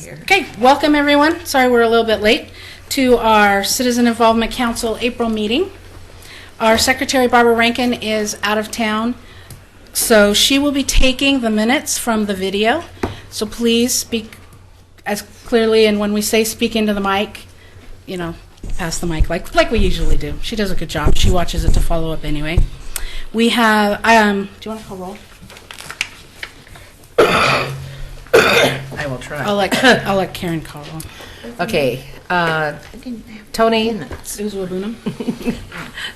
here. Okay, welcome everyone. Sorry we're a little bit late to our Citizen Involvement Council April meeting. Our secretary, Barbara Rankin, is out of town, so she will be taking the minutes from the video. So please speak as clearly, and when we say speak into the mic, you know, pass the mic like we usually do. She does a good job. She watches it to follow up anyway. We have, do you want to call roll? I will try. I'll let Karen call roll. Okay. Tony. Uzwa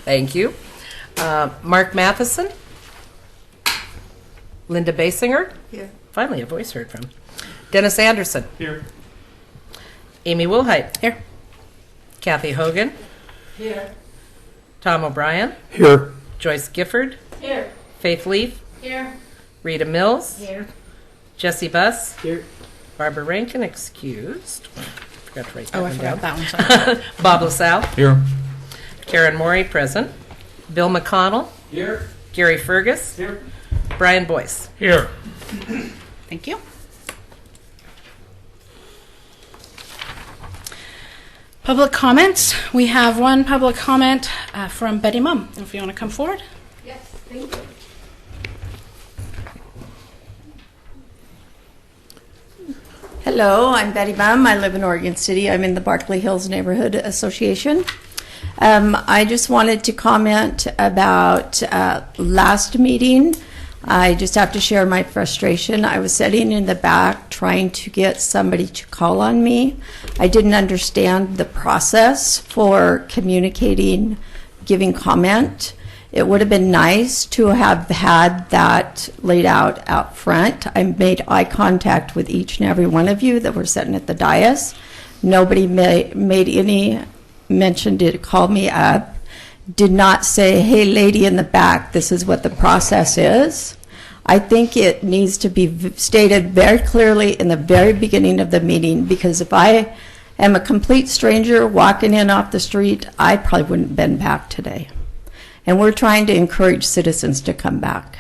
Thank you. Mark Matheson. Linda Basinger. Here. Finally, a voice heard from. Dennis Anderson. Here. Amy Wilhite. Here. Kathy Hogan. Here. Tom O'Brien. Here. Joyce Gifford. Here. Faith Leaf. Here. Rita Mills. Here. Jesse Buss. Here. Barbara Rankin, excused. Forgot to write that Oh, I one forgot down. that one. Sorry. Bob LaSalle. Here. Karen Morey, present. Bill McConnell. Here. Gary Fergus. Here. Brian Boyce. Here. Thank you. Public comments. We have one public comment from Betty Mum. If you want to come forward. Yes, thank you. Hello, I'm Betty Bum. I live in Oregon City. I'm in the Barkley Hills Neighborhood Association. I just wanted to comment about last meeting. I just have to share my frustration. I was sitting in the back trying to get somebody to call on me. I didn't understand the process for communicating, giving comment. It would have been nice to have had that laid out front. I made eye contact with each and every one of you that were sitting at the dais. Nobody made any mention to call me up. Did not say, hey, lady in the back, this is what the process is. I think it needs to be stated very clearly in the very beginning of the meeting, because if I am a complete stranger walking in off the street, I probably wouldn't have been back today. And we're trying to encourage citizens to come back.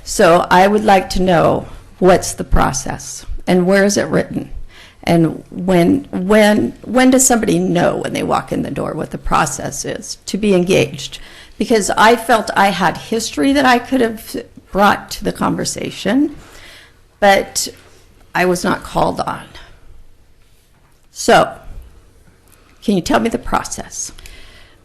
So I would like to know what's the process and where is it written? And when does somebody know when they walk in the door what the process is to be engaged? Because I felt I had history that I could have brought to the conversation, but I was not called on. So, can you tell me the process?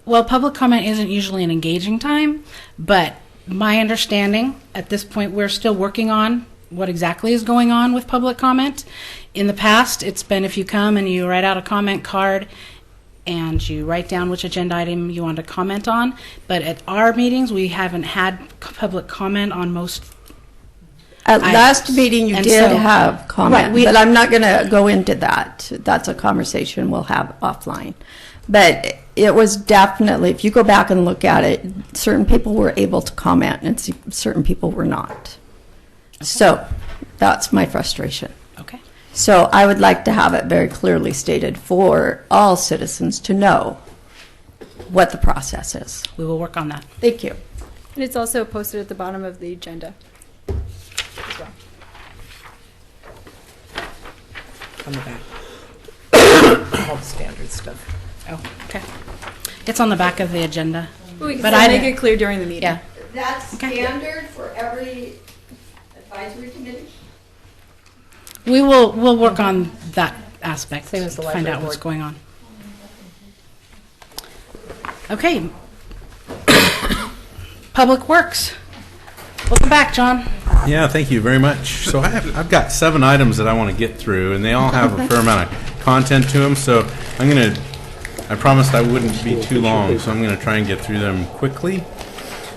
Well, public comment isn't usually an engaging time, but my understanding at this point, we're still working on what exactly is going on with public comment. In the past, it's been if you come and you write out a comment card and you write down which agenda item you want to comment on. But at our meetings, we haven't had public comment on most. At last meeting, you did have comment, right, but I'm not going to go into that. That's a conversation we'll have offline. But it was definitely, if you go back and look at it, certain people were able to comment and certain people were not. Okay. So that's my frustration. Okay. So I would like to have it very clearly stated for all citizens to know what the process is. We will work on that. Thank you. And it's also posted at the bottom of the agenda as well. On the back. All the standard stuff. Oh, okay. It's on the back of the agenda. We can But still I make didn't- it clear during the meeting. Yeah. That's Okay. standard for every advisory committee? We'll work on that aspect. Same as the find library out what's board. going on. Okay. Public Works. Welcome back, John. Yeah, thank you very much. So I've got 7 items that I want to get through, and they all have a fair amount of content to them. So I promised I wouldn't be too long, so I'm going to try and get through them quickly.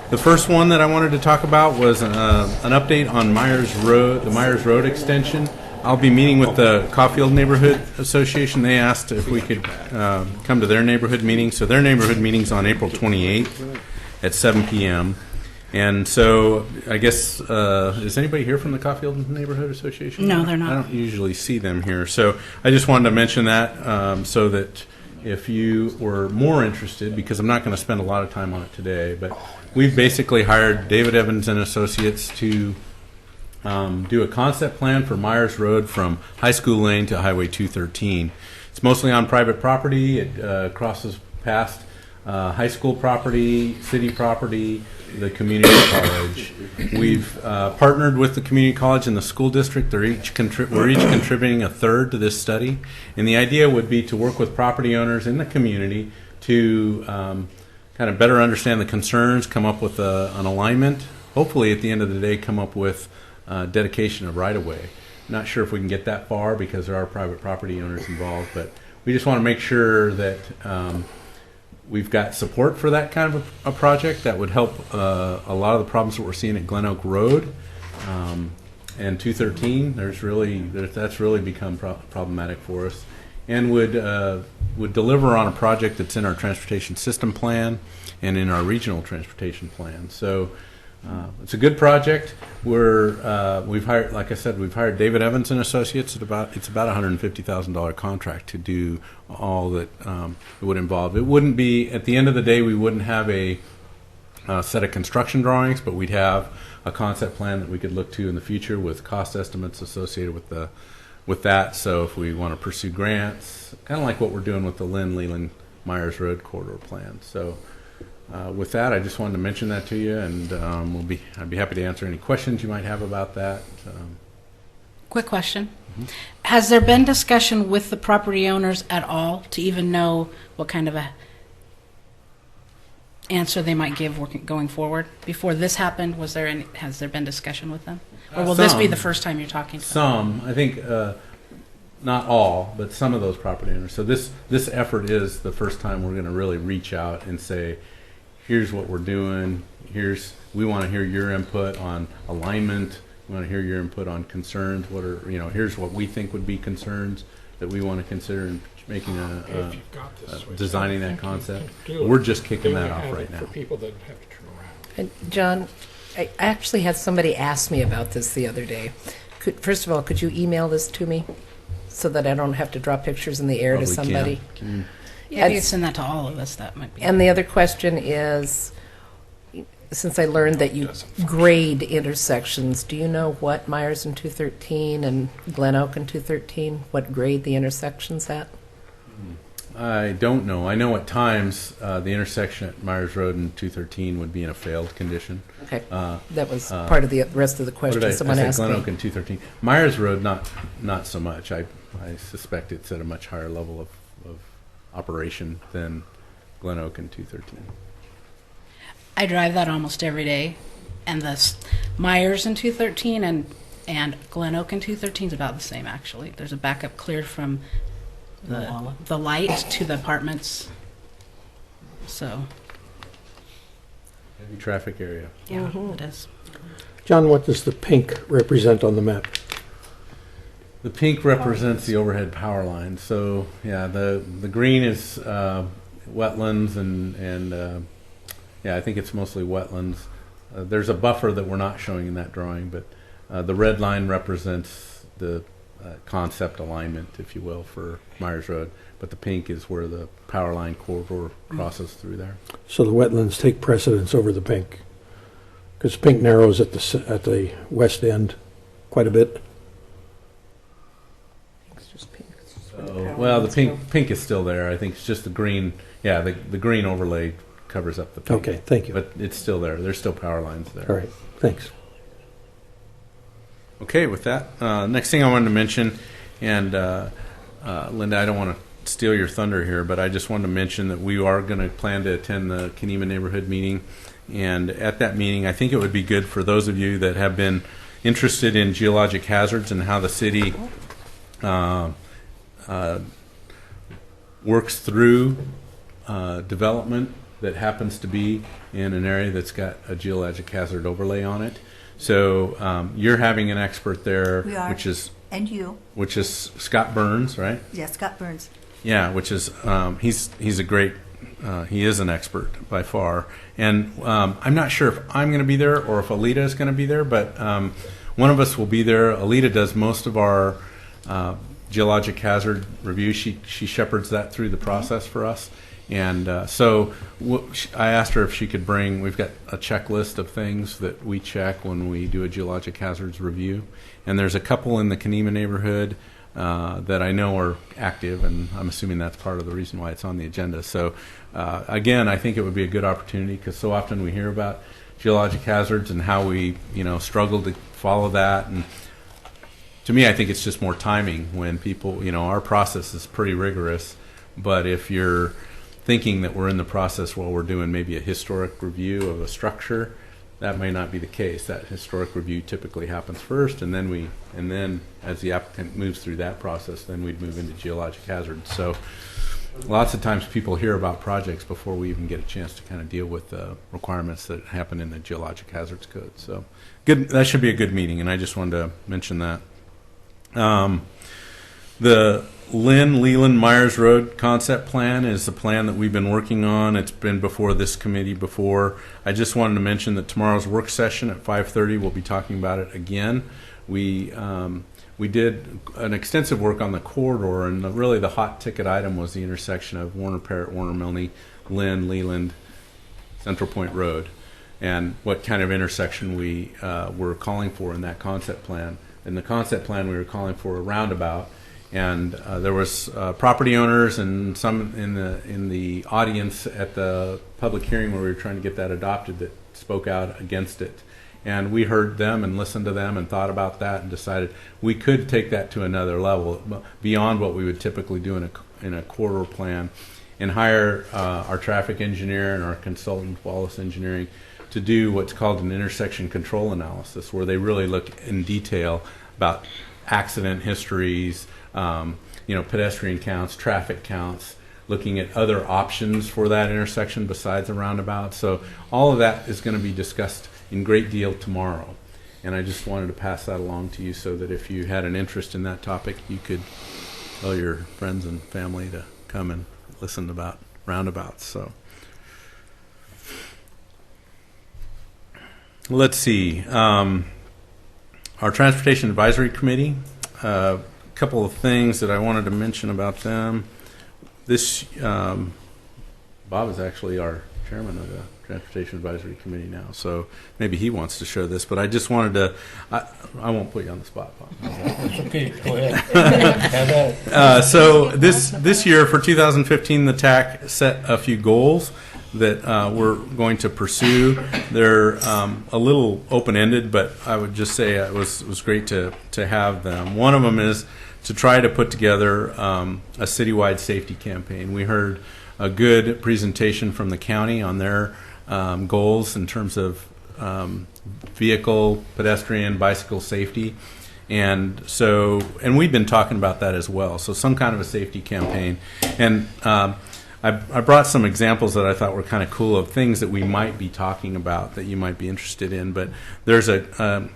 The first one that I wanted to talk about was an update on Myers Road, the Myers Road extension. I'll be meeting with the Caulfield Neighborhood Association. They asked if we could come to their neighborhood meeting. So their neighborhood meeting's on April 28th at 7 p.m. And so I guess, is anybody here from the Caulfield Neighborhood Association? No, they're not. I don't usually see them here. So I just wanted to mention that so that if you were more interested, because I'm not going to spend a lot of time on it today, but we've basically hired David Evans and Associates to do a concept plan for Myers Road from High School Lane to Highway 213. It's mostly on private property. It crosses past high school property, city property, the community college. We've partnered with the community college and the school district. We're each contributing a third to this study. And the idea would be to work with property owners in the community to kind of better understand the concerns, come up with an alignment, hopefully at the end of the day come up with dedication of right-of-way. Not sure if we can get that far because there are private property owners involved, but we just want to make sure that we've got support for that kind of a project that would help a lot of the problems that we're seeing at Glen Oak Road and 213. That's really become problematic for us, and would deliver on a project that's in our transportation system plan and in our regional transportation plan. So it's a good project. We've hired, like I said, we've hired David Evans and Associates. It's about $150,000 contract to do all that it would involve. It wouldn't be, at the end of the day, we wouldn't have a set of construction drawings, but we'd have a concept plan that we could look to in the future with cost estimates associated with that. So if we want to pursue grants, kind of like what we're doing with the Leland Myers Road corridor plan. So. With that, I just wanted to mention that to you, and I'd be happy to answer any questions you might have about that. Quick question. Has there been discussion with the property owners at all to even know what kind of a answer they might give going forward? Before this happened, has there been discussion with them? Or will this be the first time you're talking to them? Some. I think not all, but some of those property owners. So this effort is the first time we're going to really reach out and say, here's what we're doing. We want to hear your input on alignment. We want to hear your input on concerns. Here's what we think would be concerns that we want to consider in making designing that concept. We're just kicking that off right now. For people that have to turn around. And John, I actually had somebody ask me about this the other day. First of all, could you email this to me so that I don't have to draw pictures in the air Probably to somebody? can. Yeah, if you could send that to all of us, that might be. And the other question is, since I learned that you grade intersections, do you know what Myers and 213 and Glen Oak and 213, what grade the intersection's at? I don't know. I know at times the intersection at Myers Road and 213 would be in a failed condition. Okay, that was part of the rest of the question someone asked Glen me. Oak and 213. Myers Road, not so much. I suspect it's at a much higher level of operation than Glen Oak and 213. I drive that almost every day, and the Myers and 213 and Glen Oak and 213 is about the same, actually. There's a backup cleared from the light to the apartments. So, Heavy traffic area. yeah, it is. John, what does the pink represent on the map? The pink represents the overhead power line. So yeah, the green is wetlands and I think it's mostly wetlands. There's a buffer that we're not showing in that drawing, but the red line represents the concept alignment, if you will, for Myers Road. But the pink is where the power line corridor crosses through there. So the wetlands take precedence over the pink, because pink narrows at the west end quite a bit. Well, the pink is still there. I think it's just the green. Yeah, the green overlay covers up the pink. Okay, thank you. But it's still there. There's still power lines there. All right, thanks. Okay, with that, next thing I wanted to mention, and Linda, I don't want to steal your thunder here, but I just wanted to mention that we are going to plan to attend the Kenema neighborhood meeting. And at that meeting, I think it would be good for those of you that have been interested in geologic hazards and how the city works through development that happens to be in an area that's got a geologic hazard overlay on it. So you're having an expert there, We are. which is Scott Burns, right? Yeah, Scott Burns. Yeah, which is he's a great he is an expert by far, and I'm not sure if I'm going to be there or if Alita is going to be there, but one of us will be there. Alita does most of our geologic hazard review. She shepherds that through the process for us, And so I asked her if she could bring, we've got a checklist of things that we check when we do a geologic hazards review. And there's a couple in the Kenema neighborhood that I know are active, and I'm assuming that's part of the reason why it's on the agenda. So again, I think it would be a good opportunity, because so often we hear about geologic hazards and how we, struggle to follow that. And to me, I think it's just more timing when people, our process is pretty rigorous, but if you're thinking that we're in the process while we're doing maybe a historic review of a structure, that may not be the case. That historic review typically happens first, and then as the applicant moves through that process, then we'd move into geologic hazards. So lots of times people hear about projects before we even get a chance to kind of deal with the requirements that happen in the geologic hazards code. So good, that should be a good meeting, and I just wanted to mention that. The Lynn Leland Myers Road concept plan is the plan that we've been working on. It's been before this committee before. I just wanted to mention that tomorrow's work session at 5:30 we'll be talking about it again. We did an extensive work on the corridor, and really the hot ticket item was the intersection of Warner Parrott, Warner Milne, Lynn, Leland, Central Point Road, and what kind of intersection we were calling for in that concept plan. In the concept plan, we were calling for a roundabout, and there was property owners and some in the audience at the public hearing where we were trying to get that adopted that spoke out against it. And we heard them and listened to them and thought about that and decided we could take that to another level beyond what we would typically do in a corridor plan, and hire our traffic engineer and our consultant, Wallace Engineering, to do what's called an intersection control analysis, where they really look in detail about accident histories, pedestrian counts, traffic counts, looking at other options for that intersection besides a roundabout. So all of that is going to be discussed in great deal tomorrow. And I just wanted to pass that along to you so that if you had an interest in that topic, you could tell your friends and family to come and listen about roundabouts. So let's see. Our Transportation Advisory Committee, a couple of things that I wanted to mention about them. This, Bob is actually our chairman of the Transportation Advisory Committee now, so maybe he wants to share this, but I just wanted to, I won't put you on the spot, Bob. Okay, go ahead. So this year, for 2015, the TAC set a few goals that we're going to pursue. They're a little open-ended, but I would just say it was great to have them. One of them is to try to put together a citywide safety campaign. We heard a good presentation from the county on their goals in terms of vehicle, pedestrian, bicycle safety. And we've been talking about that as well. So some kind of a safety campaign. And I brought some examples that I thought were kind of cool of things that we might be talking about that you might be interested in. But there's a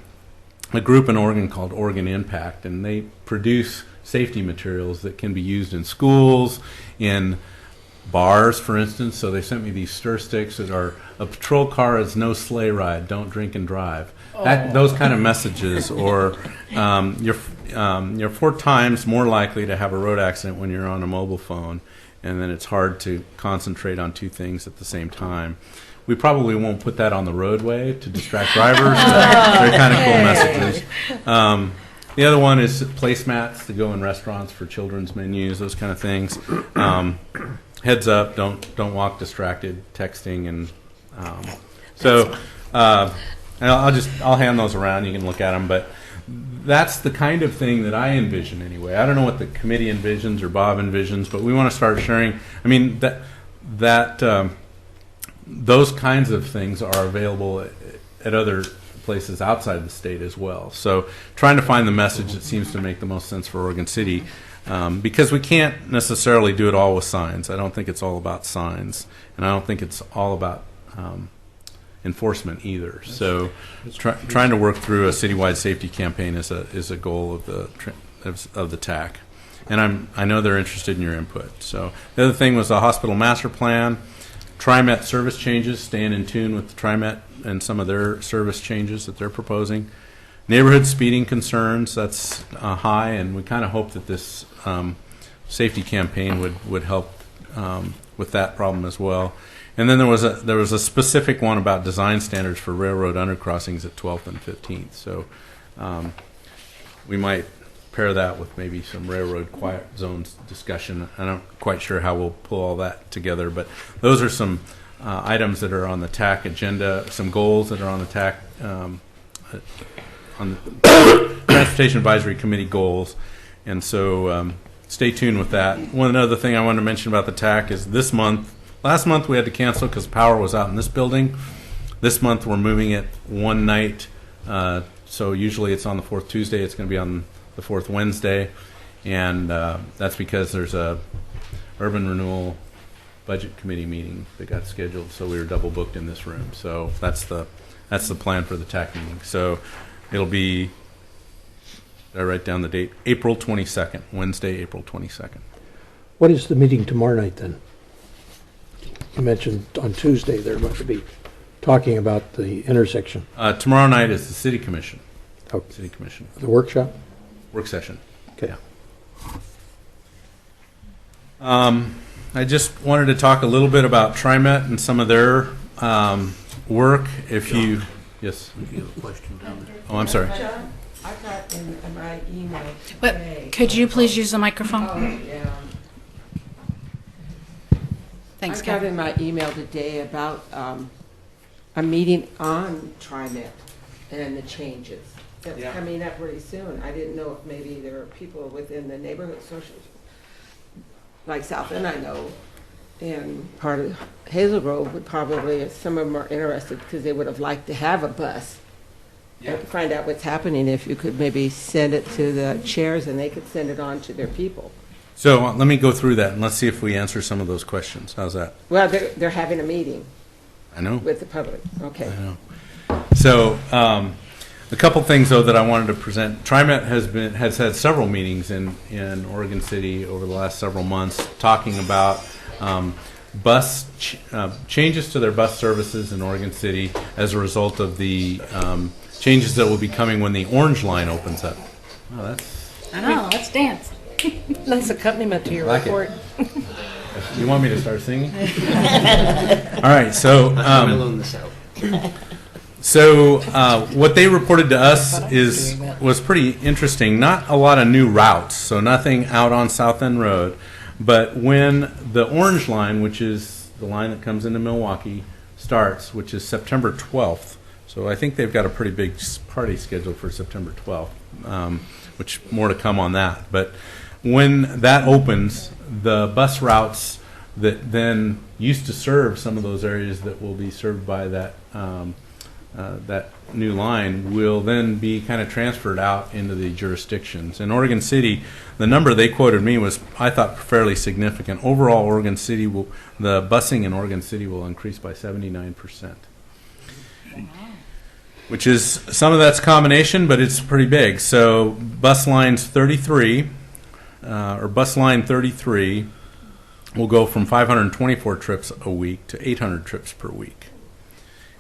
group in Oregon called Oregon Impact, and they produce safety materials that can be used in schools, in bars, for instance. So they sent me these stir sticks that are, a patrol car is no sleigh ride, don't drink and drive. Those kind of messages, or you're 4 times more likely to have a road accident when you're on a mobile phone, and then it's hard to concentrate on 2 things at the same time. We probably won't put that on the roadway to distract drivers, but they're kind of cool messages. The other one is placemats to go in restaurants for children's menus, those kind of things. Heads up, don't walk distracted, texting, and I'll hand those around. You can look at them, but that's the kind of thing that I envision anyway. I don't know what the committee envisions or Bob envisions, but we want to start sharing. I mean, those kinds of things are available at other places outside the state as well. So trying to find the message that seems to make the most sense for Oregon City, because we can't necessarily do it all with signs. I don't think it's all about signs, and I don't think it's all about enforcement either. So trying to work through a citywide safety campaign is a goal of the TAC. And I know they're interested in your input. So the other thing was the hospital master plan, TriMet service changes, staying in tune with the TriMet and some of their service changes that they're proposing. Neighborhood speeding concerns, that's high, and we kind of hope that this safety campaign would help with that problem as well. And then there was a specific one about design standards for railroad undercrossings at 12th and 15th. So we might pair that with maybe some railroad quiet zones discussion. I'm not quite sure how we'll pull all that together, but those are some items that are on the TAC agenda, some goals that are on the TAC, on the Transportation Advisory Committee goals. And so stay tuned with that. One other thing I wanted to mention about the TAC is last month we had to cancel because power was out in this building. This month we're moving it one night. So usually it's on the fourth Tuesday. It's going to be on the fourth Wednesday. And that's because there's a urban renewal budget committee meeting that got scheduled. So we were double booked in this room. So that's the plan for the TAC meeting. So it'll be, did I write down the date? April 22nd, Wednesday, April 22nd. What is the meeting tomorrow night then? You mentioned on Tuesday they're going to be talking about the intersection. Tomorrow night is the City Commission. Oh. City Commission. The workshop? Work session. Okay. I just wanted to talk a little bit about TriMet and some of their work. If you, yes. Oh, I'm sorry. John, I got in my email But today. could you please use the microphone? Yeah. Thanks, I got Kevin. in my email today about a meeting on TriMet and the changes that's coming up pretty soon. I didn't know if maybe there were people within the neighborhood association, like South End I know, and part of Hazel Grove would probably, some of them are interested because they would have liked to have a bus. And find out what's happening, if you could maybe send it to the chairs and they could send it on to their people. So let me go through that and let's see if we answer some of those questions. How's that? Well, they're having a meeting I know. with the public. Okay. I know. So a couple things though that I wanted to present. TriMet has had several meetings in Oregon City over the last several months talking about changes to their bus services in Oregon City as a result of the changes that will be coming when the Orange Line opens up. Oh, that's I know, let's dance. Nice accompaniment to your Like it. report. You want me to start singing? All right. So, what they reported to us was pretty interesting. Not a lot of new routes, so nothing out on South End Road. But when the Orange Line, which is the line that comes into Milwaukee, starts, which is September 12th. So I think they've got a pretty big party scheduled for September 12th, which more to come on that. But when that opens, the bus routes that then used to serve some of those areas that will be served by that that new line will then be kind of transferred out into the jurisdictions. In Oregon City, the number they quoted me was, I thought, fairly significant. Overall, the busing in Oregon City will increase by 79%. Which is, some of that's combination, but it's pretty big. So bus line 33 will go from 524 trips a week to 800 trips per week.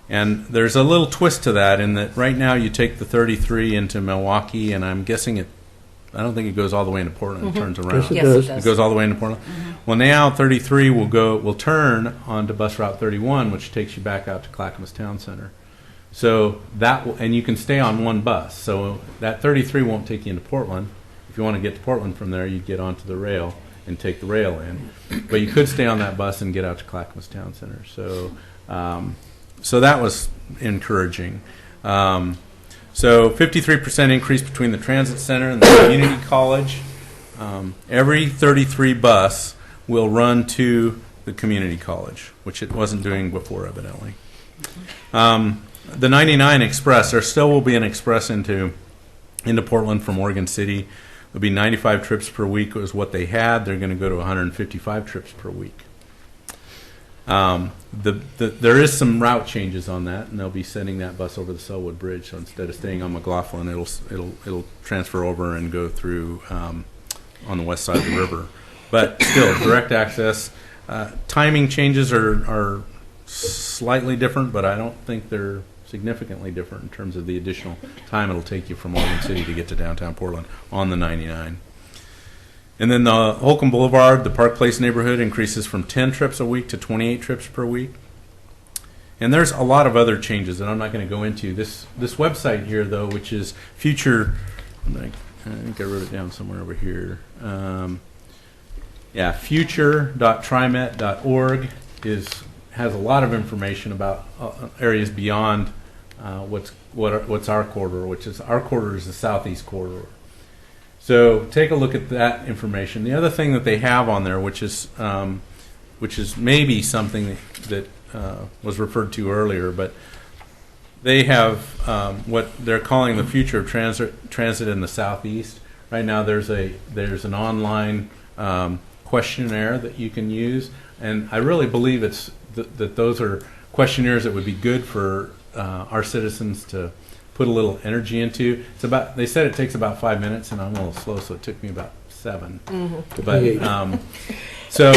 And there's a little twist to that in that right now you take the 33 into Milwaukee, and I'm guessing I don't think it goes all the way into Portland. It turns around. Yes, it Yes, does. it does. It goes all the way into Portland. Well, now 33 will turn onto bus route 31, which takes you back out to Clackamas Town Center. So and you can stay on one bus. So that 33 won't take you into Portland. If you want to get to Portland from there, you get onto the rail and take the rail in. But you could stay on that bus and get out to Clackamas Town Center. So that was encouraging. So 53% increase between the transit center and the community college. Every 33 bus will run to the community college, which it wasn't doing before, evidently. The 99 Express, there still will be an express into Portland from Oregon City. There'll be 95 trips per week was what they had. They're going to go to 155 trips per week. There is some route changes on that, and they'll be sending that bus over the Selwood Bridge. So instead of staying on McLaughlin, it'll transfer over and go through on the west side of the river. But still, direct access. Timing changes are slightly different, but I don't think they're significantly different in terms of the additional time it'll take you from Oregon City to get to downtown Portland on the 99. And then the Holcomb Boulevard, the Park Place neighborhood increases from 10 trips a week to 28 trips per week. And there's a lot of other changes that I'm not going to go into. This website here, though, which is future, I think I wrote it down somewhere over here. Future.trimet.org has a lot of information about areas beyond what's our corridor, which is our corridor is the southeast corridor. So take a look at that information. The other thing that they have on there, which is maybe something that was referred to earlier, but they have what they're calling the future of transit in the southeast. Right now, there's an online questionnaire that you can use, and I really believe that those are questionnaires that would be good for our citizens to put a little energy into. They said it takes about 5 minutes, and I'm a little slow, so it took me about 7. But so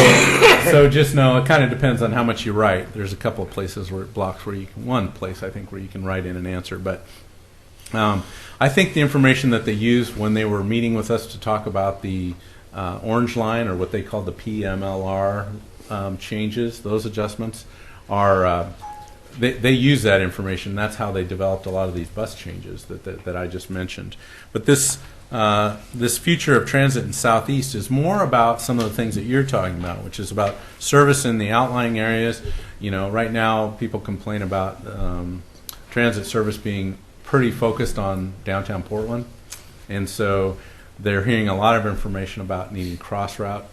just know it kind of depends on how much you write. There's a couple of places one place I think where you can write in an answer, but I think the information that they used when they were meeting with us to talk about the Orange Line, or what they call the PMLR changes, those adjustments are they use that information. That's how they developed a lot of these bus changes that I just mentioned. But this future of transit in Southeast is more about some of the things that you're talking about, which is about service in the outlying areas. Right now people complain about transit service being pretty focused on downtown Portland, and so they're hearing a lot of information about needing cross route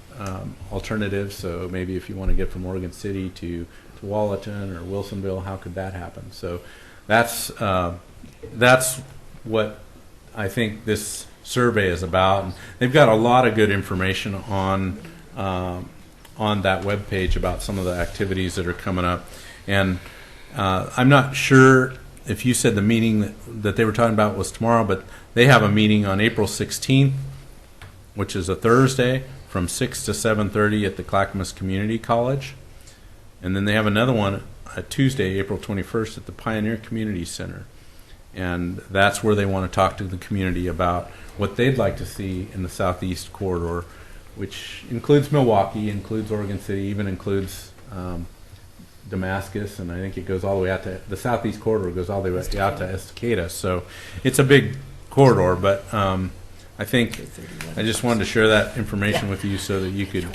alternatives. So maybe if you want to get from Oregon City to Wallaton or Wilsonville, how could that happen? So that's what I think this survey is about. And they've got a lot of good information on that webpage about some of the activities that are coming up. And I'm not sure if you said the meeting that they were talking about was tomorrow, but they have a meeting on April 16th, which is a Thursday, from 6 to 7:30 at the Clackamas Community College. And then they have another one Tuesday, April 21st, at the Pioneer Community Center. And that's where they want to talk to the community about what they'd like to see in the Southeast Corridor, which includes Milwaukee, includes Oregon City, even includes Damascus, and I think it goes all the way out to the Southeast Corridor, goes all the way out to Estacada. So it's a big corridor, but I think I just wanted to share that information with you so that you could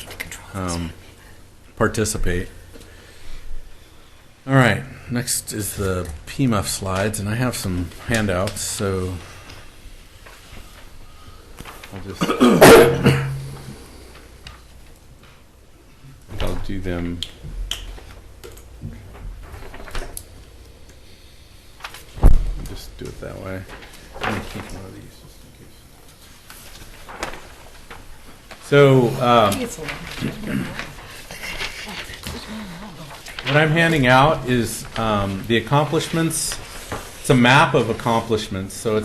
participate. All right, next is the PMUF slides, and I have some handouts, so I'll do them. I'll just do it that way. Let me keep one of these just in case. So, what I'm handing out is the accomplishments. It's a map of accomplishments, so I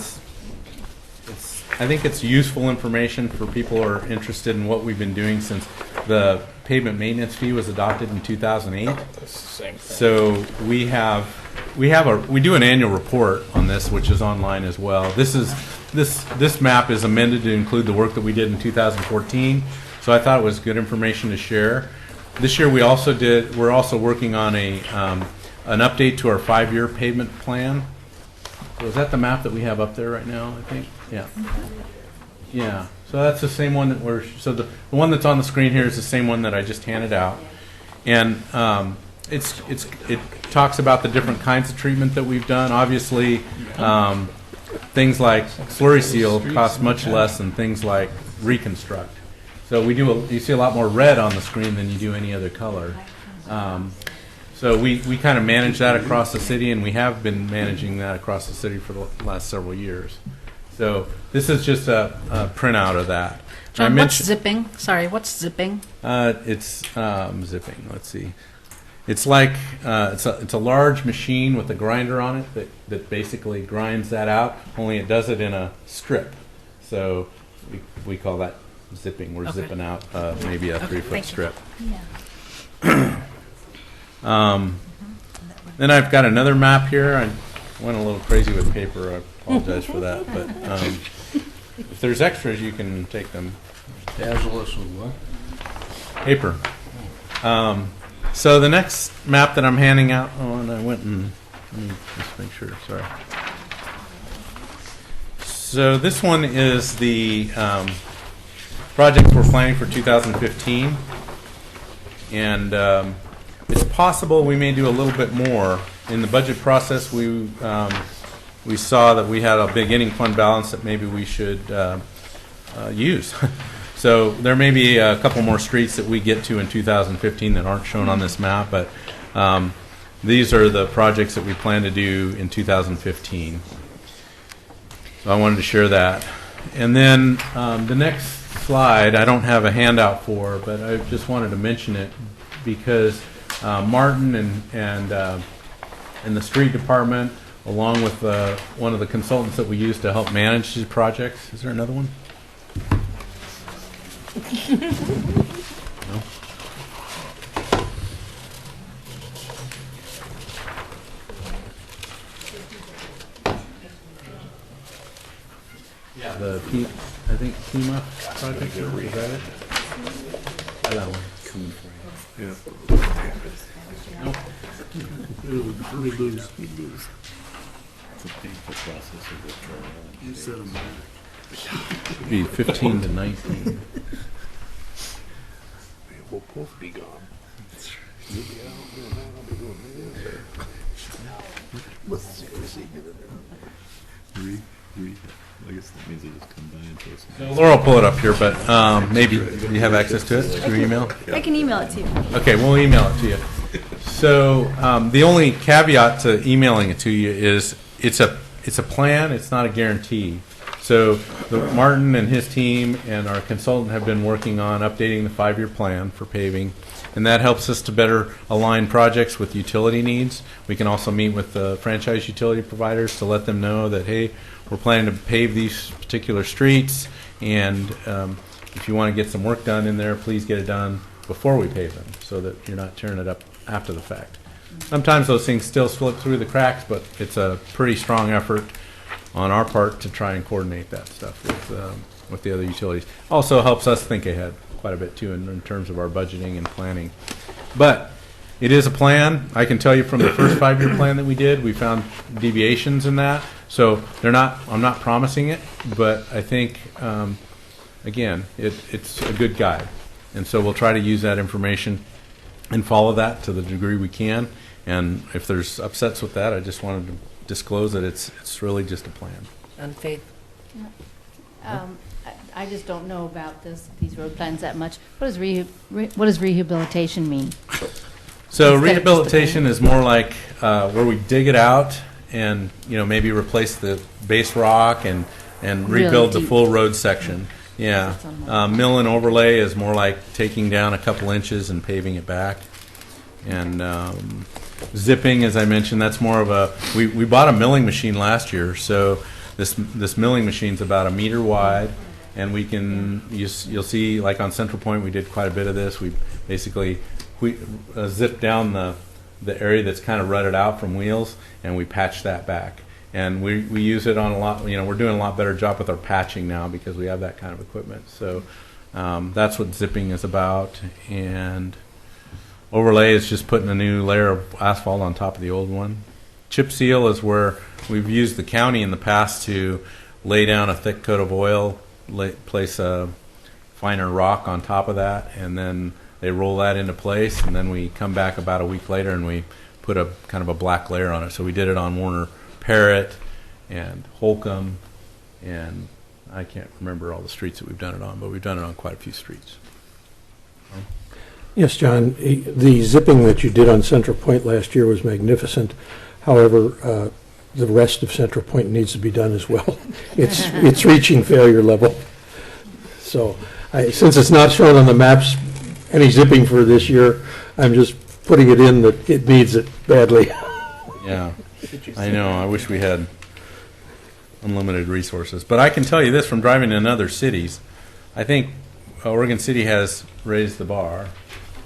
think it's useful information for people who are interested in what we've been doing since the pavement maintenance fee was adopted in 2008. So we do an annual report on this, which is online as well. This map is amended to include the work that we did in 2014. So I thought it was good information to share. This year we're also working on an update to our 5-year pavement plan. So is that the map that we have up there right now, I think? Yeah. Yeah. So that's the same one the one that's on the screen here is the same one that I just handed out. And it talks about the different kinds of treatment that we've done. Obviously, things like slurry seal cost much less than things like reconstruct. So you see a lot more red on the screen than you do any other color. So we kind of manage that across the city, and we have been managing that across the city for the last several years. So this is just a printout of that. John, what's zipping? Sorry, what's zipping? It's zipping. Let's see. It's like it's a large machine with a grinder on it that basically grinds that out. Only it does it in a strip. So we call that zipping. We're zipping out maybe a 3-foot strip. Yeah. Then I've got another map here. I went a little crazy with paper. I apologize for that. But if there's extras, you can take them. Dazzle us with what? Paper. So the next map that I'm handing out, and I went and let me just make sure. Sorry. So this one is the project we're planning for 2015, and it's possible we may do a little bit more. In the budget process, we saw that we had a beginning fund balance that maybe we should use. So there may be a couple more streets that we get to in 2015 that aren't shown on this map, but these are the projects that we plan to do in 2015. So I wanted to share that. And then the next slide I don't have a handout for, but I just wanted to mention it because Martin and the street department, along with one of the consultants that we use to help manage these projects. Is there another one? No? Yeah, I think FEMA project, is that it? That one. Nope. We lose. It's a painful process of withdrawal. You said them It'd be 15 to 19. We'll both be gone. You'll be out doing that, I'll be doing that. What's the secrecy? I guess that means they just come by and tell us. So Laura will pull it up here, but maybe you have access to it through email? I can email it to you. Okay, we'll email it to you. So the only caveat to emailing it to you is it's a plan, it's not a guarantee. So Martin and his team and our consultant have been working on updating the 5-year plan for paving, and that helps us to better align projects with utility needs. We can also meet with the franchise utility providers to let them know that, hey, we're planning to pave these particular streets, and if you want to get some work done in there, please get it done before we pave them so that you're not tearing it up after the fact. Sometimes those things still slip through the cracks, but it's a pretty strong effort on our part to try and coordinate that stuff with the other utilities. Also helps us think ahead quite a bit too in terms of our budgeting and planning. But it is a plan. I can tell you from the first 5-year plan that we did, we found deviations in that. So I'm not promising it, but I think again, it's a good guide. And so we'll try to use that information and follow that to the degree we can. And if there's upsets with that, I just wanted to disclose that it's really just a plan. On Faith. I just don't know about these road plans that much. What does rehabilitation mean? So rehabilitation is more like where we dig it out and maybe replace the base rock and rebuild the full road section. Yeah, mill and overlay is more like taking down a couple inches and paving it back. And zipping, as I mentioned, that's more of a. We bought a milling machine last year, so this milling machine's about 1 meter wide, and we can you'll see like on Central Point we did quite a bit of this. We basically zip down the area that's kind of rutted out from wheels, and we patch that back. And we use it on a lot. We're doing a lot better job with our patching now because we have that kind of equipment. So that's what zipping is about. And overlay is just putting a new layer of asphalt on top of the old one. Chip seal is where we've used the county in the past to lay down a thick coat of oil, place a finer rock on top of that, and then they roll that into place. And then we come back about a week later and we put a kind of a black layer on it. So we did it on Warner Parrott and Holcomb, and I can't remember all the streets that we've done it on, but we've done it on quite a few streets. Yes, John, the zipping that you did on Central Point last year was magnificent. However, the rest of Central Point needs to be done as well. It's reaching failure level. So since it's not shown on the maps, any zipping for this year, I'm just putting it in that it needs it badly. Yeah, I know. I wish we had unlimited resources. But I can tell you this from driving in other cities, I think Oregon City has raised the bar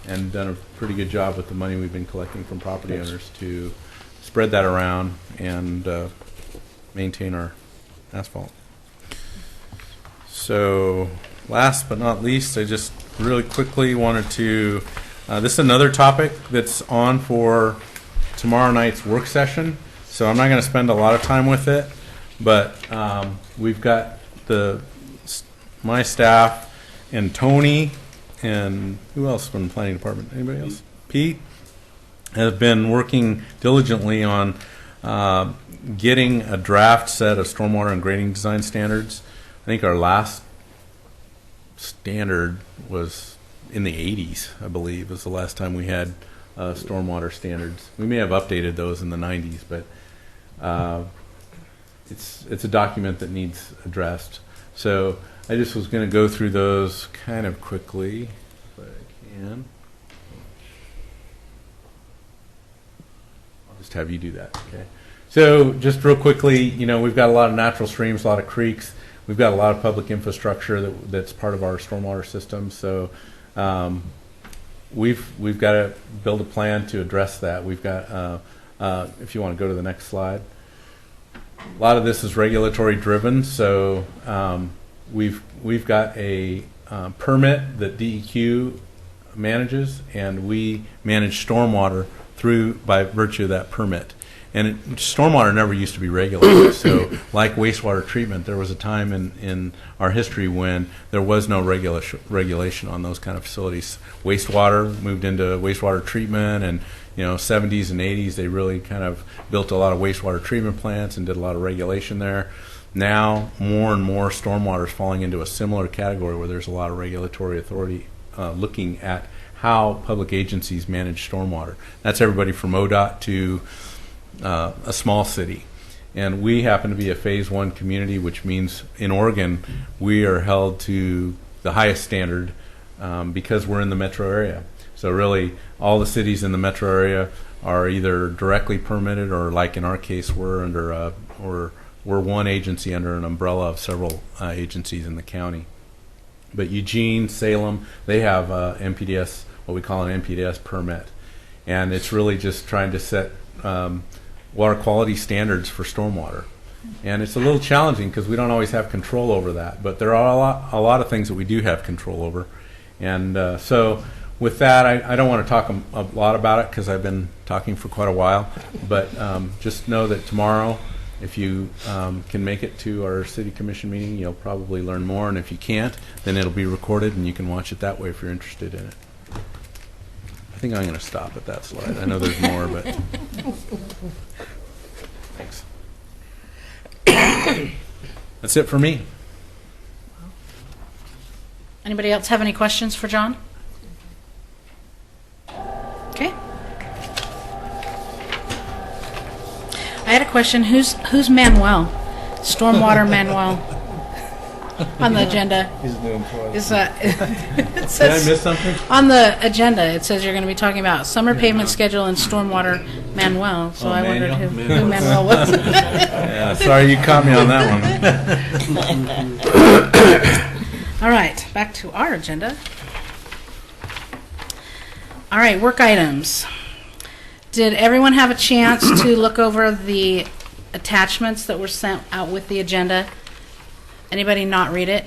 and done a pretty good job with the money we've been collecting from property owners to spread that around and maintain our asphalt. So last but not least, I just really quickly wanted to, this is another topic that's on for tomorrow night's work session, so I'm not going to spend a lot of time with it, but we've got my staff and Tony and who else from the planning department? Anybody else? Pete have been working diligently on getting a draft set of stormwater and grading design standards. I think our last standard was in the 80s, I believe, was the last time we had stormwater standards. We may have updated those in the 90s, but it's a document that needs addressed. So I just was going to go through those kind of quickly, if I can. I'll just have you do that, okay? So just real quickly, you know, we've got a lot of natural streams, a lot of creeks. We've got a lot of public infrastructure that's part of our stormwater system. So we've got to build a plan to address that. We've got, if you want to go to the next slide. A lot of this is regulatory driven. So we've got a permit that DEQ manages, and we manage stormwater by virtue of that permit. And stormwater never used to be regulated. So like wastewater treatment, there was a time in our history when there was no regulation on those kind of facilities. Wastewater moved into wastewater treatment, and 70s and 80s, they really kind of built a lot of wastewater treatment plants and did a lot of regulation there. Now, more and more stormwater is falling into a similar category where there's a lot of regulatory authority looking at how public agencies manage stormwater. That's everybody from ODOT to a small city. And we happen to be a phase 1 community, which means in Oregon we are held to the highest standard because we're in the metro area. So really all the cities in the metro area are either directly permitted, or like in our case we're under we're one agency under an umbrella of several agencies in the county. But Eugene, Salem, they have MPDS, what we call an MPDS permit, and it's really just trying to set water quality standards for stormwater. And it's a little challenging because we don't always have control over that, but there are a lot of things that we do have control over. And so with that, I don't want to talk a lot about it because I've been talking for quite a while, but just know that tomorrow, if you can make it to our city commission meeting, you'll probably learn more, and if you can't, then it'll be recorded and you can watch it that way if you're interested in it. I think I'm going to stop at that slide. I know there's more, but thanks. That's it for me. Anybody else have any questions for John? Okay. I had a question. Who's Manuel? Stormwater Manuel on the agenda. He's new employee. Is Did I miss something? on the agenda? It says you're going to be talking about summer pavement schedule and stormwater Manuel. So I wondered who Manuel was. Yeah, sorry, you caught me on that one. All right, back to our agenda. All right, work items. Did everyone have a chance to look over the attachments that were sent out with the agenda? Anybody not read it?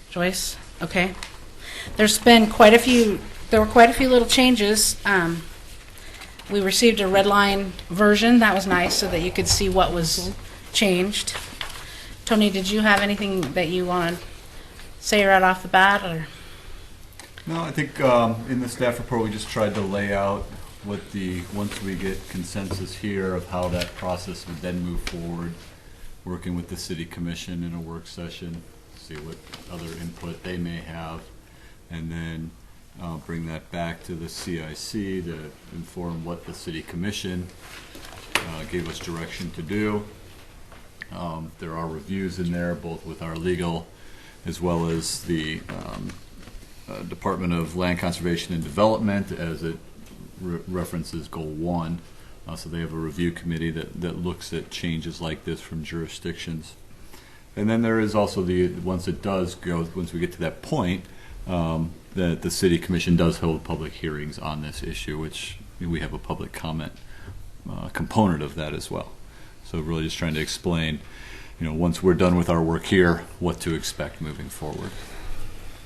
Joyce? Okay. There were quite a few little changes. We received a red line version. That was nice so that you could see what was changed. Tony, did you have anything that you want to say right off the bat? Or? No, I think in the staff report we just tried to lay out what once we get consensus here of how that process would then move forward, working with the city commission in a work session, see what other input they may have, and then bring that back to the CIC to inform what the city commission gave us direction to do. There are reviews in there, both with our legal as well as the Department of Land Conservation and Development, as it references Goal 1. So they have a review committee that looks at changes like this from jurisdictions. And then there is also once we get to that point, that the City Commission does hold public hearings on this issue, which we have a public comment component of that as well. So really just trying to explain once we're done with our work here, what to expect moving forward.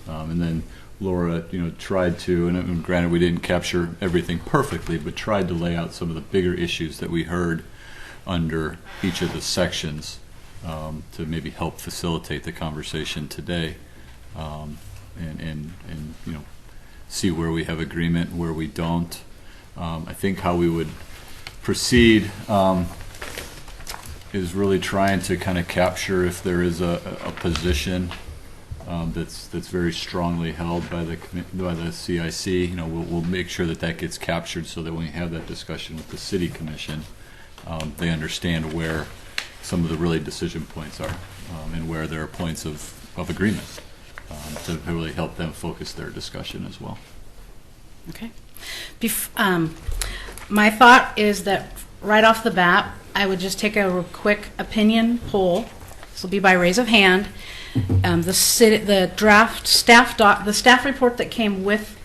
And then Laura, tried to, and granted we didn't capture everything perfectly, but tried to lay out some of the bigger issues that we heard under each of the sections to maybe help facilitate the conversation today, and see where we have agreement, where we don't. I think how we would proceed is really trying to kind of capture if there is a position that's very strongly held by the CIC. We'll make sure that gets captured so that when we have that discussion with the City Commission, they understand where some of the really decision points are, and where there are points of agreement, to really help them focus their discussion as well. Okay. My thought is that right off the bat, I would just take a quick opinion poll. This will be by raise of hand. The staff report that came with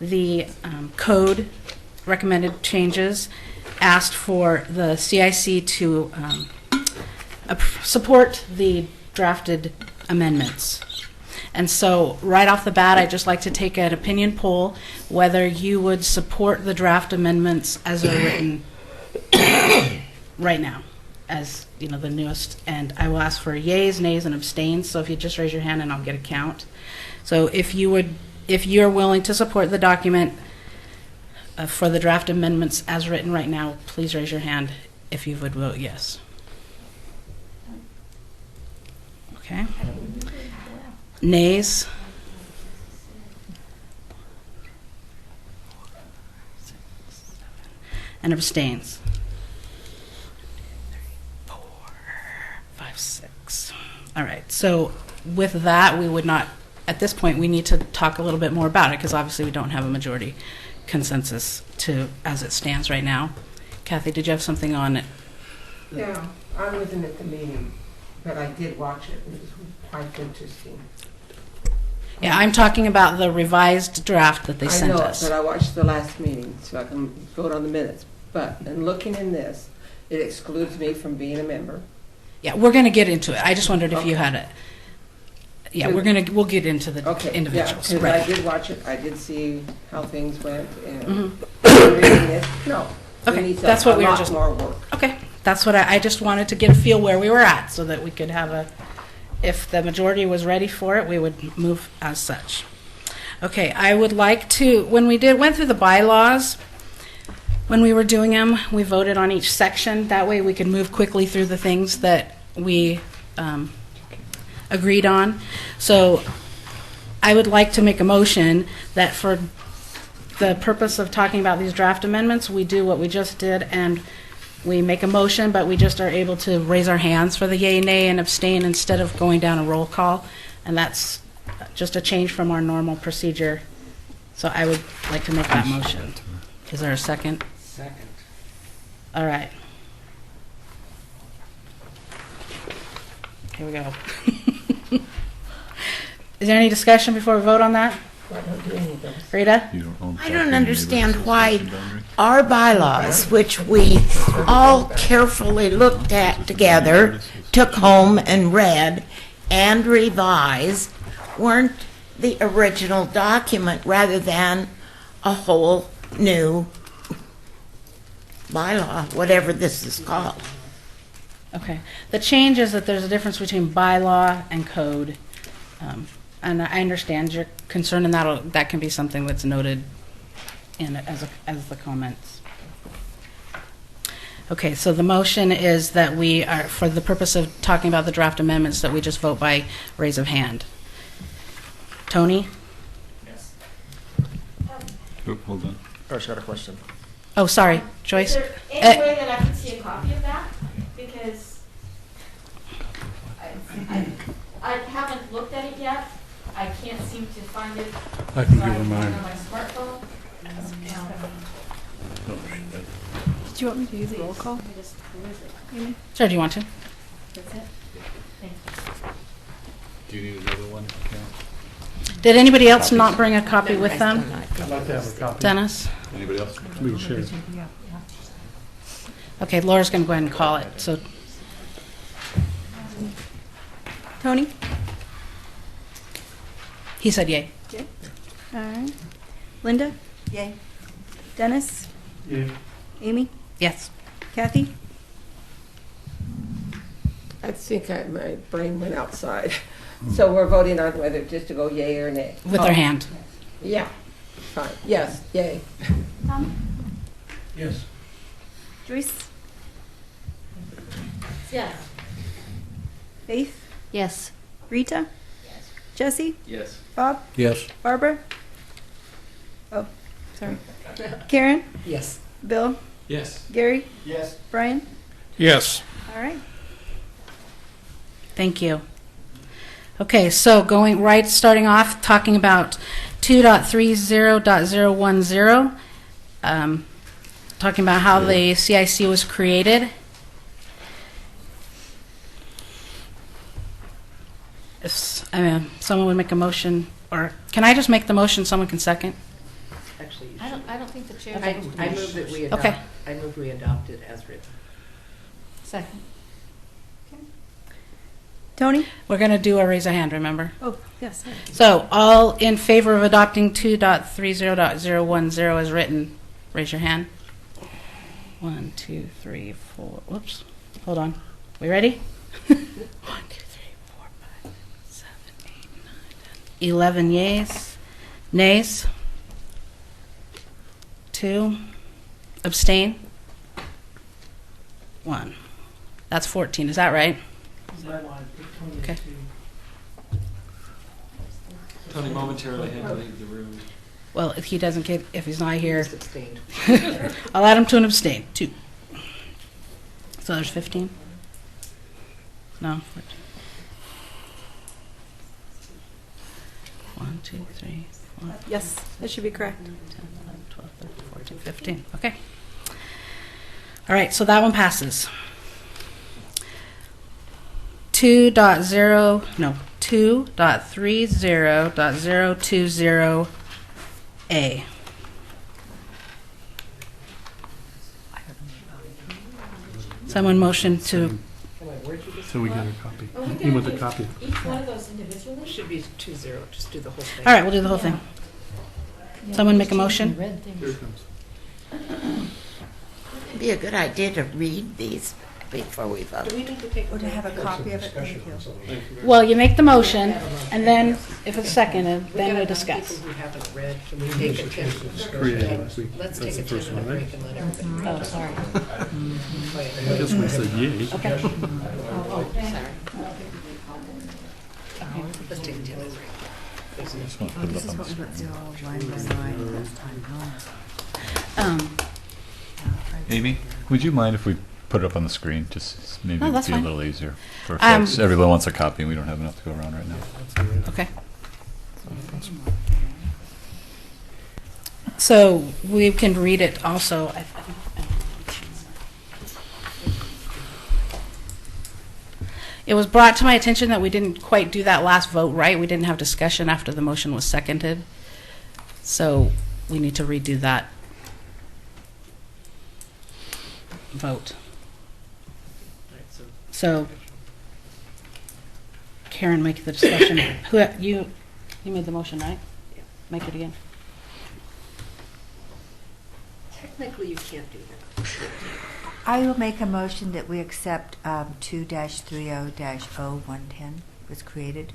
the code recommended changes asked for the CIC to support the drafted amendments. And so right off the bat, I'd just like to take an opinion poll whether you would support the draft amendments as they're written right now, as the newest. And I will ask for yays, nays, and abstains. So if you just raise your hand and I'll get a count. So if you're willing to support the document for the draft amendments as written right now, please raise your hand if you would vote yes. Okay. Nays? And abstains? 4, 5, 6. All right. So with that, we would not, at this point, we need to talk a little bit more about it because obviously we don't have a majority consensus as it stands right now. Kathy, did you have something on it? Yeah, I wasn't at the meeting, but I did watch it. It was quite interesting. Yeah, I'm talking about the revised draft that they sent us. I know, but I watched the last meeting, so I can vote on the minutes. But in looking in this, it excludes me from being a member. Yeah, we're going to get into it. I just wondered if you had it. Yeah, we'll get into the individuals. Yeah, right. I did watch it. I did see how things went, and reading this, no. Okay, that's what we were just. More work. Okay, that's what I just wanted to get a feel where we were at, so that we could have if the majority was ready for it, we would move as such. Okay, I would like to, when we went through the bylaws, when we were doing them, we voted on each section. That way we could move quickly through the things that we agreed on. So I would like to make a motion that for the purpose of talking about these draft amendments, we do what we just did, and we make a motion, but we just are able to raise our hands for the yay, nay, and abstain instead of going down a roll call. And that's just a change from our normal procedure. So I would like to make that motion. Is there a second? Second. All right. Here we go. Is there any discussion before we vote on that? Rita? I don't understand why our bylaws, which we all carefully looked at together, took home and read and revised, weren't the original document rather than a whole new bylaw, whatever this is called. Okay. The change is that there's a difference between bylaw and code. And I understand your concern, and that can be something that's noted in as the comments. Okay, so the motion is that we are, for the purpose of talking about the draft amendments, that we just vote by raise of hand. Tony? Yes. Oh, hold on. First, got a question. Oh, sorry, Joyce. Is there any way that I can see a copy of that? Because I haven't looked at it yet. I can't seem to find it. I can give her mine. On my smartphone. Did you want me to use roll call? Sure, do you want to? That's it? Thank you. Do you need another one? Did anybody else not bring a copy with them? I'd like to have a copy. Dennis? Anybody else? We can share. Okay, Laura's going to go ahead and call it. So Tony? He said yay. Yay. All right. Linda? Yay. Dennis? Yay. Amy? Yes. Kathy? I think my brain went outside. So we're voting on whether just to go yay or nay. With their hand. Yeah, fine. Yes, yay. Tom? Yes. Joyce? Yes. Faith? Yes. Rita? Yes. Jesse? Yes. Bob? Yes. Barbara? Oh, sorry. Karen? Yes. Bill? Yes. Gary? Yes. Brian? Yes. All right. Thank you. Okay, so starting off, talking about 2.30.010, talking about how the CIC was created. If someone would make a motion, or can I just make the motion, someone can second? Actually, you I don't think the chair. I move that we Okay. adopt, I move we adopt it as written. Second. Tony? We're going to do a raise a hand, remember? Oh, yes. So, all in favor of adopting 2.30.010 as written, raise your hand. 1, 2, 3, 4. Whoops. Hold on. We ready? 1, 2, 3, 4, 5, 7, 8, 9, 10. 11 yeas. Nays. 2. Abstain. 1. That's 14. Is that right? Okay. Tony momentarily had to leave the room. Well, if he doesn't get, if he's not here, Just abstained. I'll add him to an abstain. 2. So there's 15? No. 14. 1, 2, 3, 4, Yes, that should be correct. 10, 11, 12, 13, 14, 15. Okay. All right, so that one passes. 2.30.020A. Someone motion to, So we got a copy. He with a copy. Each one of those individually? Should be 2-0, just do the whole thing. all right, we'll do the whole thing. Someone make a motion? Here it comes. It'd be a good idea to read these before we vote. Do we need to take Or to have a copy of it, thank you. Well, you make the motion, and then if it's seconded, then we discuss. People who haven't read, can we take a 10? Created last week. Let's That's take a the first 10-minute one, right? break and let everybody. Oh, sorry. This one said yay. Okay. Oh, sorry. Let's take a 10-minute break. Amy, would you mind if we put it up on the screen? Just maybe Oh, that's be fine. a little easier for Um, folks. Everyone wants a copy, and we don't have enough to go around right now. Okay. So we can read it also. It was brought to my attention that we didn't quite do that last vote right. We didn't have discussion after the motion was seconded. So we need to redo that vote. So Karen, make the discussion. You made the motion, right? Yeah. Make it again. Technically, you can't do that. I will make a motion that we accept 2-30-0110 was created.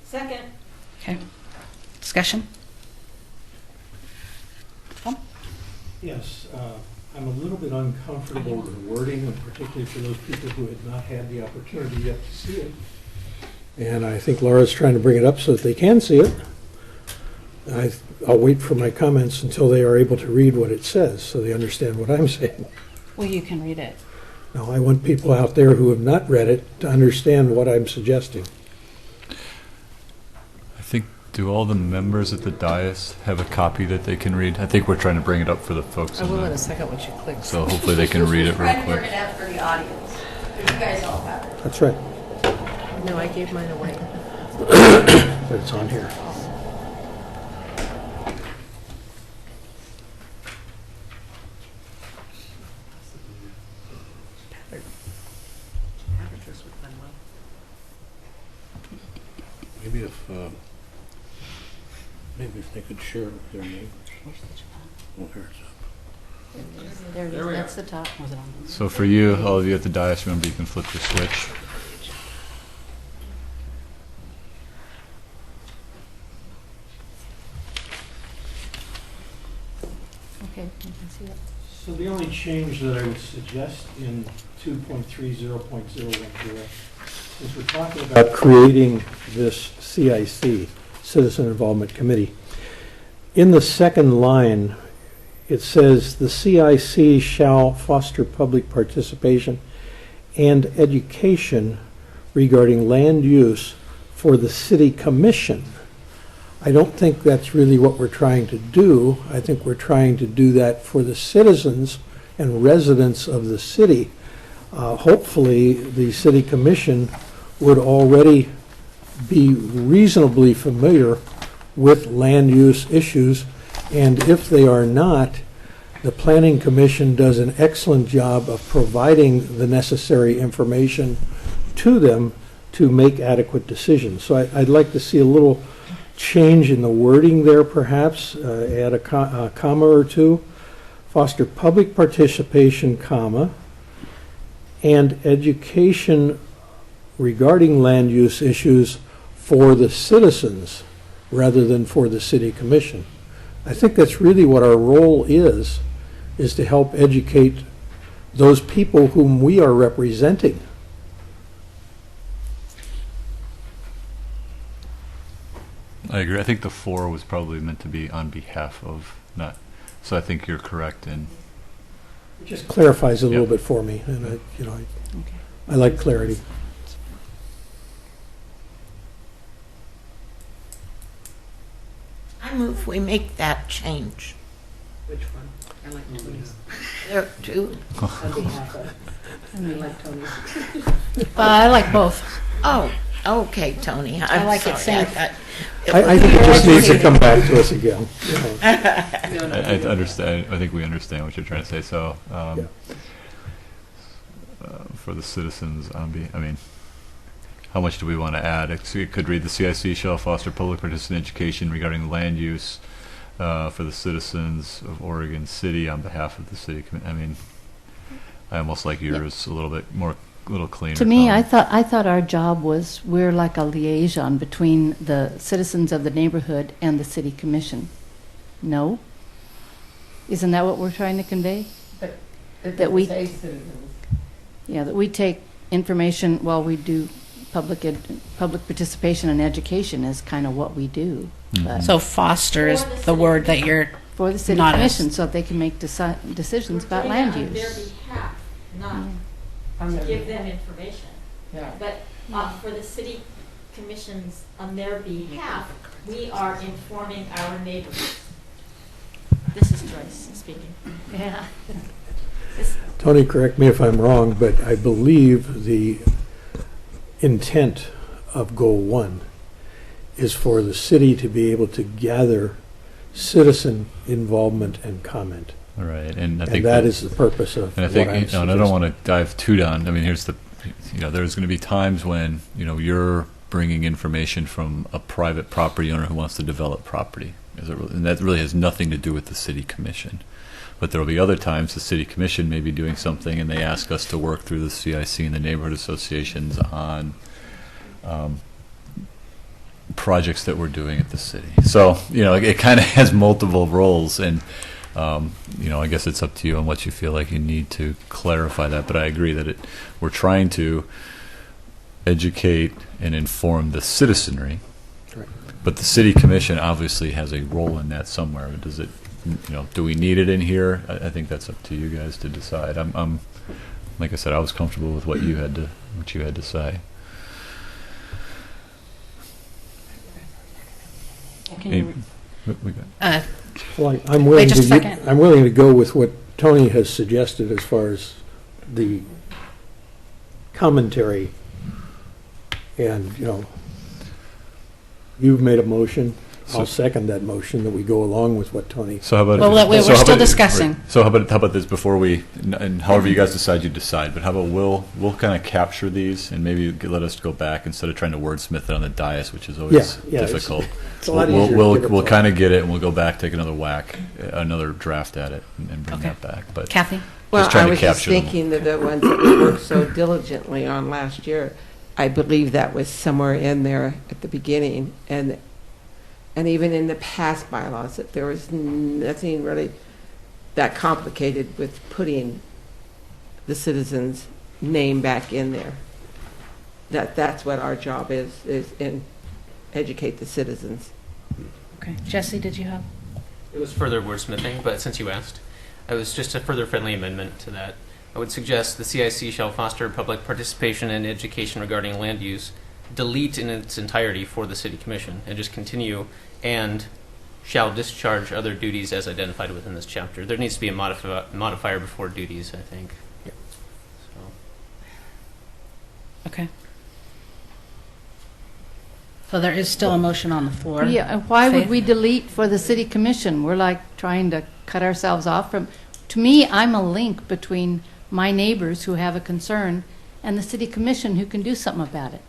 Second. Okay. Discussion? Tom? Yes, I'm a little bit uncomfortable with the wording, and particularly for those people who had not had the opportunity yet to see it. And I think Laura's trying to bring it up so that they can see it. I'll wait for my comments until they are able to read what it says, so they understand what I'm saying. Well, you can read it. Now, I want people out there who have not read it to understand what I'm suggesting. I think, do all the members at the dais have a copy that they can read? I think we're trying to bring it up for the folks. I will in a second once you click. So hopefully they can read it real Trying to quick. work it out for the audience. You guys all have it. That's right, No, I gave mine away. but it's on here. Maybe if they could share their neighbors. Well, here's There it is, that's the top. So for you, all of you at the dais, remember you can flip the switch. Okay, you can see it. So the only change that I would suggest in 2.30.010 is we're talking about creating this CIC, Citizen Involvement Committee. In the second line, it says the CIC shall foster public participation and education regarding land use for the city commission. I don't think that's really what we're trying to do. I think we're trying to do that for the citizens and residents of the city. Hopefully, the city commission would already be reasonably familiar with land use issues, and if they are not, the Planning Commission does an excellent job of providing the necessary information to them to make adequate decisions. So I'd like to see a little change in the wording there, perhaps, add a comma or two. Foster public participation, comma, and education regarding land use issues for the citizens rather than for the city commission. I think that's really what our role is to help educate those people whom we are representing. I agree. I think the 4 was probably meant to be on behalf of, not. So I think you're correct in. It just clarifies a little bit for me, and I like clarity. I move we make that change. Which one? I like Tony's. There are two. On behalf of. I like Tony's. I like both. Oh, okay, Tony. I like it sorry. safe. I think it just needs to come back to us again. I understand. I think we understand what you're trying to say. So, for the citizens, I mean, how much do we want to add? It could read the CIC shall foster public participation education regarding land use for the citizens of Oregon City on behalf of the city. I mean, I almost like yours a little bit more. Little cleaner. To me, I thought our job was we're like a liaison between the citizens of the neighborhood and the city commission. No? Isn't that what we're trying to convey? That we that we take information while we do public participation and education is kind of what we do. Mm-hmm. So foster is the word that you're for the city commission, so that they can make decisions about land use. On their behalf, not to give them information. Yeah. But for the city commissions, on their behalf, we are informing our neighbors. This is Joyce speaking. Yeah. Tony, correct me if I'm wrong, but I believe the intent of Goal 1 is for the city to be able to gather citizen involvement and comment. All right, and I think that is the purpose of. And I think, and I don't want to dive too down. I mean, here's the, there's going to be times when you're bringing information from a private property owner who wants to develop property, and that really has nothing to do with the city commission. But there will be other times the city commission may be doing something, and they ask us to work through the CIC and the neighborhood associations on projects that we're doing at the city. So it kind of has multiple roles, and I guess it's up to you on what you feel like you need to clarify that. But I agree that we're trying to educate and inform the citizenry. Right. But the city commission obviously has a role in that somewhere. Does it? Do we need it in here? I think that's up to you guys to decide. I'm like I said, I was comfortable with what you had to say. Well, I'm willing to go with what Tony has suggested as far as the commentary, and you've made a motion. I'll second that motion that we go along with what Tony. So how about? Well, we're so how still about- discussing. right. So how about this before we, and however you guys decide, you decide, but how about we'll kind of capture these and maybe let us go back instead of trying to wordsmith it on the dais, which is always Yeah, it's- difficult. it's a lot easier to get it We'll from. kind of get it and we'll go back, take another whack, another draft at it and bring Okay. that back. But Kathy? Well, just trying I to was just capture them. thinking that the ones that we worked so diligently on last year, I believe that was somewhere in there at the beginning, and even in the past bylaws, that there was nothing really that complicated with putting the citizen's name back in there. That's what our job is in educate the citizens. Okay. Jesse, did you have? It was further wordsmithing, but since you asked, it was just a further friendly amendment to that. I would suggest the CIC shall foster public participation and education regarding land use, delete in its entirety for the City Commission, and just continue, and shall discharge other duties as identified within this chapter. There needs to be a modifier before duties, I think. So. Okay. So there is still a motion on the floor. Yeah, and why would Faith? we delete for the city commission? We're like trying to cut ourselves off from, to me, I'm a link between my neighbors who have a concern and the city commission who can do something about it.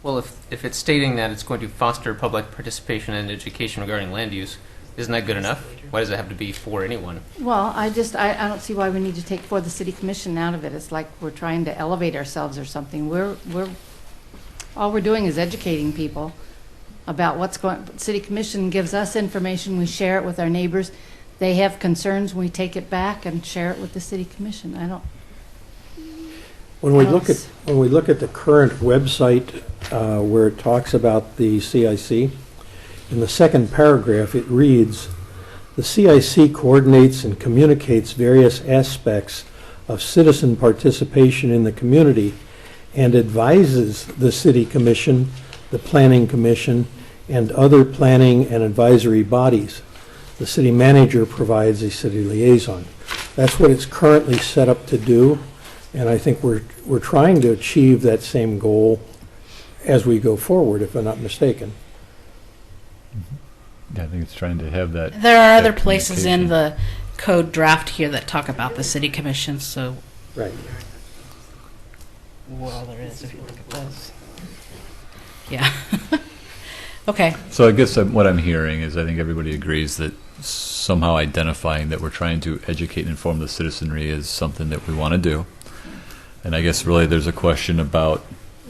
Well, if it's stating that it's going to foster public participation and education regarding land use, isn't that good enough? Why does it have to be for anyone? Well, I don't see why we need to take for the city commission out of it. It's like we're trying to elevate ourselves or something. All we're doing is educating people about what's going, city commission gives us information, we share it with our neighbors. They have concerns, we take it back and share it with the city commission. When we look at the current website where it talks about the CIC, in the second paragraph it reads, "The CIC coordinates and communicates various aspects of citizen participation in the community and advises the City Commission, the Planning Commission, and other planning and advisory bodies. The city manager provides a city liaison." That's what it's currently set up to do, and I think we're trying to achieve that same goal as we go forward, if I'm not mistaken. Yeah, I think it's trying to have that. There are other that places in communication. the code draft here that talk about the city commission, so. Right. Well, there is, if you look at those. Yeah. Okay. So I guess what I'm hearing is I think everybody agrees that somehow identifying that we're trying to educate and inform the citizenry is something that we want to do. And I guess really there's a question about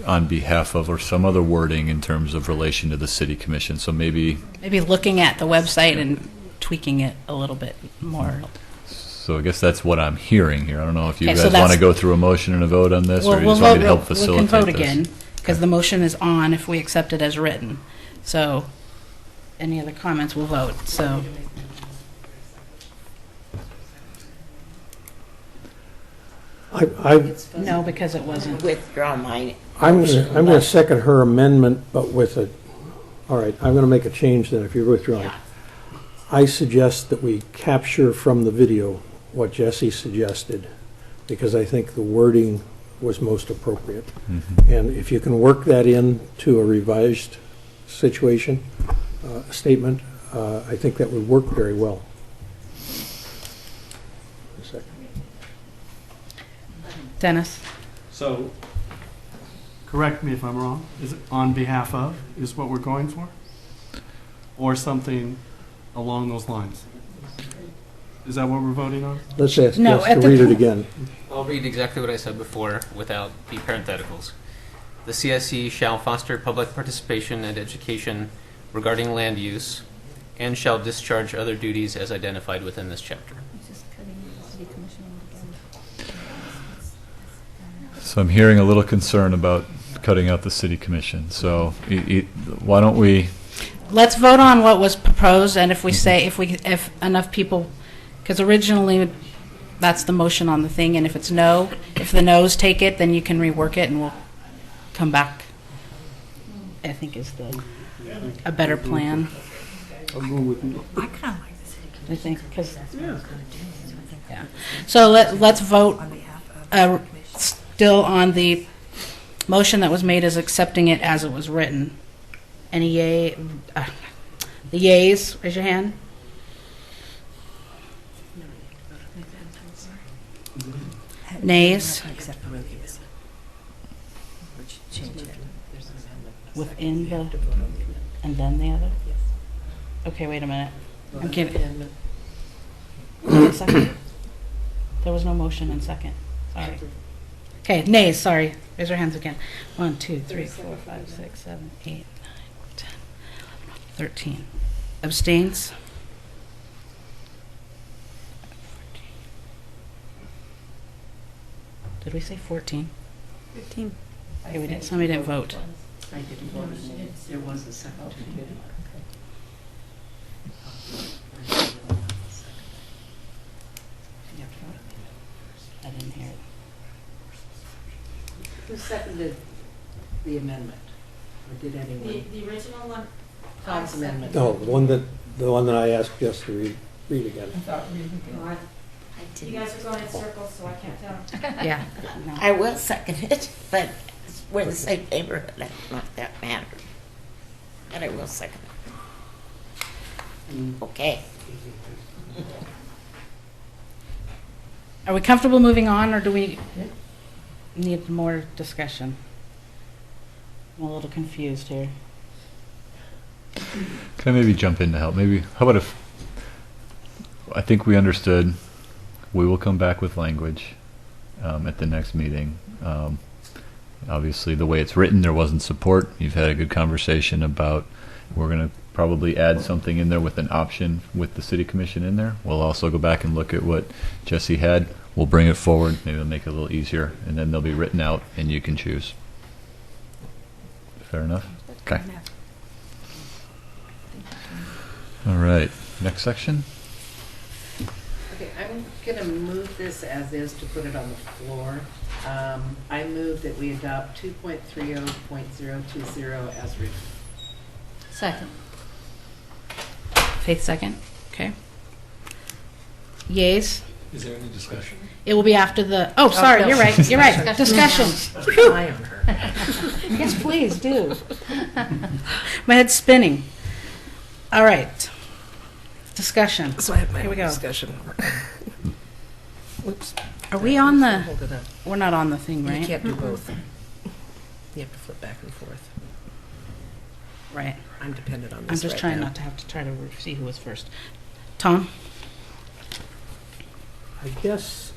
on behalf of or some other wording in terms of relation to the city commission. So maybe Looking at the website and tweaking it a little bit more. So I guess that's what I'm hearing here. I don't know if you Okay, so guys want to that's- go through a motion and a vote on this, or you We'll just want me vote, to help we facilitate can vote this? again, because the motion is on if we accept it as written. So, any other comments, we'll vote, so. No, because it wasn't. Withdraw mine. I'm going to second her amendment, but with a, all right, I'm going to make a change then, if you're withdrawing. I suggest that we capture from the video what Jesse suggested, because I think the wording was most appropriate. And if you can work that into a revised situation, statement, I think that would work very well. A second. Dennis? So, correct me if I'm wrong, is it on behalf of, is what we're going for? Or something along those lines? Is that what we're voting on? Let's ask No, Jess at to the read it po- again. I'll read exactly what I said before without the parentheticals. The CIC shall foster public participation and education regarding land use and shall discharge other duties as identified within this chapter. So I'm hearing a little concern about cutting out the city commission. So why don't we? Let's vote on what was proposed, and if we say, if enough people, because originally that's the motion on the thing, and if it's no, if the noes take it, then you can rework it and we'll come back. I think is a better plan. I'll go with you. I kind of like the city I think, because, Yeah. yeah. So let's vote still on the motion that was made as accepting it as it was written. Any yay, The yeas, raise your hand. Nays? Except for reviews. Which change it. Within the, and then the other? Okay, wait a minute. I'm kidding. Second? There was no motion in second. Sorry. Okay, nays, sorry. Raise your hands again. 1, 2, 3, 4, 5, 6, 7, 8, 9, 10, 11, 13. Abstains? Did we say 14? 15. Okay, we didn't, somebody didn't vote. I didn't vote. There was a second. I didn't hear it. Who seconded the amendment? Or did anyone? The original one. Tom's amendment. No, the one that I asked Jess to read again. You guys are going in circles, so I can't tell. Yeah. I will second it, but we're the same neighborhood, that's not that matter. But I will second it. Okay. Are we comfortable moving on, or do we need more discussion? I'm a little confused here. Can I maybe jump in to help? Maybe, how about if, I think we understood, we will come back with language at the next meeting. Obviously, the way it's written, there wasn't support. You've had a good conversation about, we're going to probably add something in there with an option with the city commission in there. We'll also go back and look at what Jesse had. We'll bring it forward, maybe it'll make it a little easier, and then they'll be written out and you can choose. Fair enough? Okay. All right, next section. Okay, I'm going to move this as is to put it on the floor. I move that we adopt 2.30.020 as written. Second. Faith second. Okay. Yeas? Is there any discussion? It will be after the, oh, sorry, no. you're right, you're right. Discussion. Eye on her. Yes, please, do. My head's spinning. All right. Discussion. So I have my Here we own go. discussion. Whoops. Are we on the, Hold it up. we're not on the thing, right? You can't do both. You have to flip back and forth. Right. I'm dependent on this I'm just right trying now. not to have to try to see who was first. Tom? I guess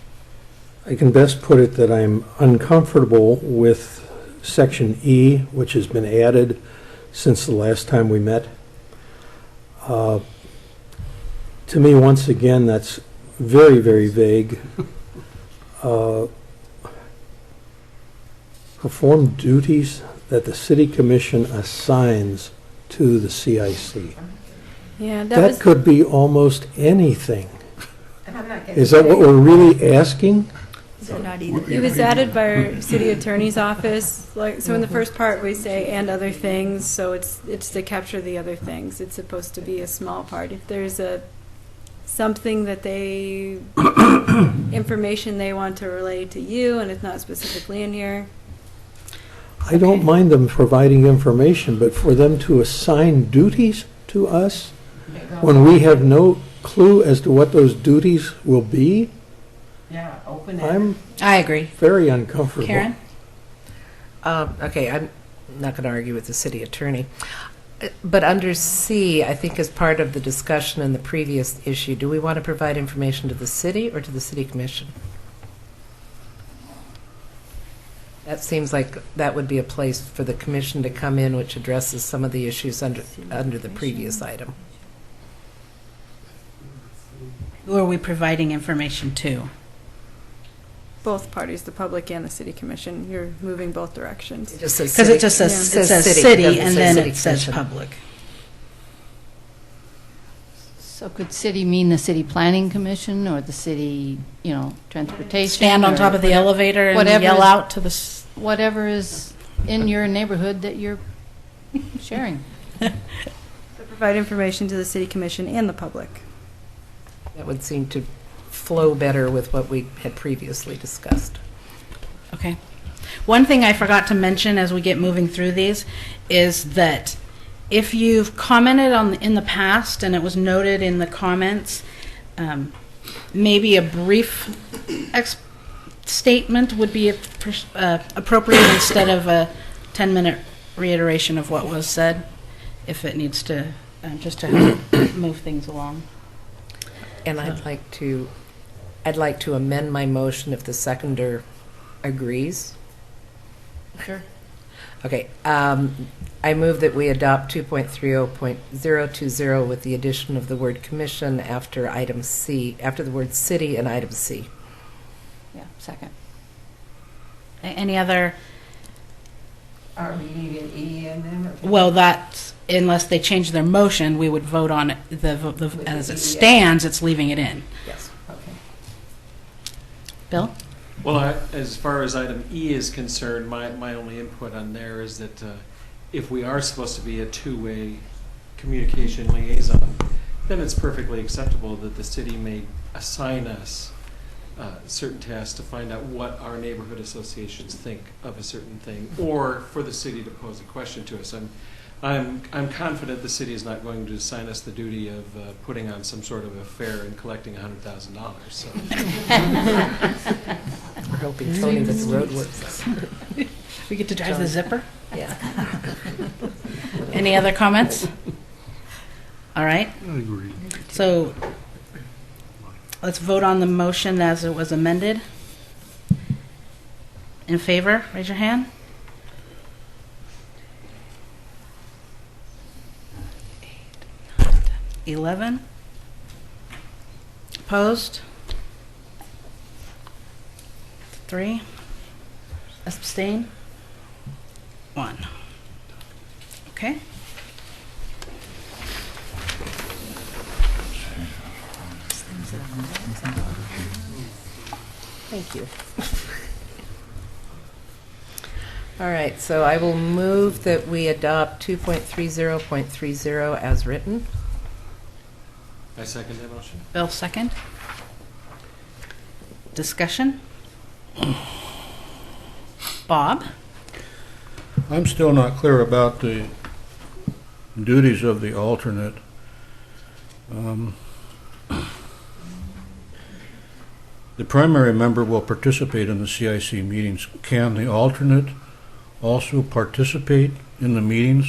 I can best put it that I'm uncomfortable with section E, which has been added since the last time we met. To me, once again, that's very, very vague. Perform duties that the city commission assigns to the CIC. Yeah, That could be almost anything. And I'm not Is that what we're really asking? It was added by our city attorney's office. Like, so in the first part, we say "and other things," so it's to capture the other things. It's supposed to be a small part. If there's something that information they want to relay to you, and it's not specifically in here. I don't mind them providing information, but for them to assign duties to us when we have no clue as to what those duties will be, Yeah, open it. I agree. very uncomfortable. Karen? Okay, I'm not going to argue with the city attorney. But under C, I think as part of the discussion in the previous issue, do we want to provide information to the city or to the city commission? That seems like that would be a place for the commission to come in, which addresses some of the issues under the previous item. Who are we providing information to? Both parties, the public and the city commission. You're moving both directions. Just says Because city. it just says, Yeah. it says City, city, doesn't and say then city it says commission. public. So could city mean the city planning commission or the city, transportation? Stand on or top of the elevator and whatever yell is- out to the, Whatever is in your neighborhood that you're sharing. So provide information to the city commission and the public. That would seem to flow better with what we had previously discussed. okay. One thing I forgot to mention as we get moving through these is that if you've commented in the past and it was noted in the comments, maybe a brief statement would be appropriate instead of a 10-minute reiteration of what was said, if it needs to, just to help move things along. And I'd like to amend my motion if the seconder agrees. Sure. Okay, I move that we adopt 2.30.020 with the addition of the word commission after item C, after the word city and item C. Yeah, second. Any other? Are we leaving E in them? or- Well, that's, unless they change their motion, we would vote on it, as it stands, it's leaving it in. Yes. Okay. Bill? Well, as far as item E is concerned, my only input on there is that if we are supposed to be a two-way communication liaison, then it's perfectly acceptable that the city may assign us certain tasks to find out what our neighborhood associations think of a certain thing, or for the city to pose a question to us. I'm confident the city is not going to assign us the duty of putting on some sort of a fair and collecting $100,000. So. We're hoping Tony with the roadworks. We get to drive the zipper? Yeah. Any other comments? All right. I agree. So let's vote on the motion as it was amended. In favor, raise your hand. Eight, 11. Opposed? 3. Abstain? 1. Okay. Thank you. All right, so I will move that we adopt 2.30.30 as written. I second that motion. Bill, second. Discussion? Bob? I'm still not clear about the duties of the alternate. The primary member will participate in the CIC meetings. Can the alternate also participate in the meetings,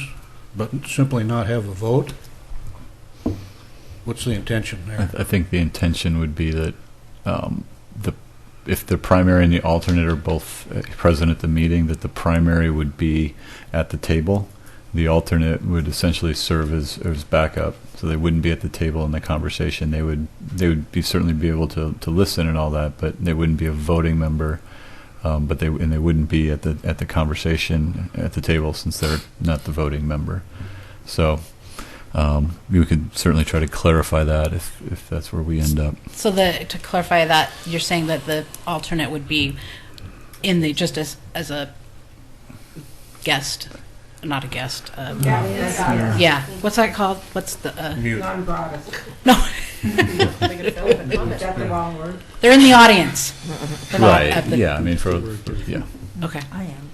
but simply not have a vote? What's the intention there? I think the intention would be that if the primary and the alternate are both present at the meeting, that the primary would be at the table. The alternate would essentially serve as backup, so they wouldn't be at the table in the conversation. They would certainly be able to listen and all that, but they wouldn't be a voting member. But they wouldn't be at the conversation at the table since they're not the voting member. So we could certainly try to clarify that if that's where we end up. So to clarify that, you're saying that the alternate would be in the, just as a guest, not a guest. Yeah. What's that called? What's the? Mute. Non-gratis. No. Is that the wrong word? They're in the audience. They're not Right. at the- Yeah. I mean, yeah. Okay. I am.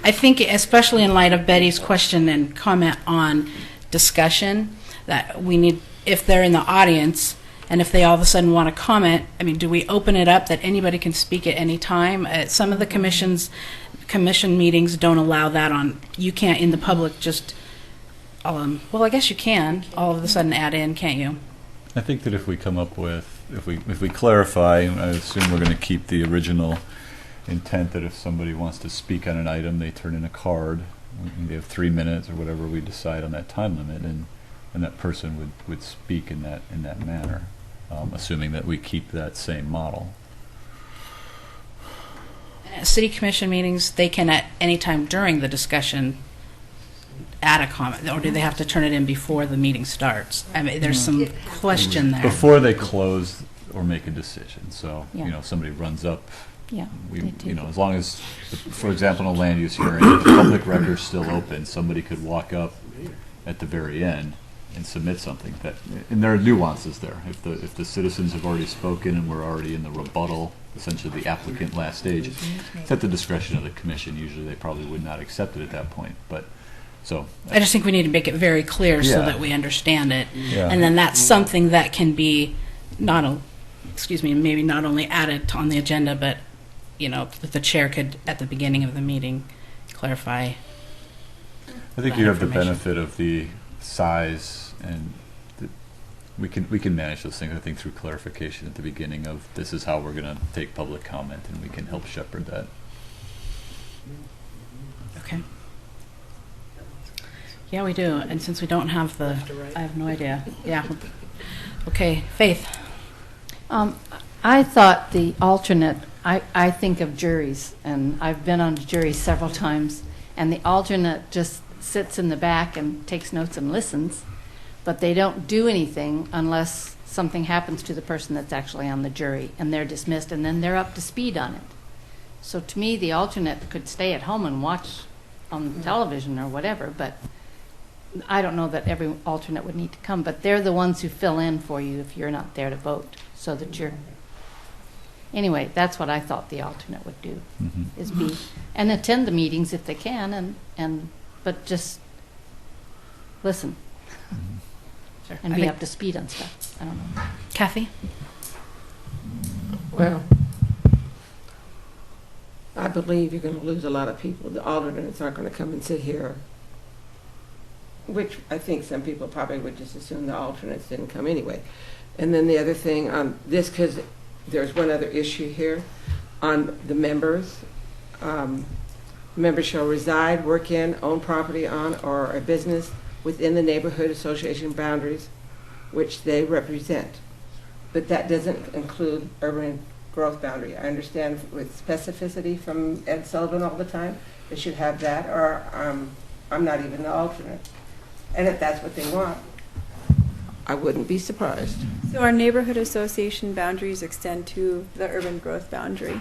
I think, especially in light of Betty's question and comment on discussion, that we need, if they're in the audience and if they all of a sudden want to comment, I mean, do we open it up that anybody can speak at any time? Some of the commission meetings don't allow that on. You can't, in the public, just, well, I guess you can all of a sudden add in, can't you? I think that if we come up with, if we clarify, I assume we're going to keep the original intent that if somebody wants to speak on an item, they turn in a card. They have 3 minutes or whatever we decide on that time limit, and that person would speak in that manner, assuming that we keep that same model. At city commission meetings, they can at any time during the discussion add a comment, or do they have to turn it in before the meeting starts? I mean, there's some question there. Before they close or make a decision. So, Yeah. somebody runs up. Yeah, We, they do. as long as, for example, in a land use hearing, if the public record's still open, somebody could walk up at the very end and submit something. And there are nuances there. If the citizens have already spoken and we're already in the rebuttal, essentially the applicant last stage, it's at the discretion of the commission. Usually they probably would not accept it at that point. But So I just think we need to make it very clear so Yeah. that we understand it. Yeah. And then that's something that can be maybe not only added on the agenda, but, that the chair could, at the beginning of the meeting, clarify. I think that you have the information. benefit of the size, and we can manage those things, I think, through clarification at the beginning of this is how we're going to take public comment, and we can help shepherd that. Okay. Yeah, we do. And since we don't have I have no idea. Yeah. Okay, Faith. I thought the alternate, I think of juries, and I've been on a jury several times, and the alternate just sits in the back and takes notes and listens, but they don't do anything unless something happens to the person that's actually on the jury, and they're dismissed, and then they're up to speed on it. So to me, the alternate could stay at home and watch on television or whatever, but I don't know that every alternate would need to come, but they're the ones who fill in for you if you're not there to vote, so that you're... Anyway, that's what I thought the alternate would do, is be, and attend the meetings if they can, but just listen. Sure. And I be think- up to speed on stuff. I don't know. Kathy? Well, I believe you're going to lose a lot of people. The alternates aren't going to come and sit here, which I think some people probably would just assume the alternates didn't come anyway. And then the other thing on this, because there's one other issue here on the members. Members shall reside, work in, own property on, or a business within the neighborhood association boundaries which they represent. But that doesn't include urban growth boundary. I understand with specificity from Ed Sullivan all the time, they should have that, or I'm not even the alternate. And if that's what they want, I wouldn't be surprised. So our neighborhood association boundaries extend to the urban growth boundary.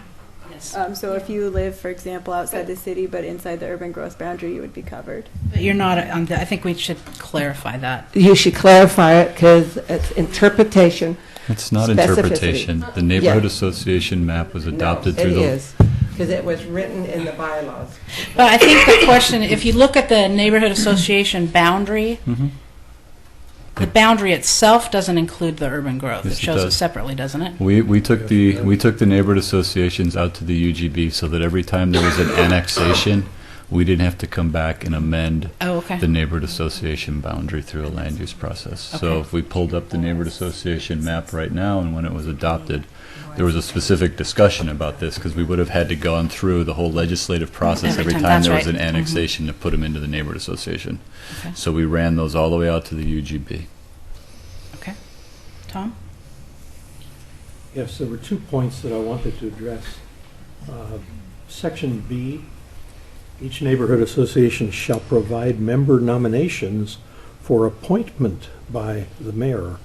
Yes. So if you live, for example, outside the city but inside the urban growth boundary, you would be covered. But you're not, I think we should clarify that. You should clarify it because it's interpretation. It's not Specificity. interpretation. The neighborhood Yeah. association map was adopted No, through it the... is, because it was written in the bylaws. But I think the question, if you look at the neighborhood association boundary, the boundary itself doesn't include the urban growth. Yes, It it shows it does. separately, doesn't it? We took the neighborhood associations out to the UGB so that every time there was an annexation, we didn't have to come back and amend Oh, okay. the neighborhood association boundary through a land use process. So Okay. if we pulled up the neighborhood association map right now, and when it was adopted, there was a specific discussion about this because we would have had to gone through the whole legislative process Every every time, time that's there was right. an annexation to put them into the neighborhood association. Okay. So we ran those all the way out to the UGB. Okay. Tom? Yes, there were 2 points that I wanted to address. Section B, each neighborhood association shall provide member nominations for appointment by the mayor.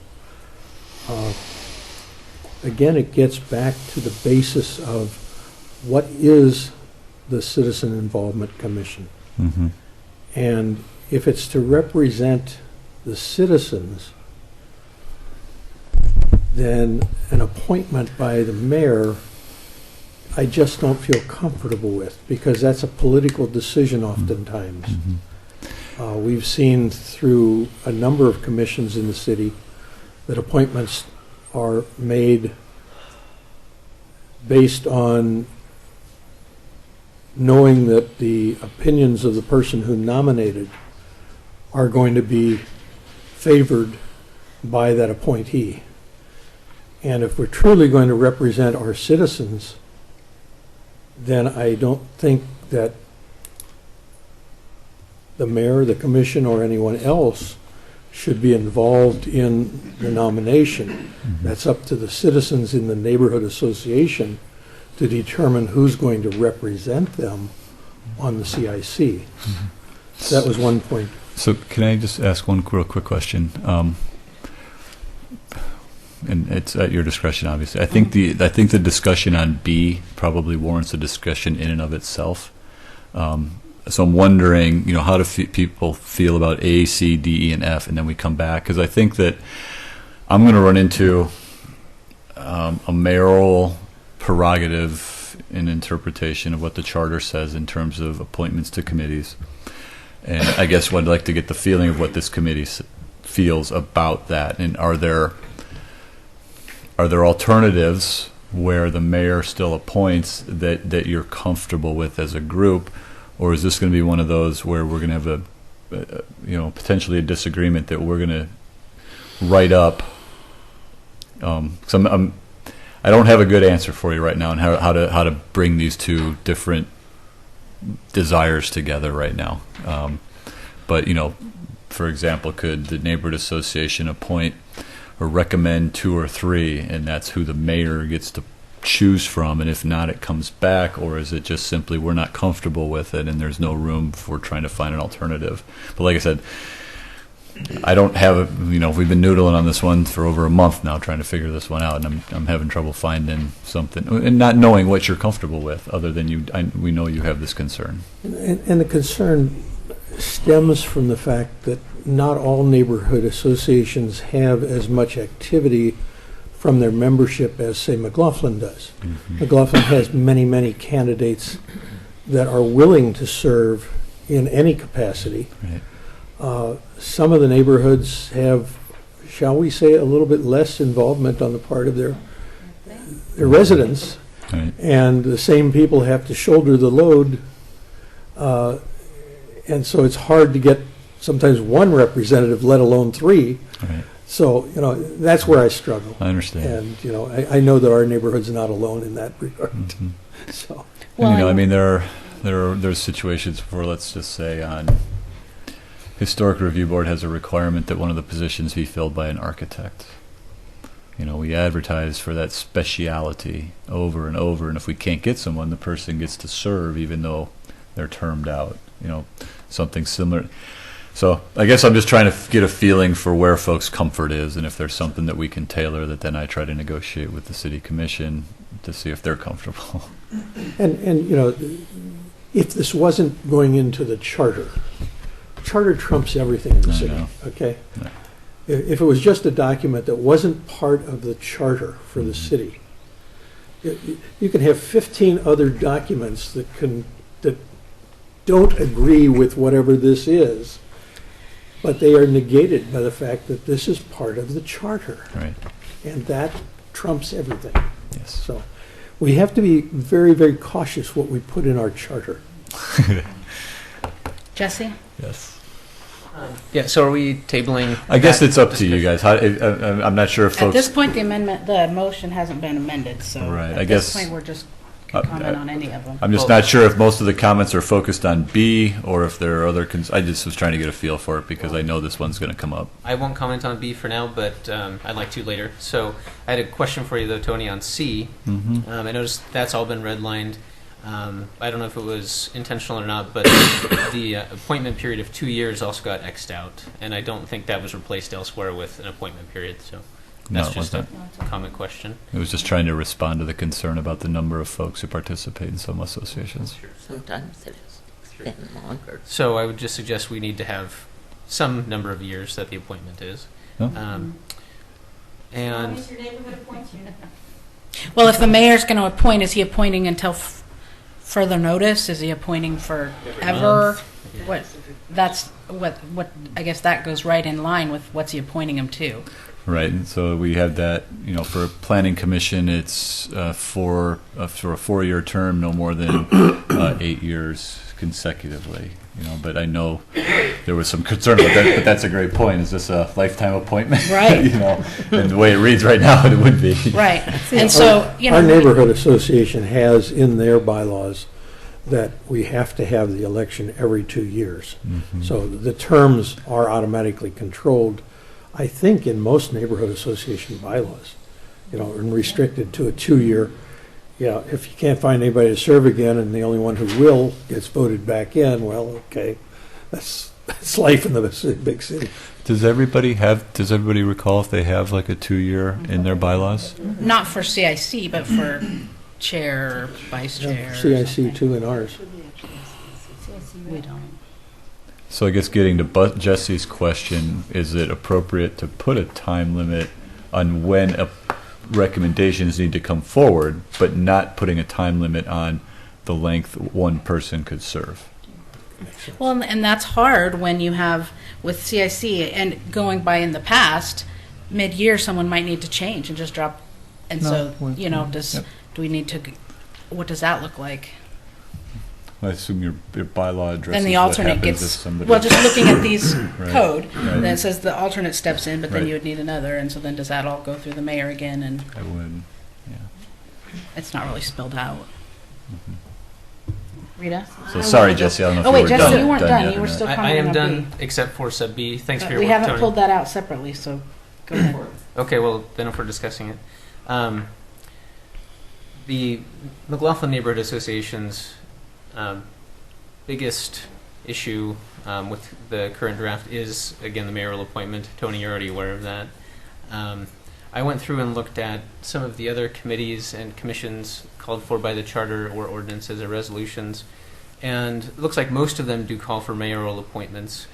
Again, it gets back to the basis of what is the Citizen Involvement Commission. And if it's to represent the citizens, then an appointment by the mayor, I just don't feel comfortable with, because that's a political decision oftentimes. We've seen through a number of commissions in the city that appointments are made based on knowing that the opinions of the person who nominated are going to be favored by that appointee. And if we're truly going to represent our citizens, then I don't think that the mayor, the commission, or anyone else should be involved in the nomination. That's up to the citizens in the neighborhood association to determine who's going to represent them on the CIC. That was one point. So can I just ask one real quick question? And it's at your discretion, obviously. I think the discussion on B probably warrants a discussion in and of itself. So I'm wondering, how do people feel about A, C, D, E, and F, and then we come back? Because I think that I'm going to run into a mayoral prerogative in interpretation of what the charter says in terms of appointments to committees. And I guess I'd like to get the feeling of what this committee feels about that. And are there alternatives where the mayor still appoints that you're comfortable with as a group, or is this going to be one of those where we're going to have potentially a disagreement that we're going to write up? So I don't have a good answer for you right now on how to bring these two different desires together right now. But for example, could the neighborhood association appoint or recommend 2 or 3, and that's who the mayor gets to choose from, and if not, it comes back? Or is it just simply we're not comfortable with it and there's no room for trying to find an alternative? But like I said, I don't have we've been noodling on this one for over a month now, trying to figure this one out, and I'm having trouble finding something and not knowing what you're comfortable with, other than we know you have this concern. And the concern stems from the fact that not all neighborhood associations have as much activity from their membership as, say, McLaughlin does. Mm-hmm. McLaughlin has many, many candidates that are willing to serve in any capacity. Right. Some of the neighborhoods have, shall we say, a little bit less involvement on the part of their residents, Right. and the same people have to shoulder the load, and so it's hard to get sometimes one representative, let alone 3. Right. So, that's where I struggle. I understand. And, I know that our neighborhood's not alone in that regard. Mm-hmm. So, And, there's situations where, let's just say, on Historic Review Board has a requirement that one of the positions be filled by an architect. We advertise for that speciality over and over, and if we can't get someone, the person gets to serve even though they're termed out. Something similar. So I guess I'm just trying to get a feeling for where folks' comfort is, and if there's something that we can tailor that then I try to negotiate with the city commission to see if they're comfortable. and if this wasn't going into the charter trumps everything in the I city, know. okay? Yeah. If it was just a document that wasn't part of the charter for the city, you can have 15 other documents that don't agree with whatever this is, but they are negated by the fact that this is part of the charter. Right. And that trumps everything. Yes. So we have to be very, very cautious what we put in our charter. Jesse? Yes. Yeah, so are we tabling? I guess that it's up to discussion? you guys. I'm not sure if At folks. this point, the motion hasn't been amended, so Right, at I this guess- point, we're just can comment on any of them. I'm just not sure if most of the comments are focused on B or if there are other. I just was trying to get a feel for it because I know this one's going to come up. I won't comment on B for now, but I'd like to later. So I had a question for you, though, Tony, on C. Mm-hmm. I noticed that's all been redlined. I don't know if it was intentional or not, but the appointment period of 2 years also got X'd out, and I don't think that was replaced elsewhere with an appointment period. So that's No, it just a wasn't. comment question. It was just trying to respond to the concern about the number of folks who participate in some associations. Sometimes it is extended longer. So I would just suggest we need to have some number of years that the appointment is. Oh. As long And as your neighborhood appoints you. Well, if the mayor's going to appoint, is he appointing until further notice? Is he appointing forever? What? That's what. I guess that goes right in line with what's he appointing him to. Right, and so we have that, for a planning commission, it's for a 4-year term, no more than 8 years consecutively, but I know there was some concern about that, but that's a great point. Is this a lifetime appointment? Right. And the way it reads right now, it would be. Right. And so, Our neighborhood association has in their bylaws that we have to have the election every 2 years. Mhm. So the terms are automatically controlled, I think, in most neighborhood association bylaws, and restricted to a 2-year. If you can't find anybody to serve again and the only one who will gets voted back in, well, okay, that's life in the big city. Does everybody recall if they have like a 2-year in their bylaws? not for CIC, but for chair, or vice chair. or CIC something. too in ours. We don't. So I guess getting to Jesse's question, is it appropriate to put a time limit on when recommendations need to come forward, but not putting a time limit on the length one person could serve? Well, and that's hard when you have, with CIC, and going by in the past, mid-year, someone might need to change and just drop, and so, you know, do we need to, what does that look like? I assume your bylaw addresses Then the what alternate happens gets, if somebody. well, just looking at these Right. code, Right. then it says the alternate steps in, but then Right. you would need another, and so then does that all go through the mayor again, and I would, yeah. it's not really spelled out. Rita? So sorry, Jesse, I don't know if Oh, you wait, were Jesse, done. you weren't done. yet You or were not. still I commenting am on done, B. except for sub B. Thanks for your We work, haven't Tony. pulled that out separately, so go ahead. Okay, well, then if we're discussing it. The McLaughlin Neighborhood Association's biggest issue with the current draft is, again, the mayoral appointment. Tony, you're already aware of that. I went through and looked at some of the other committees and commissions called for by the charter or ordinances or resolutions, and it looks like most of them do call for mayoral appointments,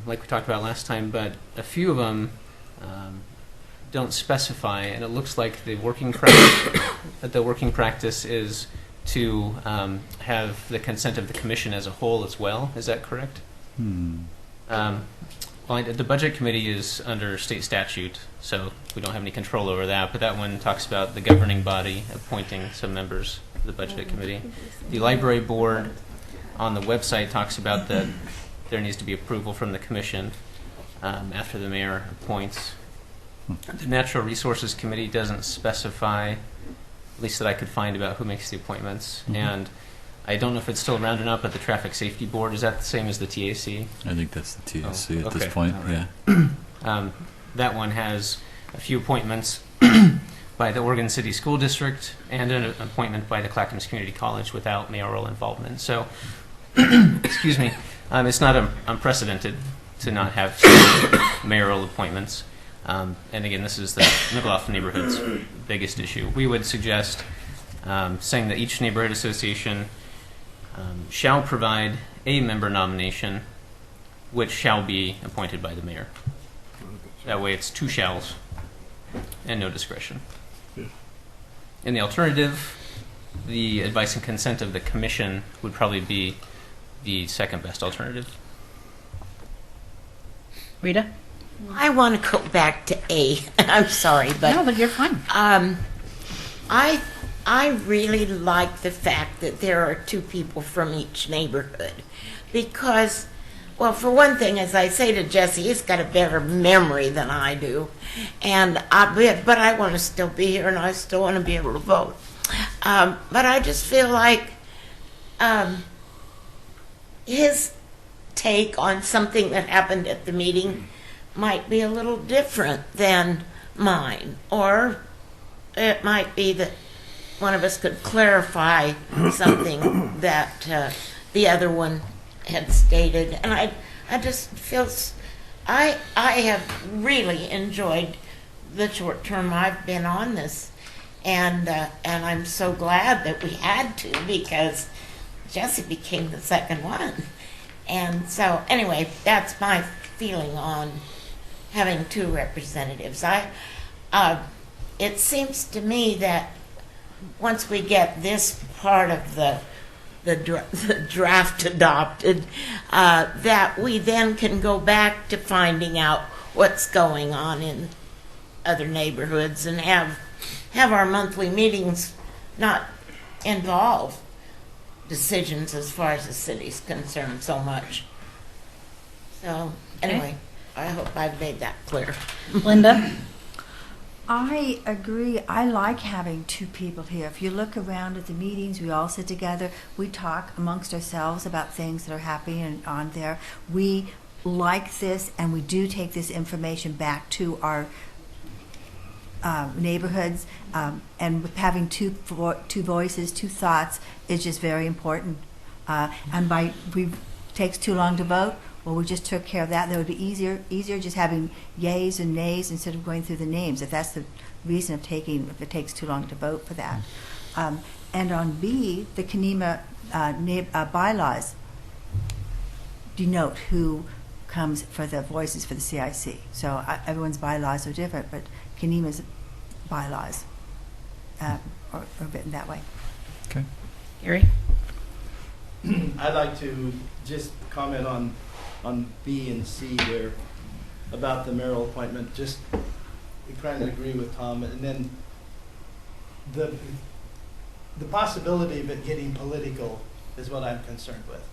like we talked about last time, but a few of them don't specify, and it looks like the working practice is to have the consent of the commission as a whole as well. Is that correct? Well, the budget committee is under state statute, so we don't have any control over that, but that one talks about the governing body appointing some members of the budget committee. The library board on the website talks about that there needs to be approval from the commission after the mayor appoints. The Natural Resources Committee doesn't specify, at least that I could find, about who makes the appointments. And I don't know if it's still around or not, but the Traffic Safety Board, is that the same as the TAC? I think that's the TAC at okay. this point, All yeah. That one has a few appointments by the Oregon City School District and an appointment by the Clackamas Community College without mayoral involvement. So, excuse me, it's not unprecedented to not have mayoral appointments. And again, this is the McLaughlin neighborhood's biggest issue. We would suggest saying that each neighborhood association shall provide a member nomination, which shall be appointed by the mayor. That way it's two shalls and no discretion. In the alternative, the advice and consent of the commission would probably be the second best alternative. Rita? I want to go back to A. I'm sorry, but No, but you're fine. I really like the fact that there are two people from each neighborhood, because, well, for one thing, as I say to Jesse, he's got a better memory than I do, but I want to still be here and I still want to be able to vote. But I just feel like his take on something that happened at the meeting might be a little different than mine, or it might be that one of us could clarify something that the other one had stated. And I just feel, I have really enjoyed the short term I've been on this, and I'm so glad that we had to, because Jesse became the second one. And so anyway, that's my feeling on having two representatives. It seems to me that once we get this part of the draft adopted, that we then can go back to finding out what's going on in other neighborhoods and have our monthly meetings not involve decisions as far as the city's concerned so much. So anyway, I hope I've made that clear. Linda? I agree. I like having two people here. If you look around at the meetings, we all sit together. We talk amongst ourselves about things that are happening on there. We like this, and we do take this information back to our neighborhoods. And with having two voices, two thoughts is just very important. And takes too long to vote. Well, we just took care of that. That would be easier just having yays and nays instead of going through the names, if that's the reason if it takes too long to vote for that. And on B, the Kenema bylaws denote who comes for the voices for the CIC. So everyone's bylaws are different, but Kenema's bylaws are written that way. Okay. Gary? I'd like to just comment on B and C there about the mayoral appointment. Just we kind of agree with Tom, and then the possibility of it getting political is what I'm concerned with.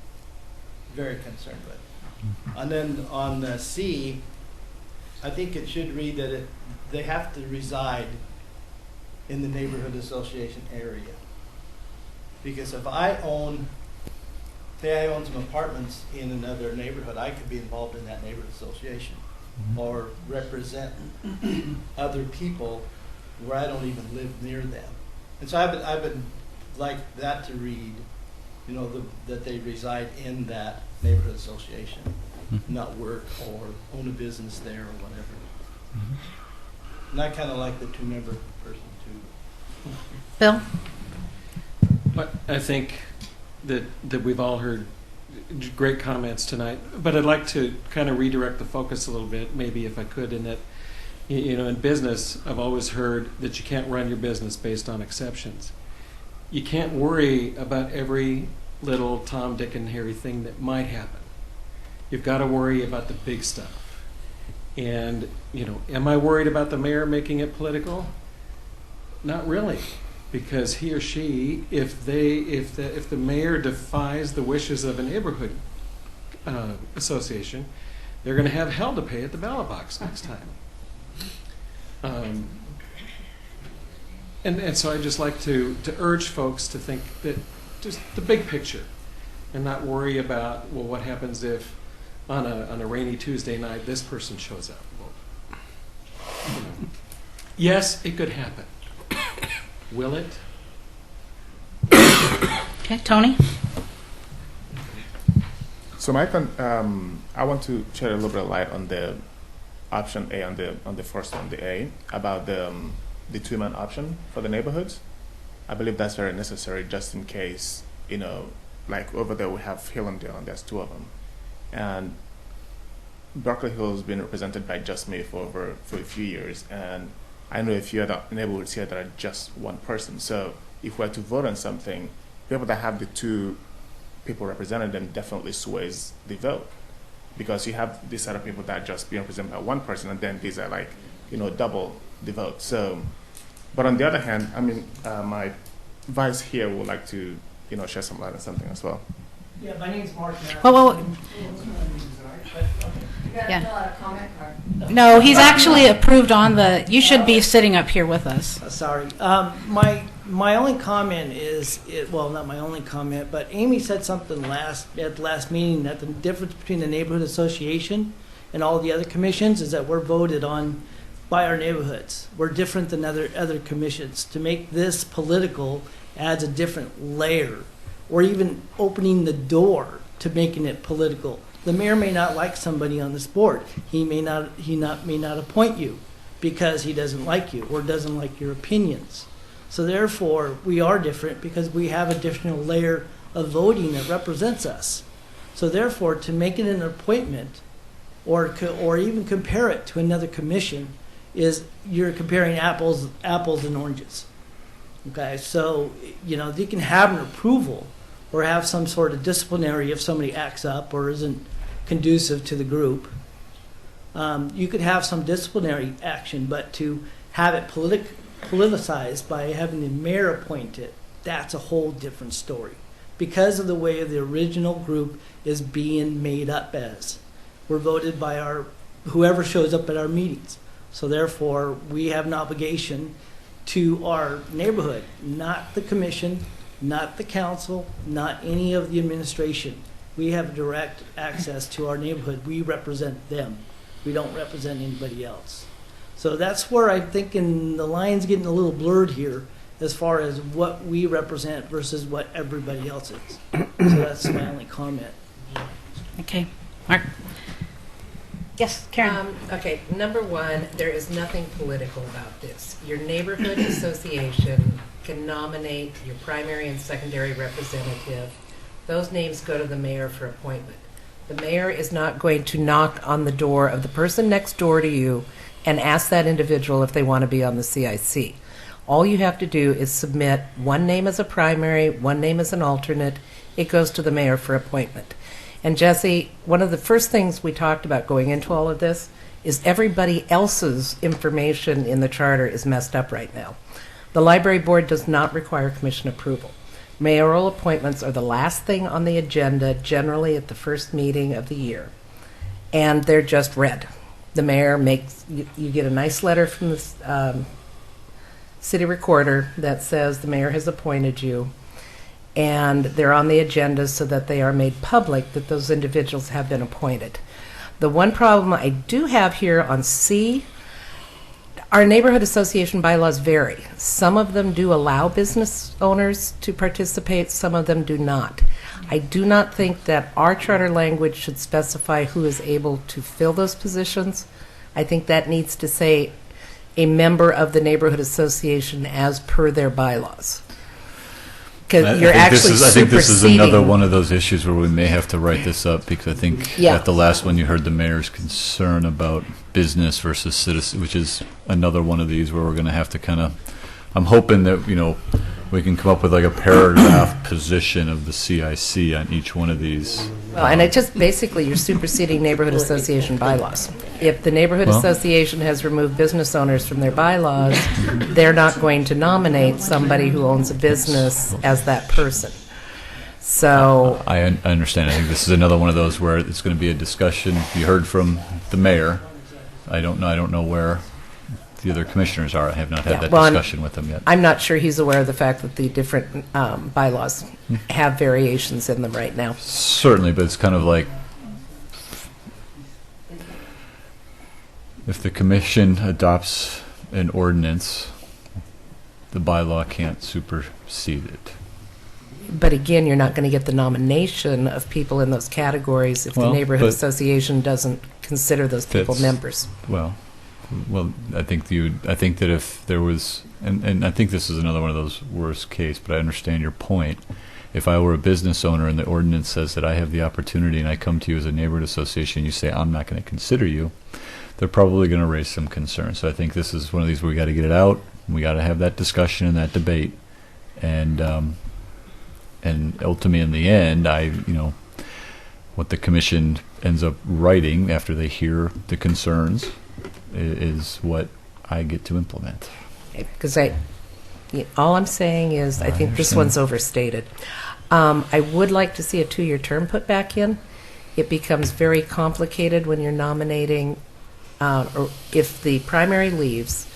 Very concerned with. And then on C, I think it should read that they have to reside in the neighborhood association area. Because if I own some apartments in another neighborhood, I could be involved in that neighborhood association or represent other people where I don't even live near them. And so I would like that to read, that they reside in that neighborhood association, not work or own a business there or whatever. And I kind of like the two-member person too. Bill? But I think that we've all heard great comments tonight, but I'd like to kind of redirect the focus a little bit, maybe if I could, in that, in business, I've always heard that you can't run your business based on exceptions. You can't worry about every little Tom, Dick, and Harry thing that might happen. You've got to worry about the big stuff. And, am I worried about the mayor making it political? Not really. Because he or she, if the mayor defies the wishes of a neighborhood association, they're going to have hell to pay at the ballot box next time. And so I just like to urge folks to think that just the big picture, and not worry about, well, what happens if on a rainy Tuesday night this person shows up. Well, yes, it could happen. Will it? Okay, Tony? So I want to shed a little bit of light on the option A, on the first one, the A, about the two-man option for the neighborhoods. I believe that's very necessary just in case, like over there we have Hillendale and there's two of them. And Berkeley Hill has been represented by just me for a few years, and I know a few other neighborhoods here that are just one person. So if we're to vote on something, people that have the two people represented them definitely sways the vote. Because you have this set of people that are just being represented by one person, and then these are like, double the vote. So, but on the other hand, my vice here would like to, shed some light on something as well. Yeah, my name's Mark. Whoa. Yeah. No, he's actually approved on the. You should be sitting up here with us. Sorry. My only comment is, not my only comment, but Amy said something at the last meeting that the difference between the neighborhood association and all the other commissions is that we're voted on by our neighborhoods. We're different than other commissions. To make this political adds a different layer, or even opening the door to making it political. The mayor may not like somebody on this board. He may not appoint you because he doesn't like you or doesn't like your opinions. So therefore, we are different because we have a different layer of voting that represents us. So therefore, to make it an appointment or even compare it to another commission is you're comparing apples and oranges. Okay, so you can have an approval or have some sort of disciplinary if somebody acts up or isn't conducive to the group. You could have some disciplinary action, but to have it politicized by having the mayor appoint it, that's a whole different story. Because of the way the original group is being made up as. We're voted by whoever shows up at our meetings. So therefore, we have an obligation to our neighborhood, not the commission, not the council, not any of the administration. We have direct access to our neighborhood. We represent them. We don't represent anybody else. So that's where I'm thinking the line's getting a little blurred here as far as what we represent versus what everybody else is. So that's my only comment. Okay. Mark? Yes, Karen. Okay, number one, there is nothing political about this. Your neighborhood association can nominate your primary and secondary representative. Those names go to the mayor for appointment. The mayor is not going to knock on the door of the person next door to you and ask that individual if they want to be on the CIC. All you have to do is submit one name as a primary, one name as an alternate. it goes to the mayor for appointment. And Jesse, one of the first things we talked about going into all of this is everybody else's information in the charter is messed up right now. The library board does not require commission approval. Mayoral appointments are the last thing on the agenda, generally at the first meeting of the year. And they're just read. The mayor makes, you get a nice letter from the city recorder that says the mayor has appointed you, and they're on the agenda so that they are made public that those individuals have been appointed. The one problem I do have here on C, our neighborhood association bylaws vary. Some of them do allow business owners to participate, some of them do not. I do not think that our charter language should specify who is able to fill those positions. I think that needs to say a member of the neighborhood association as per their bylaws. Because you're actually superseding. I think this is another one of those issues where we may have to write this up, because I think at the last one you heard the mayor's concern about business versus citizen, which is another one of these where we're going to have to kind of, I'm hoping that, we can come up with like a paragraph position of the CIC on each one of these. Well, and it just basically you're superseding neighborhood association bylaws. If the neighborhood association has removed business owners from their bylaws, they're not going to nominate somebody who owns a business as that person. So I understand. I think this is another one of those where it's going to be a discussion. You heard from the mayor. I don't know where the other commissioners are. I have not had that discussion with them yet. I'm not sure he's aware of the fact that the different bylaws have variations in them right now. Certainly, but it's kind of like if the commission adopts an ordinance, the bylaw can't supersede it. But again, you're not going to get the nomination of people in those categories if the neighborhood association doesn't consider those people members. Well, I think that if there was, and I think this is another one of those worst case, but I understand your point. If I were a business owner and the ordinance says that I have the opportunity and I come to you as a neighborhood association, you say, I'm not going to consider you, they're probably going to raise some concern. So I think this is one of these where we got to get it out. We got to have that discussion and that debate. And ultimately in the end, what the commission ends up writing after they hear the concerns is what I get to implement. Because all I'm saying is I think this one's overstated. I would like to see a 2-year term put back in. It becomes very complicated when you're nominating, or if the primary leaves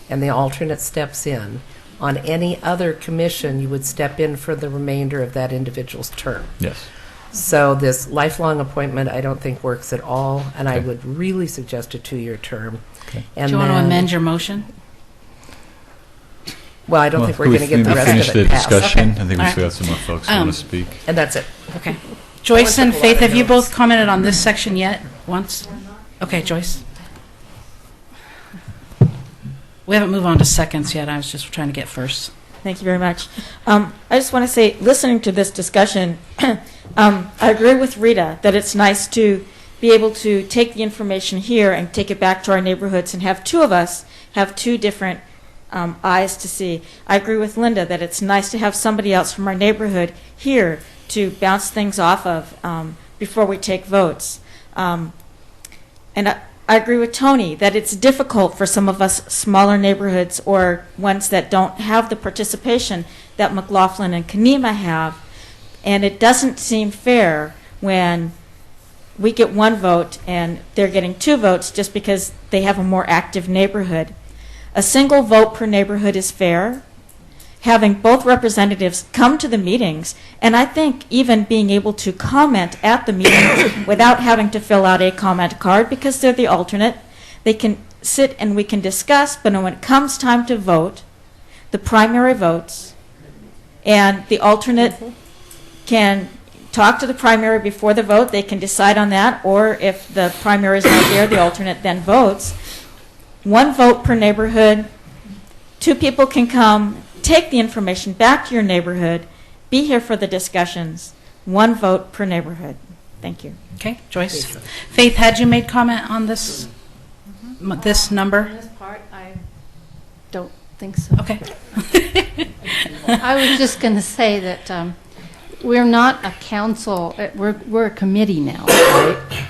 and the alternate steps in. On any other commission, you would step in for the remainder of that individual's term. Yes. So this lifelong appointment, I don't think works at all, and I would really suggest a 2-year term. Okay. And do you want to amend your motion? Well, I don't think we're going to get the rest of it passed. Discussion. Okay. I think we still got some more folks who want to speak. And that's it. Okay. Joyce and Faith, have you both commented on this section yet? Once? Okay, Joyce. We haven't moved on to seconds yet. I was just trying to get first. Thank you very much. I just want to say, listening to this discussion, I agree with Rita that it's nice to be able to take the information here and take it back to our neighborhoods and have two of us have two different eyes to see. I agree with Linda that it's nice to have somebody else from our neighborhood here to bounce things off of before we take votes. And I agree with Tony that it's difficult for some of us smaller neighborhoods or ones that don't have the participation that McLaughlin and Kenema have. And it doesn't seem fair when we get one vote and they're getting 2 votes just because they have a more active neighborhood. A single vote per neighborhood is fair. Having both representatives come to the meetings, and I think even being able to comment at the meetings without having to fill out a comment card because they're the alternate, they can sit and we can discuss, but when it comes time to vote, the primary votes, and the alternate can talk to the primary before the vote, they can decide on that, or if the primary is not there, the alternate then votes. 1 vote per neighborhood, 2 people can come, take the information back to your neighborhood, be here for the discussions. 1 vote per neighborhood. Thank you. Okay, Joyce. Faith, had you made comment on this this number? This part, I don't think so. Okay. I was just going to say that we're not a council, we're a committee now, right?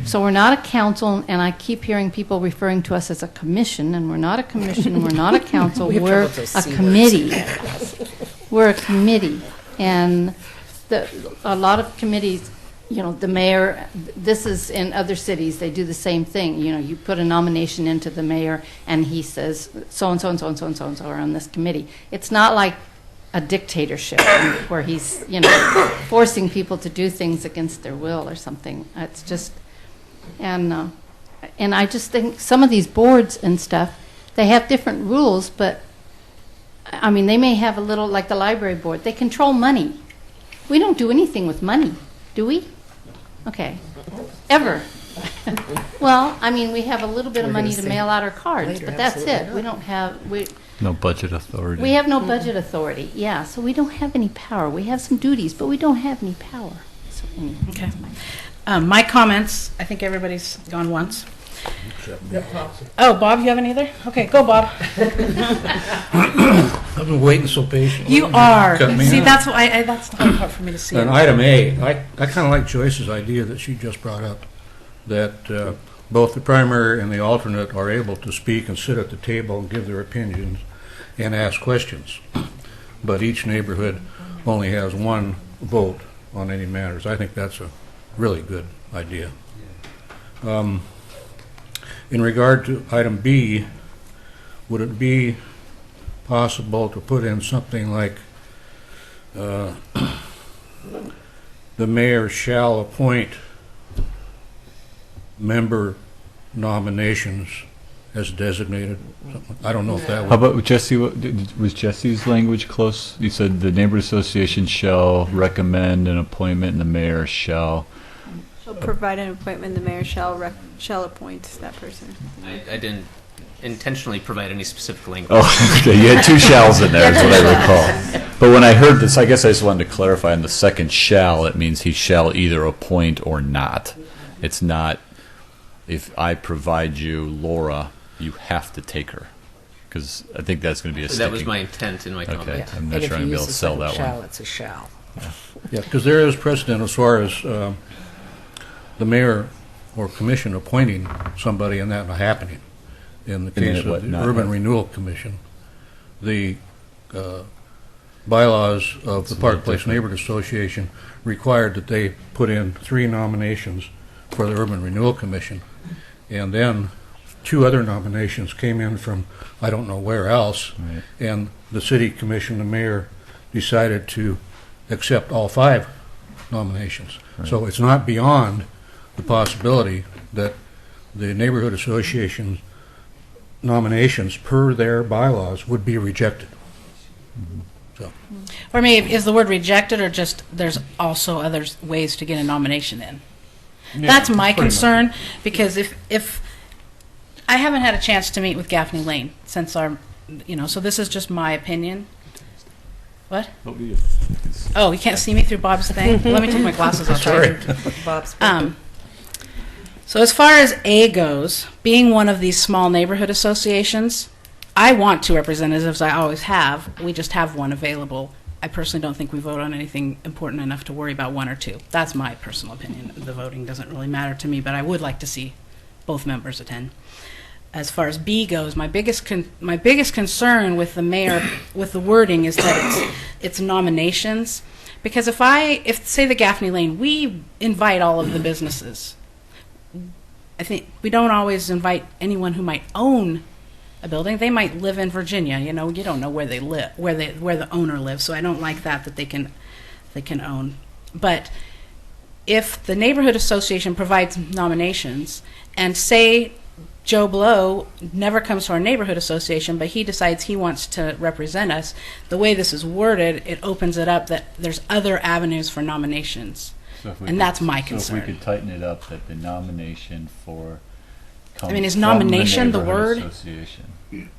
So we're not a council, and I keep hearing people referring to us as a commission, and we're not a commission, we're not a council, We have we're trouble with those a C words. committee. We're a committee, and a lot of committees, you know, the mayor, this is in other cities, they do the same thing. You know, you put a nomination into the mayor, and he says, so-and-so and so-and-so and so-and-so are on this committee. It's not like a dictatorship where he's, you know, forcing people to do things against their will or something. It's just, and I just think some of these boards and stuff, they have different rules, but, I mean, they may have a little, like the library board, they control money. We don't do anything with money, do we? Okay. Ever. Well, I mean, we have a little bit of money to mail out our cards, later, but that's absolutely it. not. We don't have, No budget authority. we have no budget authority, yeah, so we don't have any power. We have some duties, but we don't have any power. So anyway, Okay. that's my- My comments, I think everybody's gone once. Oh, Bob, you haven't either? Okay, go, Bob. I've been waiting so patiently. You are. Cut me See, off. that's why that's the hard part for me to see. And item A, I kind of like Joyce's idea that she just brought up, that both the primary and the alternate are able to speak and sit at the table and give their opinions and ask questions. But each neighborhood only has one vote on any matters. I think that's a really good idea. In regard to item B, would it be possible to put in something like the mayor shall appoint member nominations as designated? I don't know if that How would... about Jesse? Was Jesse's language close? You said the neighborhood association shall recommend an appointment, and the mayor shall. Shall provide an appointment, the mayor shall appoint that person. I didn't intentionally provide any specific language. Oh, okay. You had two shalls in there, is what I recall. But when I heard this, I guess I just wanted to clarify. In the second shall, it means he shall either appoint or not. It's not, if I provide you Laura, you have to take her. Because I think that's going to be a So that was my intent in my comment. Okay, Yeah. I'm not And if sure you I'm use able to the sell second that shall, one. it's a shall. Yeah, because there is precedent as far as the mayor or commission appointing somebody and that not happening. In the And then case it what, of the not Urban happen? Renewal Commission, the bylaws of the Park Place Neighborhood Association required that they put in 3 nominations for the Urban Renewal Commission. And then 2 other nominations came in from I don't know where else. Right. And the city commission, the mayor, decided to accept all 5 nominations. Right. So it's not beyond the possibility that the neighborhood association's nominations per their bylaws would be rejected. So, Or maybe, is the word rejected, or just there's also other ways to get a nomination in? yeah, That's my pretty much. concern, because if I haven't had a chance to meet with Gaffney Lane since our, so this is just my opinion. What? Oh, you can't see me through Bob's thing? Let me take my glasses off. Sorry. Bob's So as far as A goes, being one of these small neighborhood associations, I want 2 representatives. I always have. We just have 1 available. I personally don't think we vote on anything important enough to worry about 1 or 2. That's my personal opinion. The voting doesn't really matter to me, but I would like to see both members attend. As far as B goes, my biggest concern with the mayor, with the wording, is that it's nominations. Because if say the Gaffney Lane, we invite all of the businesses. I think we don't always invite anyone who might own a building. They might live in Virginia. You don't know where they live, where the owner lives. So I don't like that they can own. But if the neighborhood association provides nominations, and say Joe Blow never comes to our neighborhood association, but he decides he wants to represent us, the way this is worded, it opens it up that there's other avenues for nominations. And that's my concern. So if we could tighten it up, that the nomination for comes is from nomination the neighborhood word? association.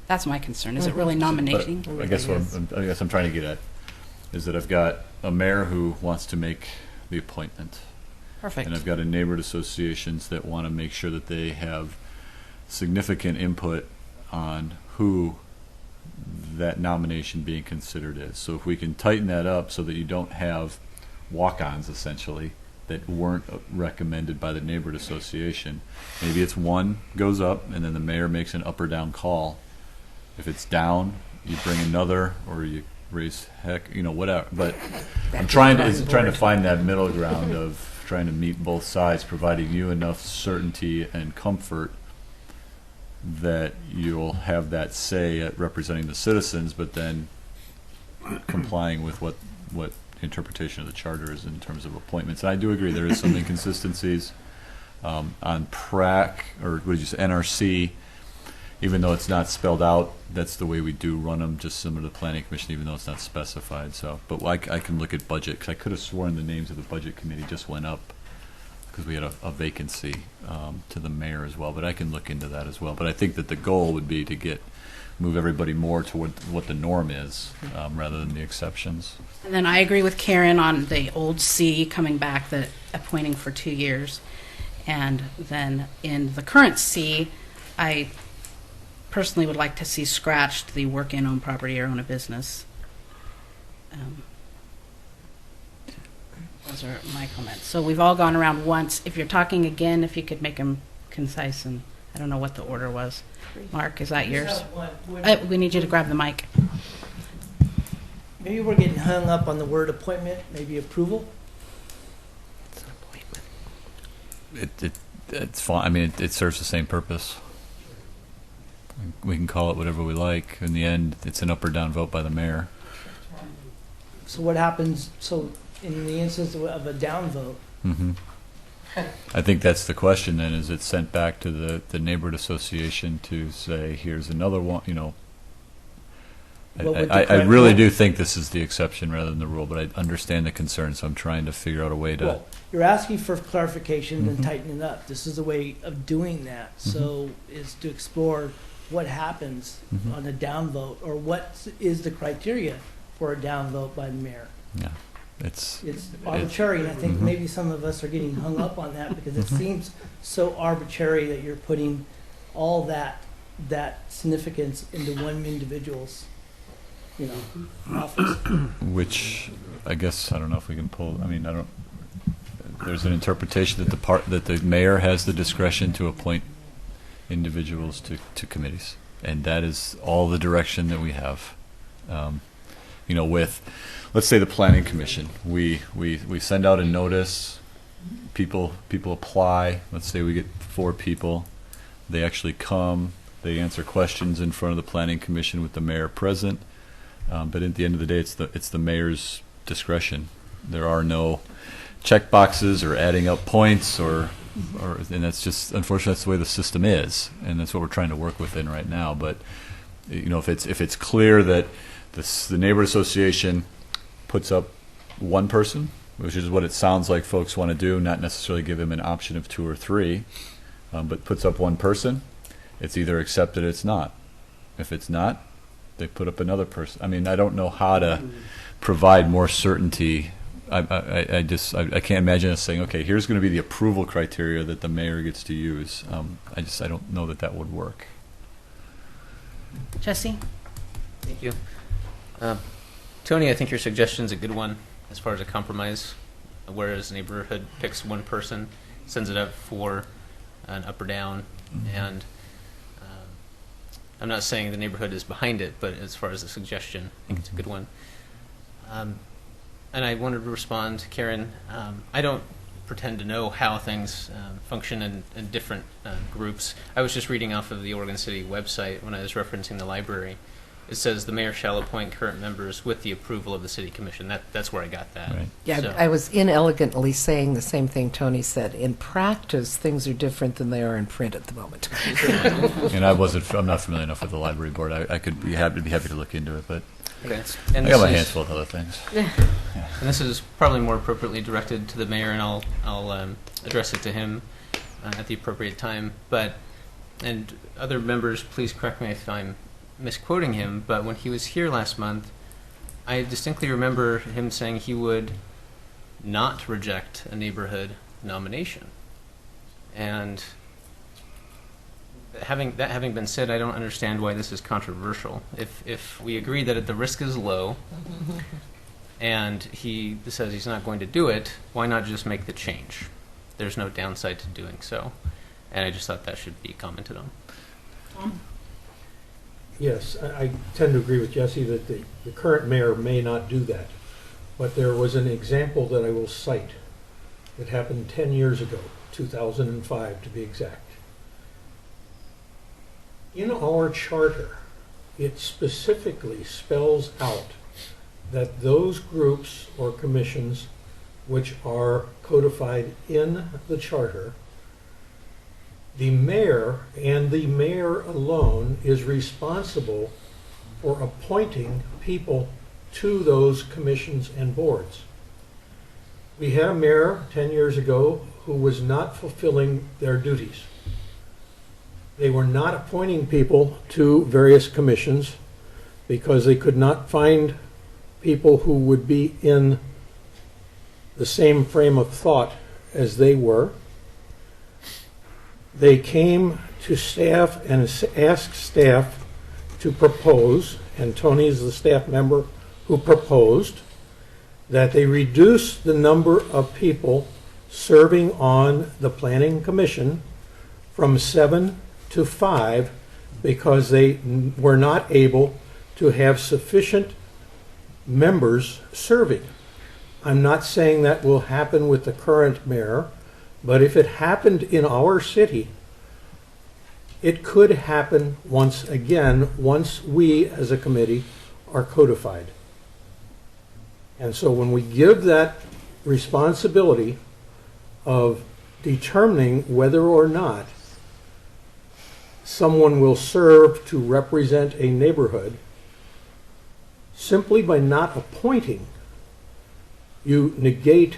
That's my concern. Is it really nominating? But I guess I'm trying to get at is that I've got a mayor who wants to make the appointment. Perfect. And I've got a neighborhood associations that want to make sure that they have significant input on who that nomination being considered is. So if we can tighten that up so that you don't have walk-ons essentially that weren't recommended by the neighborhood association. Maybe it's one goes up and then the mayor makes an up or down call. If it's down, you bring another, or you raise heck, whatever. But I'm trying to find that middle ground of trying to meet both sides, providing you enough certainty and comfort that you'll have that say at representing the citizens, but then complying with what interpretation of the charter is in terms of appointments. And I do agree there is some inconsistencies on PRAC, or what did you say, NRC. Even though it's not spelled out, that's the way we do run them, just similar to the Planning Commission, even though it's not specified. So, but I can look at budget, because I could have sworn the names of the Budget Committee just went up because we had a vacancy to the mayor as well. But I can look into that as well. But I think that the goal would be to move everybody more toward what the norm is, rather than the exceptions. And then I agree with Karen on the old C coming back, the appointing for 2 years. And then in the current C, I personally would like to see scratched the work in, own property, or own a business. Those are my comments. So we've all gone around once. If you're talking again, if you could make them concise, and I don't know what the order was. Mark, is that yours? We need you to grab the mic. Maybe we're getting hung up on the word appointment, maybe approval? It's fine. I mean, it serves the same purpose. We can call it whatever we like. In the end, it's an up or down vote by the mayor. So what happens, in the instance of a down vote? Mm-hmm. I think that's the question then, is it sent back to the neighborhood association to say, here's another one, I really do think this is the exception rather than the rule, but I understand the concern, so I'm trying to figure out a way to... Well, you're asking for clarification and tightening it up. This is a way of doing that. So is to explore what happens on a down vote, or what is the criteria for a down vote by the mayor. Yeah, it's arbitrary, and I think maybe some of us are getting hung up on that because it seems so arbitrary that you're putting all that significance into one individual's office. Which I guess, I don't know if we can pull, there's an interpretation that the mayor has the discretion to appoint individuals to committees, and that is all the direction that we have. With, let's say, the Planning Commission, we send out a notice, people apply, let's say we get 4 people, they actually come, they answer questions in front of the Planning Commission with the mayor present, but at the end of the day, it's the mayor's discretion. There are no check boxes or adding up points, and that's just, unfortunately, that's the way the system is, and that's what we're trying to work within right now. But if it's clear that the neighborhood association puts up one person, which is what it sounds like folks want to do, not necessarily give them an option of 2 or 3, but puts up one person, it's either accepted or it's not. If it's not, they put up another person. I don't know how to provide more certainty. I can't imagine us saying, okay, here's going to be the approval criteria that the mayor gets to use. I don't know that would work. Jesse? Thank you. Tony, I think your suggestion is a good one as far as a compromise, whereas neighborhood picks one person, sends it up for an up or down, and I'm not saying the neighborhood is behind it, but as far as a suggestion, I think it's a good one. And I wanted to respond to Karen. I don't pretend to know how things function in different groups. I was just reading off of the Oregon City website when I was referencing the library. It says the mayor shall appoint current members with the approval of the city commission. That's where I got that. Right. Yeah, So- I was inelegantly saying the same thing Tony said. In practice, things are different than they are in print at the moment. And I'm not familiar enough with the library board. I could be happy to look into it, but Okay. I got my hands full of other things. And this is probably more appropriately directed to the mayor, and I'll address it to him at the appropriate time. And other members, please correct me if I'm misquoting him, but when he was here last month, I distinctly remember him saying he would not reject a neighborhood nomination. And having been said, I don't understand why this is controversial. If we agree that the risk is low, and he says he's not going to do it, why not just make the change? There's no downside to doing so. And I just thought that should be commented on. Yes, I tend to agree with Jesse that the current mayor may not do that. But there was an example that I will cite that happened 10 years ago, 2005 to be exact. In our charter, it specifically spells out that those groups or commissions which are codified in the charter, the mayor and the mayor alone is responsible for appointing people to those commissions and boards. We had a mayor 10 years ago who was not fulfilling their duties. They were not appointing people to various commissions because they could not find people who would be in the same frame of thought as they were. They came to staff and asked staff to propose, and Tony is the staff member who proposed, that they reduce the number of people serving on the Planning Commission from 7 to 5 because they were not able to have sufficient members serving. I'm not saying that will happen with the current mayor, but if it happened in our city, it could happen once again, once we as a committee are codified. And so when we give that responsibility of determining whether or not someone will serve to represent a neighborhood, simply by not appointing, you negate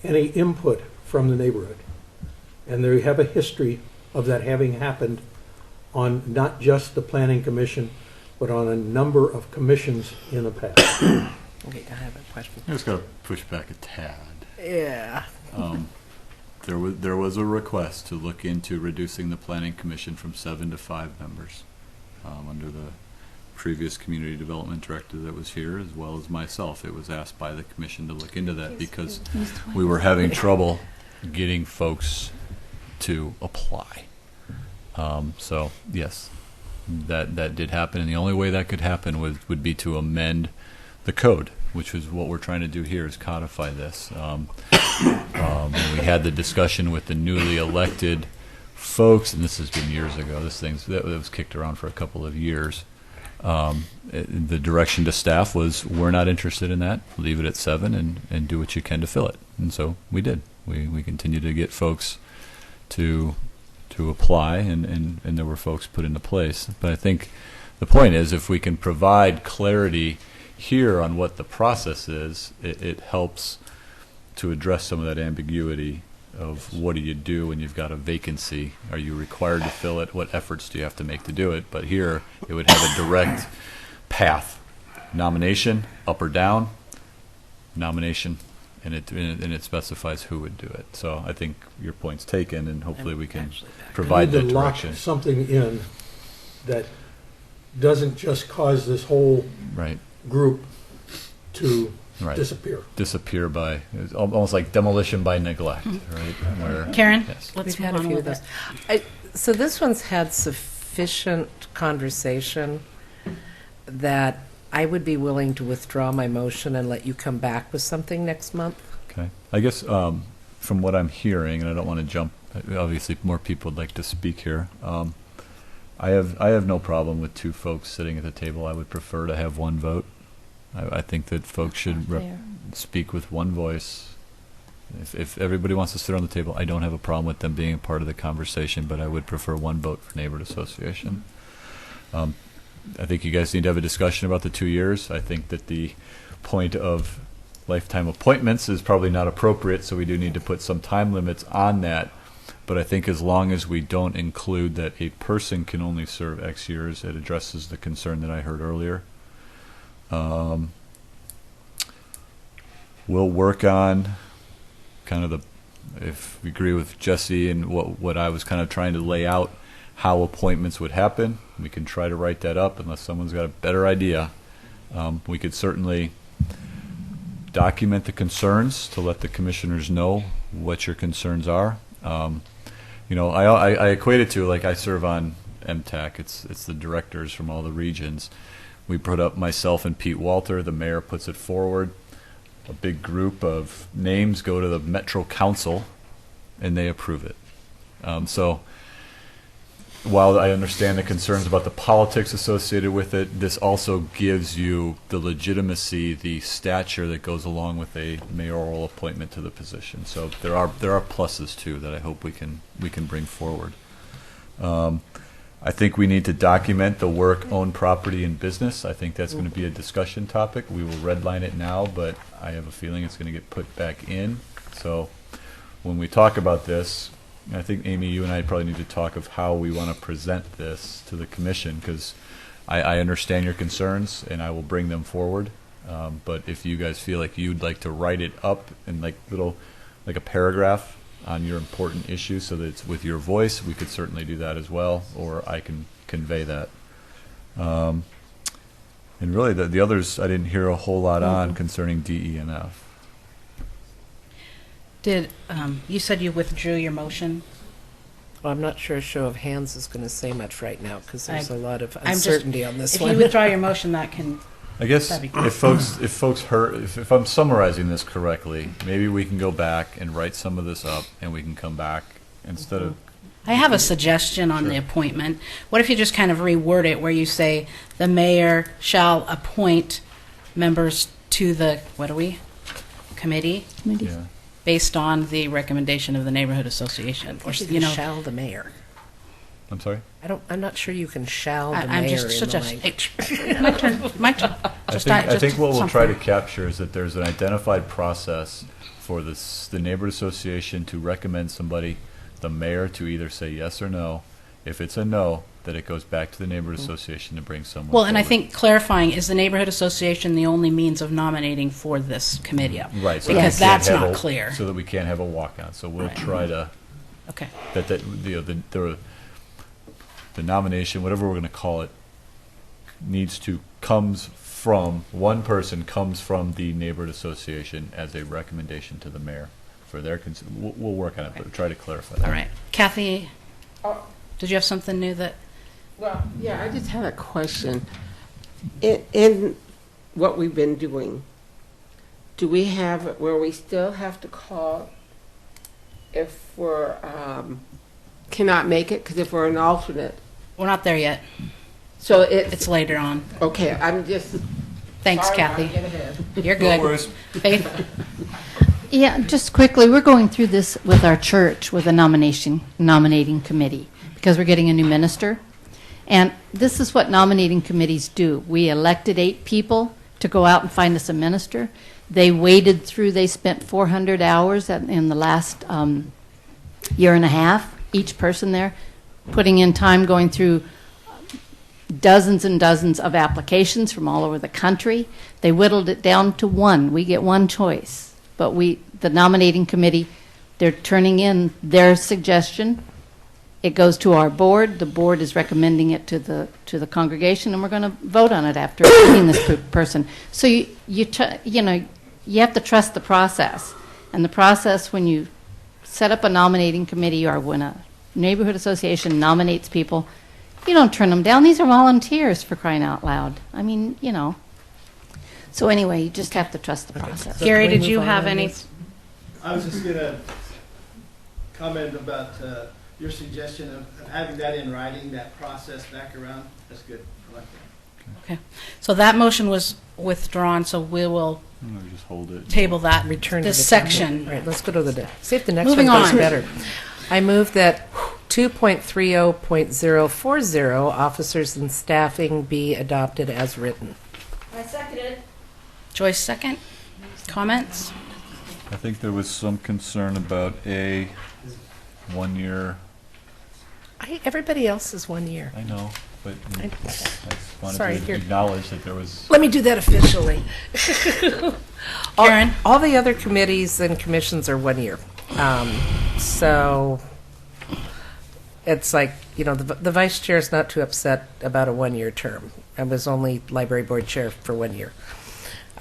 any input from the neighborhood. And there you have a history of that having happened on not just the Planning Commission, but on a number of commissions in the past. Okay, I have a question. I just got to push back a tad. Yeah. There was a request to look into reducing the Planning Commission from 7 to 5 members under the previous community development director that was here, as well as myself. It was asked by the commission to look into that because we were having trouble getting folks to apply. So yes, that did happen, and the only way that could happen would be to amend the code, which is what we're trying to do here, is codify this. We had the discussion with the newly elected folks, and this has been years ago. That was kicked around for a couple of years. The direction to staff was, we're not interested in that. Leave it at 7 and do what you can to fill it. And so we did. We continue to get folks to apply, and there were folks put into place. But I think the point is, if we can provide clarity here on what the process is, it helps to address some of that ambiguity of what do you do when you've got a vacancy? Are you required to fill it? What efforts do you have to make to do it? But here, it would have a direct path. Nomination, up or down, nomination, and it specifies who would do it. So I think your point's taken, and hopefully we can provide that direction. Lock something in that doesn't just cause this whole group to disappear by, it's almost like demolition by neglect, right? Where, Karen, yes. let's We've had a few of those. So this one's had sufficient conversation that I would be willing to withdraw my motion and let you come back with something next month. Okay. I guess from what I'm hearing, and I don't want to jump, obviously more people would like to speak here. I have no problem with 2 folks sitting at the table. I would prefer to have 1 vote. I think that folks should speak with 1 voice. If everybody wants to sit on the table, I don't have a problem with them being a part of the conversation, but I would prefer 1 vote for neighborhood association. I think you guys need to have a discussion about the 2 years. I think that the point of lifetime appointments is probably not appropriate, so we do need to put some time limits on that. But I think as long as we don't include that a person can only serve X years, it addresses the concern that I heard earlier. We'll work on kind of if we agree with Jesse and what I was kind of trying to lay out, how appointments would happen. We can try to write that up unless someone's got a better idea. We could certainly document the concerns, to let the commissioners know what your concerns are. You know, I equate it to, like, I serve on MTAC. It's the directors from all the regions. We put up myself and Pete Walter. The mayor puts it forward. A big group of names go to the Metro Council, and they approve it. So while I understand the concerns about the politics associated with it, this also gives you the legitimacy, the stature that goes along with a mayoral appointment to the position. So there are pluses too that I hope we can bring forward. I think we need to document the work, own property, and business. I think that's going to be a discussion topic. We will redline it now, but I have a feeling it's going to get put back in. So when we talk about this, I think, Amy, you and I probably need to talk of how we want to present this to the commission, because I understand your concerns and I will bring them forward. But if you guys feel like you'd like to write it up in like a paragraph on your important issue so that it's with your voice, we could certainly do that as well, or I can convey that. And really the others I didn't hear a whole lot on concerning DE and F. Did, you said you withdrew your motion? Well, I'm not sure a show of hands is going to say much right now, because there's a lot of I'm just- uncertainty on this if one. you withdraw your motion, that can, I guess that'd be great. if folks heard, if I'm summarizing this correctly, maybe we can go back and write some of this up, and we can come back instead of. I have a suggestion on the appointment. What if you just kind of reword it where you say, the mayor shall appoint members to the, what are we? Committee? Yeah. Based on the recommendation of the neighborhood association, or, you know. Shall the mayor. I'm sorry? I'm not sure you can shall the I'm mayor just in the suggesting. language. My turn, my turn. I think what we'll try to capture is that there's an identified process for the neighborhood association to recommend somebody, the mayor to either say yes or no. If it's a no, that it goes back to the neighborhood association to bring someone Well, and I forward. think clarifying, is the neighborhood association the only means of nominating for this committee? Right. So Because that we can't that's have not a- clear. So that we can't have a walkout. So we'll try to. Okay. That you know, the nomination, whatever we're going to call it, comes from one person, comes from the neighborhood association as a recommendation to the mayor for their. We'll work on it, but try to clarify that. All right. Kathy, did you have something new that? Well, yeah, I just had a question. In what we've been doing, do we have where we still have to call if we're cannot make it? Because if we're an alternate, we're not there yet. So it's later on. Okay, I'm just. Thanks, sorry, Kathy. I'll get ahead. You're good. No worries. Faith? Yeah, just quickly, we're going through this with our church with a nominating committee, because we're getting a new minister. And this is what nominating committees do. We elected 8 people to go out and find us a minister. They waded through, they spent 400 hours in the last year and a half, each person there, putting in time going through dozens and dozens of applications from all over the country. They whittled it down to one. We get one choice. But the nominating committee, they're turning in their suggestion. It goes to our board. The board is recommending it to the congregation, and we're going to vote on it after meeting this person. So you have to trust the process. And the process, when you set up a nominating committee or when a neighborhood association nominates people, you don't turn them down. These are volunteers, for crying out loud. I mean, you know. So anyway, you just have to trust the process. Gary, did you have any? I was just going to comment about your suggestion of having that in writing, that process back around. That's good. I like that. Okay. So that motion was withdrawn, so we will just hold it. Table that, Return this to the section. All right, let's go to see if the next Moving one goes on. better. I move that 2.30.040, officers and staffing, be adopted as written. I seconded. Joyce, second. Comments? I think there was some concern about a 1 year. Everybody else is 1 year. I know, but I just wanted Sorry, to here. acknowledge that there was. Let me do that officially. Karen? All the other committees and commissions are 1 year. So it's like, the vice chair is not too upset about a 1 year term. I was only library board chair for 1 year.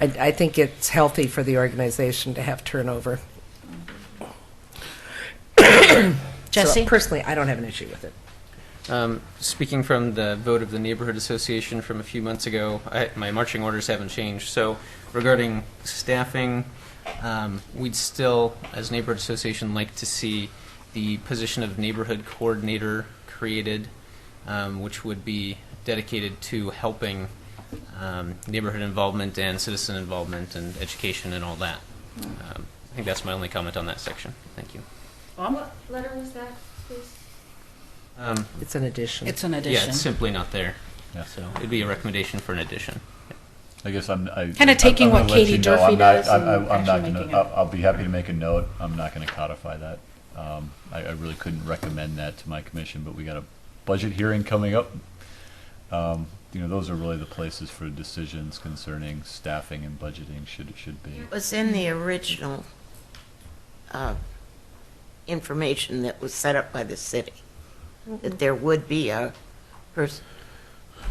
I think it's healthy for the organization to have turnover. Jesse? So personally, I don't have an issue with it. Speaking from the vote of the Neighborhood Association from a few months ago, my marching orders haven't changed. So regarding staffing, we'd still, as Neighborhood Association, like to see the position of neighborhood coordinator created, which would be dedicated to helping neighborhood involvement and citizen involvement and education and all that. I think that's my only comment on that section. Thank you. What letter was that, please? It's an addition. It's an addition. Yeah, it's simply not there. Yeah. So it'd be a recommendation for an addition. I guess I'm Kinda taking I'm what gonna let Katie you know, Durfee does and I'm not actually gonna. making it. I'll be happy to make a note. I'm not going to codify that. I really couldn't recommend that to my commission, but we got a budget hearing coming up. Those are really the places for decisions concerning staffing and budgeting should be. It was in the original information that was set up by the city, that there would be a person.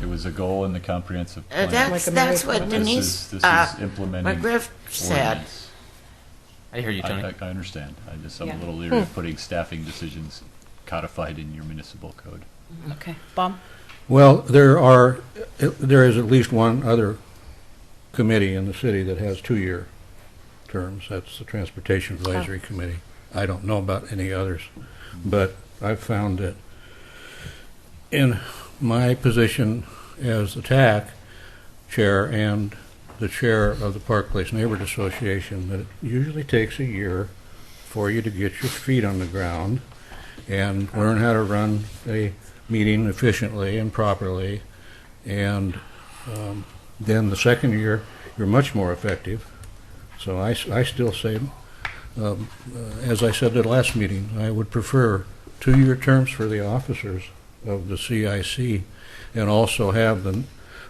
It was a goal in the comprehensive plan. That's what Denise This is implementing McGriff said. ordinance. I hear you, Tony. I understand. I'm Yeah. a little leery of putting staffing decisions codified in your municipal code. Okay. Bob? Well, there is at least one other committee in the city that has 2-year terms. That's the Transportation Advisory Committee. I don't know about any others, but I've found that in my position as the TAC chair and the chair of the Park Place Neighborhood Association, that it usually takes a year for you to get your feet on the ground and learn how to run a meeting efficiently and properly. And then the second year, you're much more effective. So I still say, as I said at the last meeting, I would prefer 2-year terms for the officers of the CIC and also have the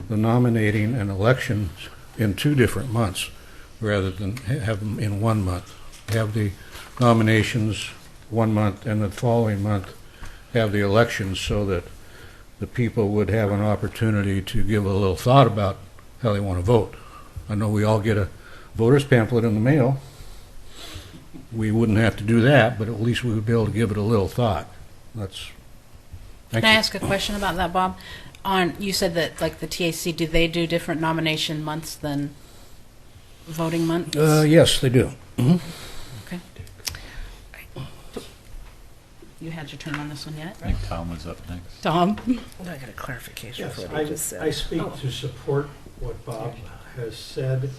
nominating and elections in 2 different months rather than have them in 1 month. Have the nominations 1 month and the following month have the elections so that the people would have an opportunity to give a little thought about how they want to vote. I know we all get a voter's pamphlet in the mail. We wouldn't have to do that, but at least we would be able to give it a little thought. Can I ask a question about that, Bob? You said that, like, the TAC, do they do different nomination months than voting months? Yes, they do. Mm-hmm. Okay. You had your turn on this one yet? I think Tom was up next. Tom? I got a clarification Yes, for what he just said. I speak to support what Bob has said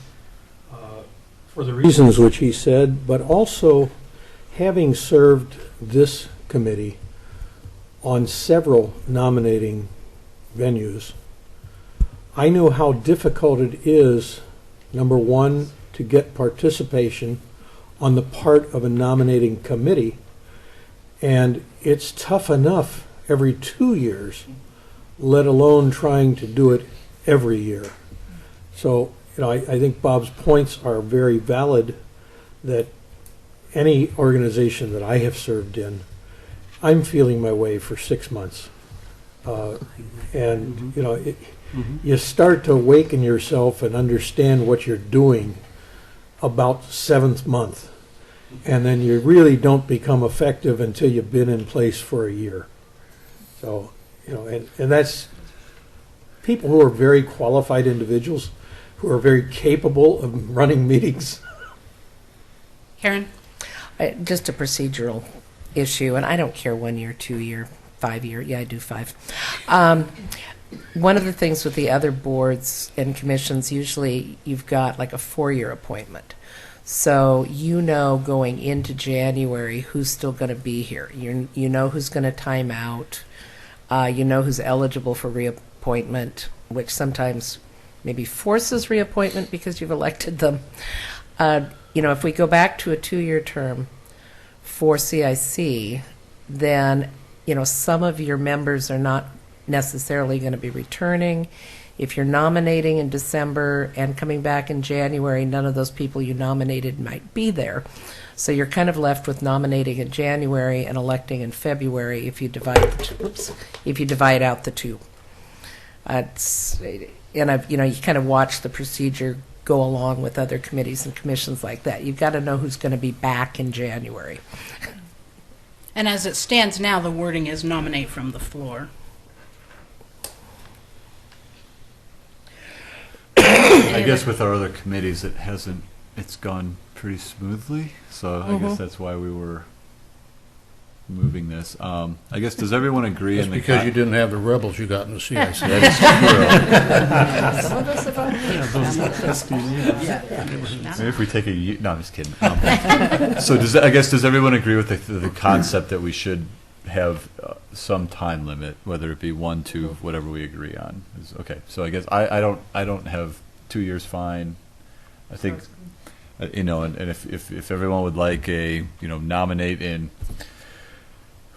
for the reasons which he said, but also having served this committee on several nominating venues, I know how difficult it is, number one, to get participation on the part of a nominating committee. And it's tough enough every 2 years, let alone trying to do it every year. So, I think Bob's points are very valid, that any organization that I have served in, I'm feeling my way for 6 months. You start to awaken yourself and understand what you're doing about 7th month. And then you really don't become effective until you've been in place for a year. So, and that's people who are very qualified individuals who are very capable of running meetings. Karen? Just a procedural issue, and I don't care 1 year, 2 year, 5 year. Yeah, I do 5. One of the things with the other boards and commissions, usually you've got like a 4-year appointment. So going into January who's still going to be here. You know who's going to time out. You know who's eligible for reappointment, which sometimes maybe forces reappointment because you've elected them. If we go back to a 2-year term for CIC, then some of your members are not necessarily going to be returning. If you're nominating in December and coming back in January, none of those people you nominated might be there. So you're kind of left with nominating in January and electing in February if you divide out the two. You kind of watch the procedure go along with other committees and commissions like that. You've got to know who's going to be back in January. And as it stands now, the wording is nominate from the floor. I guess with our other committees, it's gone pretty smoothly, so I guess that's why we were moving this. I guess, does everyone agree? That's because you didn't have the rebels you got in the CIC. Some of us have Maybe if we take no, I'm just kidding. So does everyone agree with the concept that we should have some time limit, whether it be 1, 2, whatever we agree on? Okay, so I guess I don't have 2 years fine. I think, and if everyone would like nominate in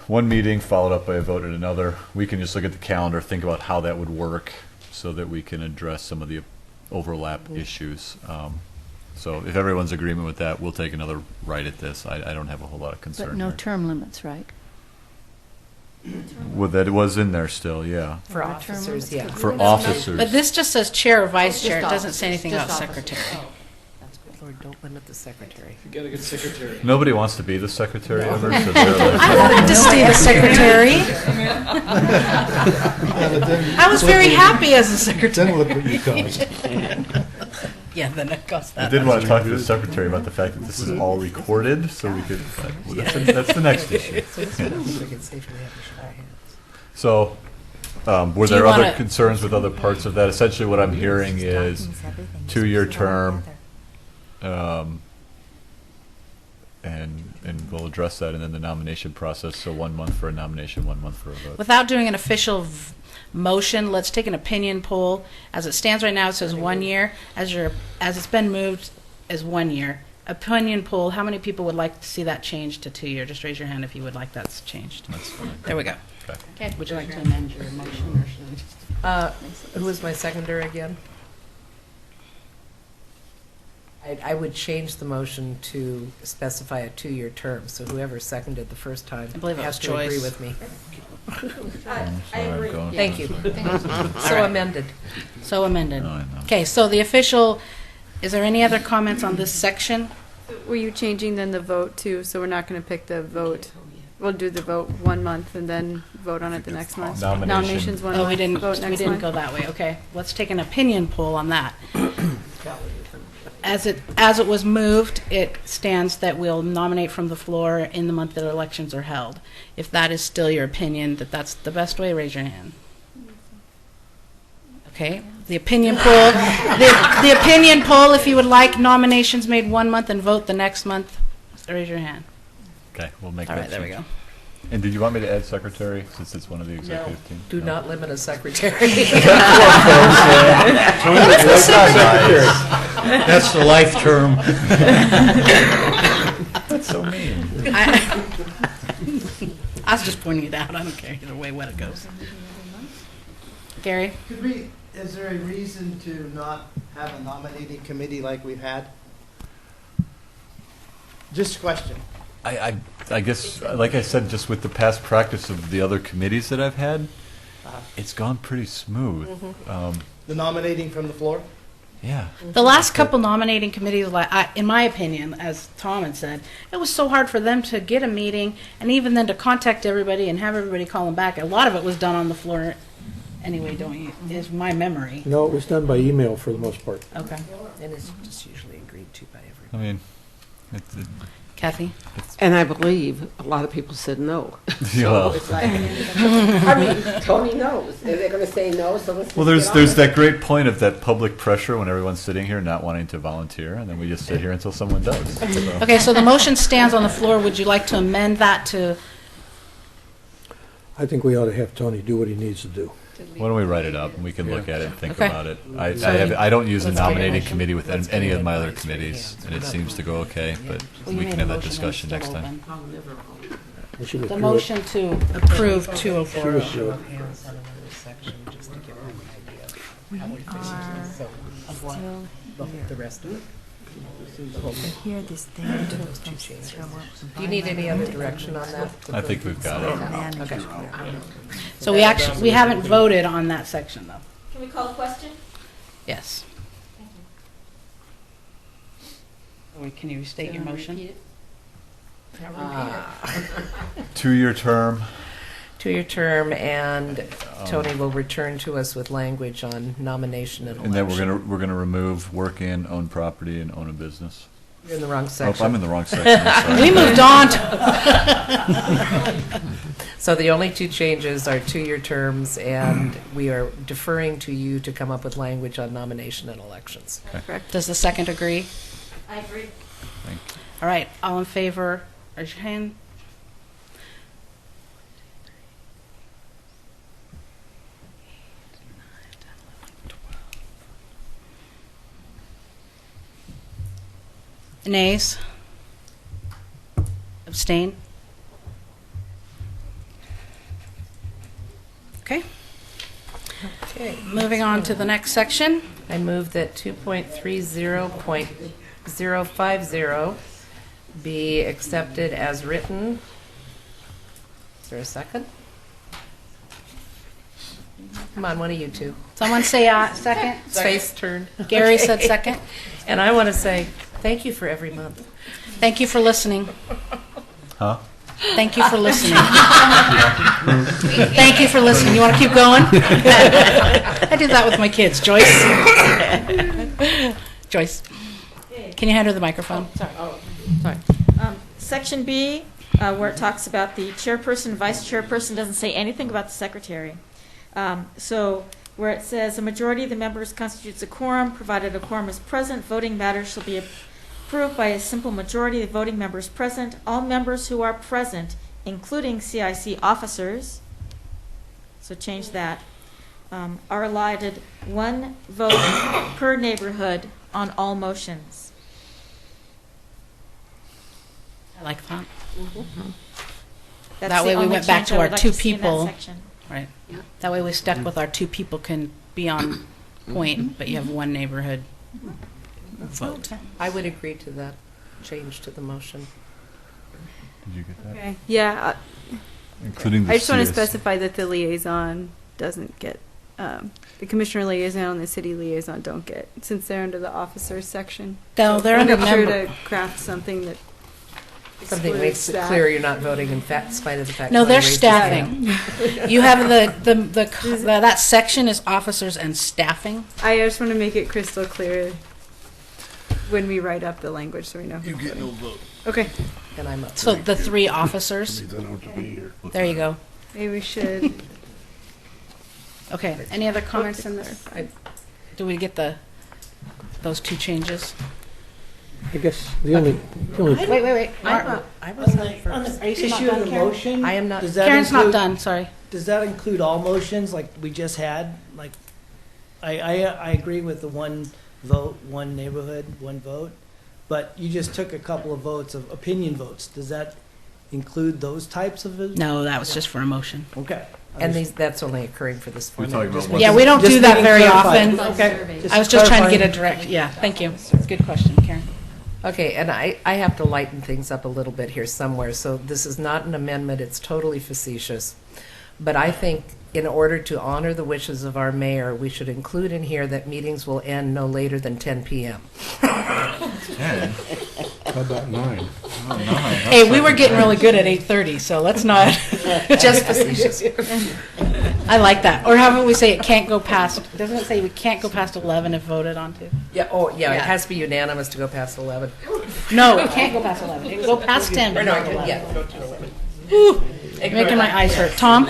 one meeting followed up by a vote at another, we can just look at the calendar, think about how that would work so that we can address some of the overlap issues. So if everyone's agreement with that, we'll take another right at this. I don't have a whole lot of concern. But no here. term limits, right? Well, that was in there still, yeah. For officers, yeah. For officers. But this just says chair or vice chair. It Just doesn't say anything just about officers. secretary. Lord, don't limit the secretary. You got a good secretary. Nobody wants to be the secretary ever. So I wanted to stay the secretary. I was very happy as a secretary. Then look what you caused. Yeah, then it cost I that. did want to talk to the secretary about the fact that this is all recorded, so we could. Well, that's the next issue. So, were Do you there other wanna- concerns with other parts of that? Essentially, what I'm hearing is 2-year term, and we'll address that, and then the nomination process. So 1 month for a nomination, 1 month for a vote. Without doing an official motion, let's take an opinion poll. As it stands right now, it says 1 year. As it's been moved, is 1 year. Opinion poll, how many people would like to see that changed to 2 year? Just raise your hand if you would like that changed. That's fine. There we go. Okay. Okay, would you like to amend your motion or should Who was my seconder again? I would change the motion to specify a 2-year term, so whoever seconded the first time I believe it has was to agree Joyce. with me. I agree. Thank you. All So right. amended. So amended. No, I know. Okay, so the official, is there any other comments on this section? Were you changing then the vote too? So we're not going to pick the vote. We'll do the vote 1 month and then vote on it the next month. Nomination. Nominations 1 Oh, month. we didn't Vote next month. go that way. Okay, let's take an opinion poll on that. As it was moved, it stands that we'll nominate from the floor in the month that elections are held. If that is still your opinion, that that's the best way, raise your hand. Okay, the opinion poll, the opinion poll, if you would like nominations made 1 month and vote the next month, raise your hand. Okay, we'll make All that right, there we change. go. And did you want me to add secretary, since it's one of the executive team? Do not limit a secretary. That's the life term. That's so mean. I was just pointing it out. I don't care either way what it goes. Gary? Is there a reason to not have a nominating committee like we've had? Just a question. I guess, like I said, just with the past practice of the other committees that I've had, it's gone pretty smooth. The nominating from the floor? Yeah. The last couple nominating committees, in my opinion, as Tom had said, it was so hard for them to get a meeting and even then to contact everybody and have everybody call them back. A lot of it was done on the floor anyway, don't you? Is my memory. No, it was done by email for the most part. Okay. And it's just usually agreed to by everyone. I mean, Kathy? And I believe a lot of people said no. Yeah. So it's like, I mean, Tony knows. If they're going to say no, so let's well, just there's get on that great point of that public pressure when everyone's sitting here not wanting to volunteer, and then we just sit here until someone does. So. Okay, so the motion stands on the floor. Would you like to amend that to? I think we ought to have Tony do what he needs to do. Why don't we write it up and we can look at it and think Okay. about it. So I don't use the let's take a nominating motion. committee with Let's any get of my other advice right committees, here. and it seems to go okay, but Well, you we made can a have that motion, discussion it's next still time. open. We should The approve it. motion to approve 204. She was good. Hands on another section, just to give them an idea of how we We finish are this. So, still the rest of it. The whole thing. here. This thing To those two changes. Do you need any other direction on that? I think we've got it. Okay. So we haven't voted on that section though. Can we call a question? Yes. Can you restate your motion? 2-year term. 2-year term, and Tony will return to us with language on nomination and election. And then we're gonna remove work in, own property, and own a business. You're in the wrong Oh, section. I'm in the wrong section. I'm sorry. We moved on. So the only 2 changes are 2-year terms, and we are deferring to you to come up with language on nomination and elections. Correct. Does the second agree? I agree. Thank you. All right, all in favor, raise your hand. Nays? Abstain? Okay. Okay. Moving on to the next section. I move that 2.30.050 be accepted as written. Is there a second? Come on, one of you two. Someone say second. It's face turn. Gary Okay. said second. And I want to say thank you for every month. Thank you for listening. Huh? Thank you for listening. Thank you for listening. You want to keep going? I did that with my kids. Joyce? Joyce, can you hand her the microphone? Sorry. Sorry. Section B, where it talks about the chairperson, vice chairperson, doesn't say anything about the secretary. So where it says a majority of the members constitutes a quorum, provided a quorum is present, voting matters shall be approved by a simple majority of the voting members present. All members who are present, including CIC officers, so change that, are allotted 1 vote per neighborhood on all motions. I like that. That's That the way we only went back change to I our would like 2 to see in that people. section. Right. That way we stuck with our 2 people can be on point, but you have 1 neighborhood vote. I would agree to that change to the motion. Did you get that? Okay. Yeah. Including the I just want to CS. specify that the liaison doesn't get, the commissioner liaison and the city liaison don't get, since they're under the officers section. No, they're I'll under make sure member. to craft something that Something makes it excludes clear that. you're not voting in spite of the fact. No, one they're raised their staffing. hand. You have that section is officers and staffing. I just want to make it crystal clear when we write up the language so we know. You get no vote. Okay. And I'm up. So the 3 officers. Means I don't have to be here. There you go. Maybe we should. Okay. Any other comments in there? Do we get those 2 changes? I guess the only Wait. I was up On first. the issue of the motion, I am not. does that Karen's not include- done. Sorry. Does that include all motions like we just had? Like, I agree with the 1 vote, 1 neighborhood, 1 vote, but you just took a couple of votes of opinion votes. Does that include those types of? No, that was just for a motion. Okay. And that's only occurring for this We're format. talking about Yeah, we don't Just do that being very clarified. often. Okay. I was just trying to get a clarifying. direct. Yeah. Thank you. Good question, Karen. Okay, and I have to lighten things up a little bit here somewhere. So this is not an amendment, it's totally facetious. But I think in order to honor the wishes of our mayor, we should include in here that meetings will end no later than 10 p.m. 10? How about 9? Oh, 9. Hey, we were getting really good at 8:30, so let's not. Just facetious. I like that. Or how about we say it can't go past? Doesn't it say we can't go past 11 if voted on to? Yeah, it has to be unanimous to go past 11. No, it can't go past 11. It can go past 10, but Or no, not 11. yeah. Whew, making my eyes hurt. Tom?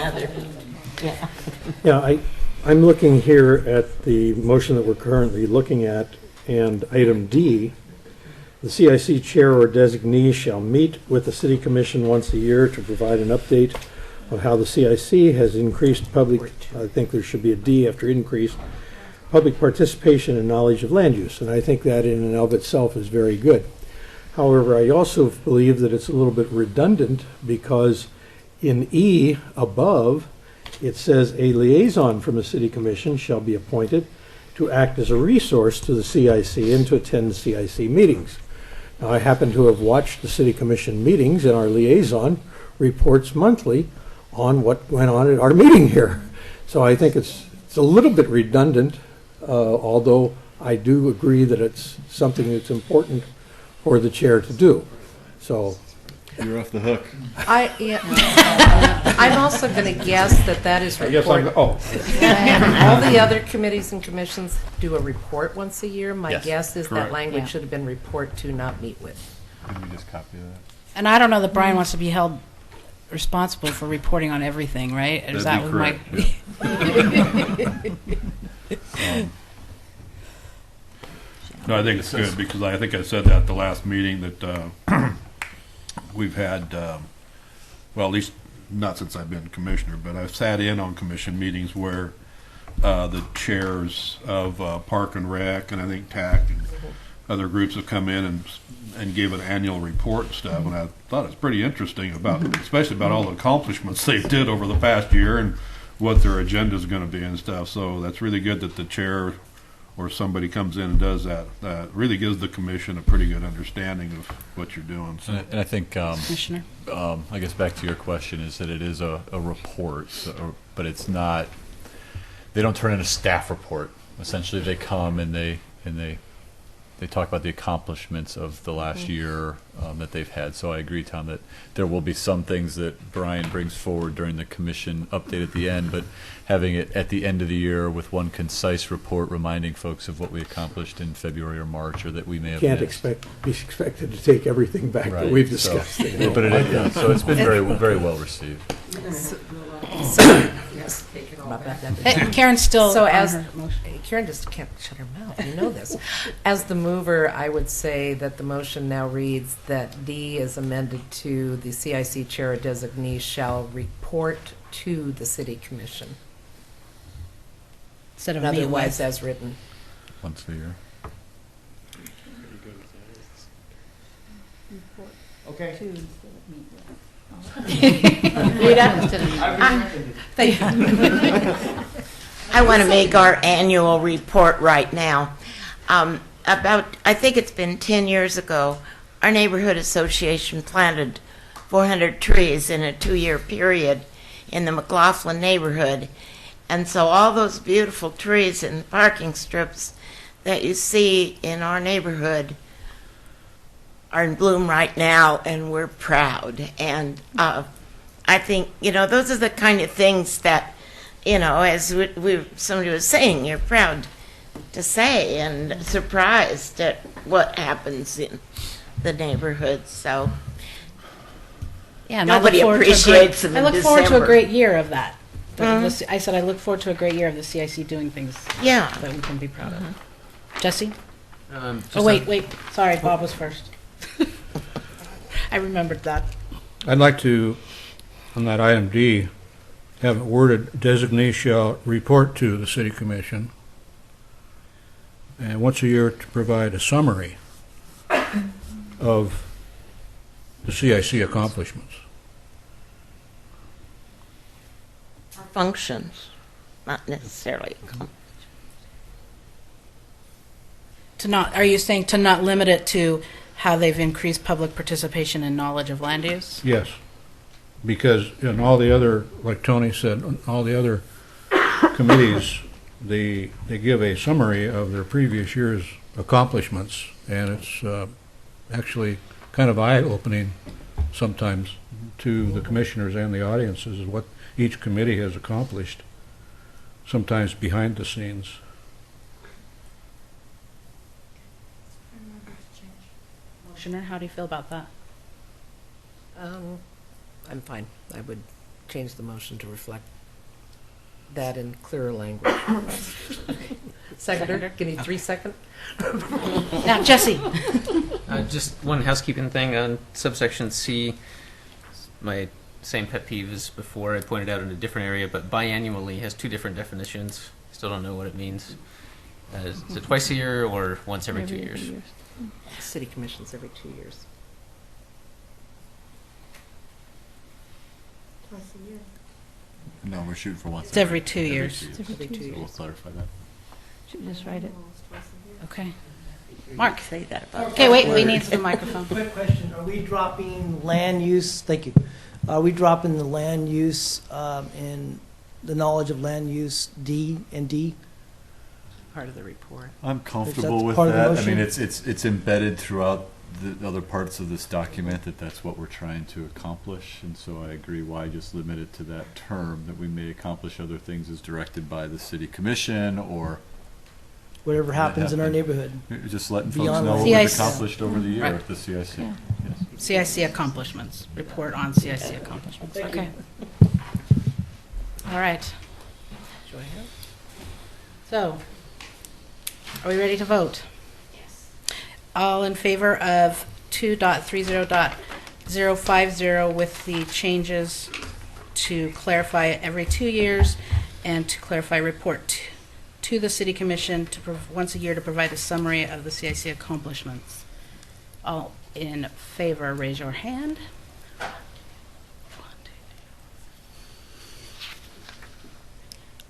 Yeah, I'm looking here at the motion that we're currently looking at, and item D, the CIC chair or designee shall meet with the city commission once a year to provide an update of how the CIC has increased public, I think there should be a D after increase, public participation and knowledge of land use, and I think that in and of itself is very good. However, I also believe that it's a little bit redundant because in E above, it says a liaison from the city commission shall be appointed to act as a resource to the CIC and to attend CIC meetings. Now, I happen to have watched the city commission meetings, and our liaison reports monthly on what went on at our meeting here. So I think it's a little bit redundant, although I do agree that it's something that's important for the chair to do. So You're off the hook. I'm also going to guess that is report. All the other committees and commissions do a report once a year. My Yes, guess is correct. that language Yeah. should have been report to, not meet with. Can we just copy that? And I don't know that Brian wants to be held responsible for reporting on everything, right? Is that That'd what be No, I think it's good, because I think I said that at the last meeting, that we've had, well, at least not since I've been commissioner, but I've sat in on commission meetings where the chairs of Park and Rec, and I think TAC, and other groups have come in and gave an annual report and stuff, and I thought it was pretty interesting about, especially about all the accomplishments they did over the past year and what their agenda is going to be and stuff. So that's really good that the chair or somebody comes in and does that. That really gives the commission a pretty good understanding of what you're doing. So. And I think, Commissioner? I guess back to your question, is that it is a report, but it's not, they don't turn in a staff report. Essentially, they come and they talk about the accomplishments of the last year that they've had. So I agree, Tom, that there will be some things that Brian brings forward during the commission update at the end, but having it at the end of the year with one concise report reminding folks of what we accomplished in February or March, or that we may have can't missed. be expected to take everything back that we've discussed. So, but so it's been very well received. Karen's still So on as her motion. Karen just can't shut her mouth. You know this. As the mover, I would say that the motion now reads that D is amended to the CIC chair or designee shall report to the city commission. Instead of And meet otherwise with. as written. Once a year. Okay. Thank you. I want to make our annual report right now. I think it's been 10 years ago, our neighborhood association planted 400 trees in a 2-year period in the McLaughlin neighborhood. And so all those beautiful trees in the parking strips that you see in our neighborhood are in bloom right now, and we're proud. And I think, those are the kind of things that, as somebody was saying, you're proud to say and surprised at what happens in the neighborhood. So Yeah, and nobody I look appreciates them I in look forward to a December. great year of that. Mhm. I said I look forward to a great year of the CIC doing things Yeah. that we can be proud of. Jesse? Just Oh, wait. Sorry, Bob was first. I remembered that. I'd like to, on that item D, have it worded, designee shall report to the city commission, and once a year to provide a summary of the CIC accomplishments. Functions, not necessarily. Are you saying to not limit it to how they've increased public participation and knowledge of land use? Yes, because in all the other, like Tony said, in all the other committees, they give a summary of their previous year's accomplishments, and it's actually kind of eye-opening sometimes to the commissioners and the audiences is what each committee has accomplished, sometimes behind the scenes. Motioner, how do you feel about that? I'm fine. I would change the motion to reflect that in clearer language. Seconder, give me 3 seconds. Now, Jesse. Just one housekeeping thing on subsection C. My same pet peeve as before. I pointed out in a different area, but biannually has 2 different definitions. Still don't know what it means. Is it twice a year or once every 2 years? City commissions every 2 years. Twice a year. No, we're shooting for once. It's every 2 years. It's every 2 years. So we'll clarify that. Should just write it. Okay. Mark. Say that about Okay, wait, we need the microphone. Quick question, are we dropping land use, thank you, are we dropping the land use in the knowledge of land use D and D? Part of the report. I'm comfortable That's with part of the that. I motion? mean, it's embedded throughout the other parts of this document that that's what we're trying to accomplish, and so I agree. Why just limit it to that term, that we may accomplish other things as directed by the city commission or Whatever happens in our neighborhood. just letting folks Beyond know what CIC. we've accomplished over the year Right. at the CIC. Yeah. Yes. CIC accomplishments, report on CIC accomplishments. Okay. All right. So, are we ready to vote? Yes. All in favor of 2.30.050 with the changes to clarify every 2 years and to clarify report to the city commission once a year to provide a summary of the CIC accomplishments. All in favor, raise your hand.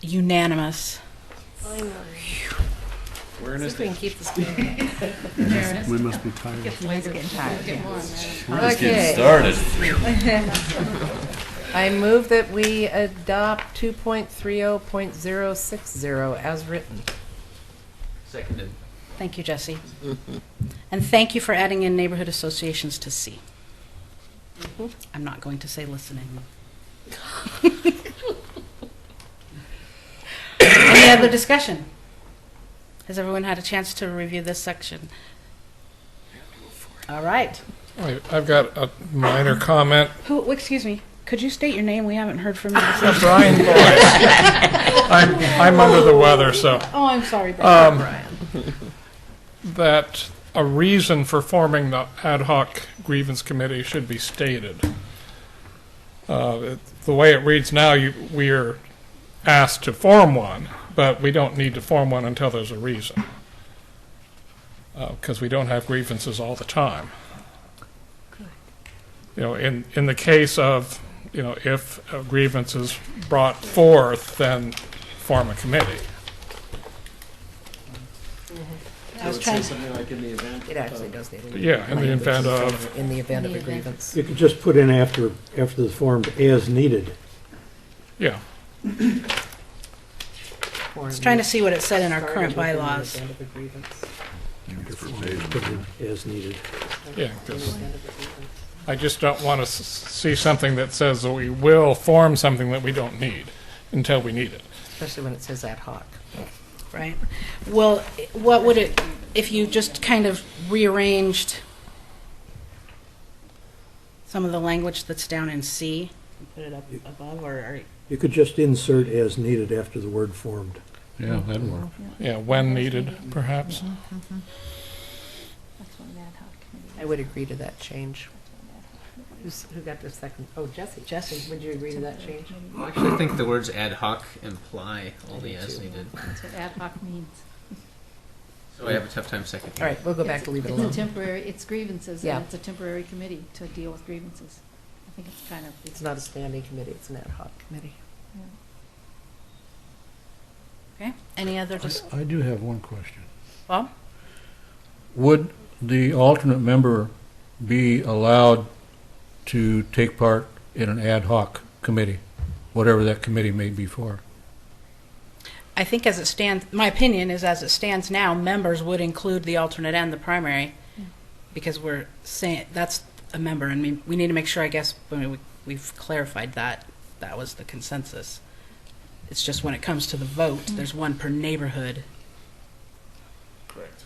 Unanimous. We're in a See if we can keep this going. We must be tired. Mine's getting tired. We're just Okay. getting started. I move that we adopt 2.30.060 as written. Seconded. Thank you, Jesse. And thank you for adding in neighborhood associations to C. I'm not going to say listening. Any other discussion? Has everyone had a chance to review this section? All right. Wait, I've got a minor comment. Excuse me, could you state your name? We haven't heard from you. Brian Boyce. I'm under the weather, so. Oh, I'm sorry, Brian. That a reason for forming the ad hoc grievance committee should be stated. The way it reads now, we are asked to form one, but we don't need to form one until there's a reason. Because we don't have grievances all the time. You know, in the case of, you know, if a grievance is brought forth, then form a committee. I would say something like in the event. It actually does the. Yeah, in the event of. In the event of a grievance. You could just put in after the formed as needed. Yeah. I was trying to see what it said in our current bylaws. As needed. Yeah, 'cause I just don't want to see something that says that we will form something that we don't need until we need it. Especially when it says ad hoc. Right. Well, what would it, if you just kind of rearranged some of the language that's down in C and put it up above, or You could just insert as needed after the word formed. Yeah, that'd work. Yeah, when needed, perhaps. I would agree to that change. Who got the second? Oh, Jesse. Jesse, would you agree to that change? Well, actually, I think the words ad hoc imply all the as needed. That's what ad hoc means. So I have a tough time seconding. All right, we'll go back to leave it alone. It's a temporary, it's grievances, Yeah. and it's a temporary committee to deal with grievances. I think it's kind of. It's not a standing committee, it's an ad hoc committee. okay? Any other? I do have one question. Bob? Would the alternate member be allowed to take part in an ad hoc committee, whatever that committee may be for? I think as it stands, my opinion is as it stands now, members would include the alternate and the primary, because we're saying that's a member, and we need to make sure, I guess, when we've clarified that, that was the consensus. It's just when it comes to the vote, there's one per neighborhood, Correct.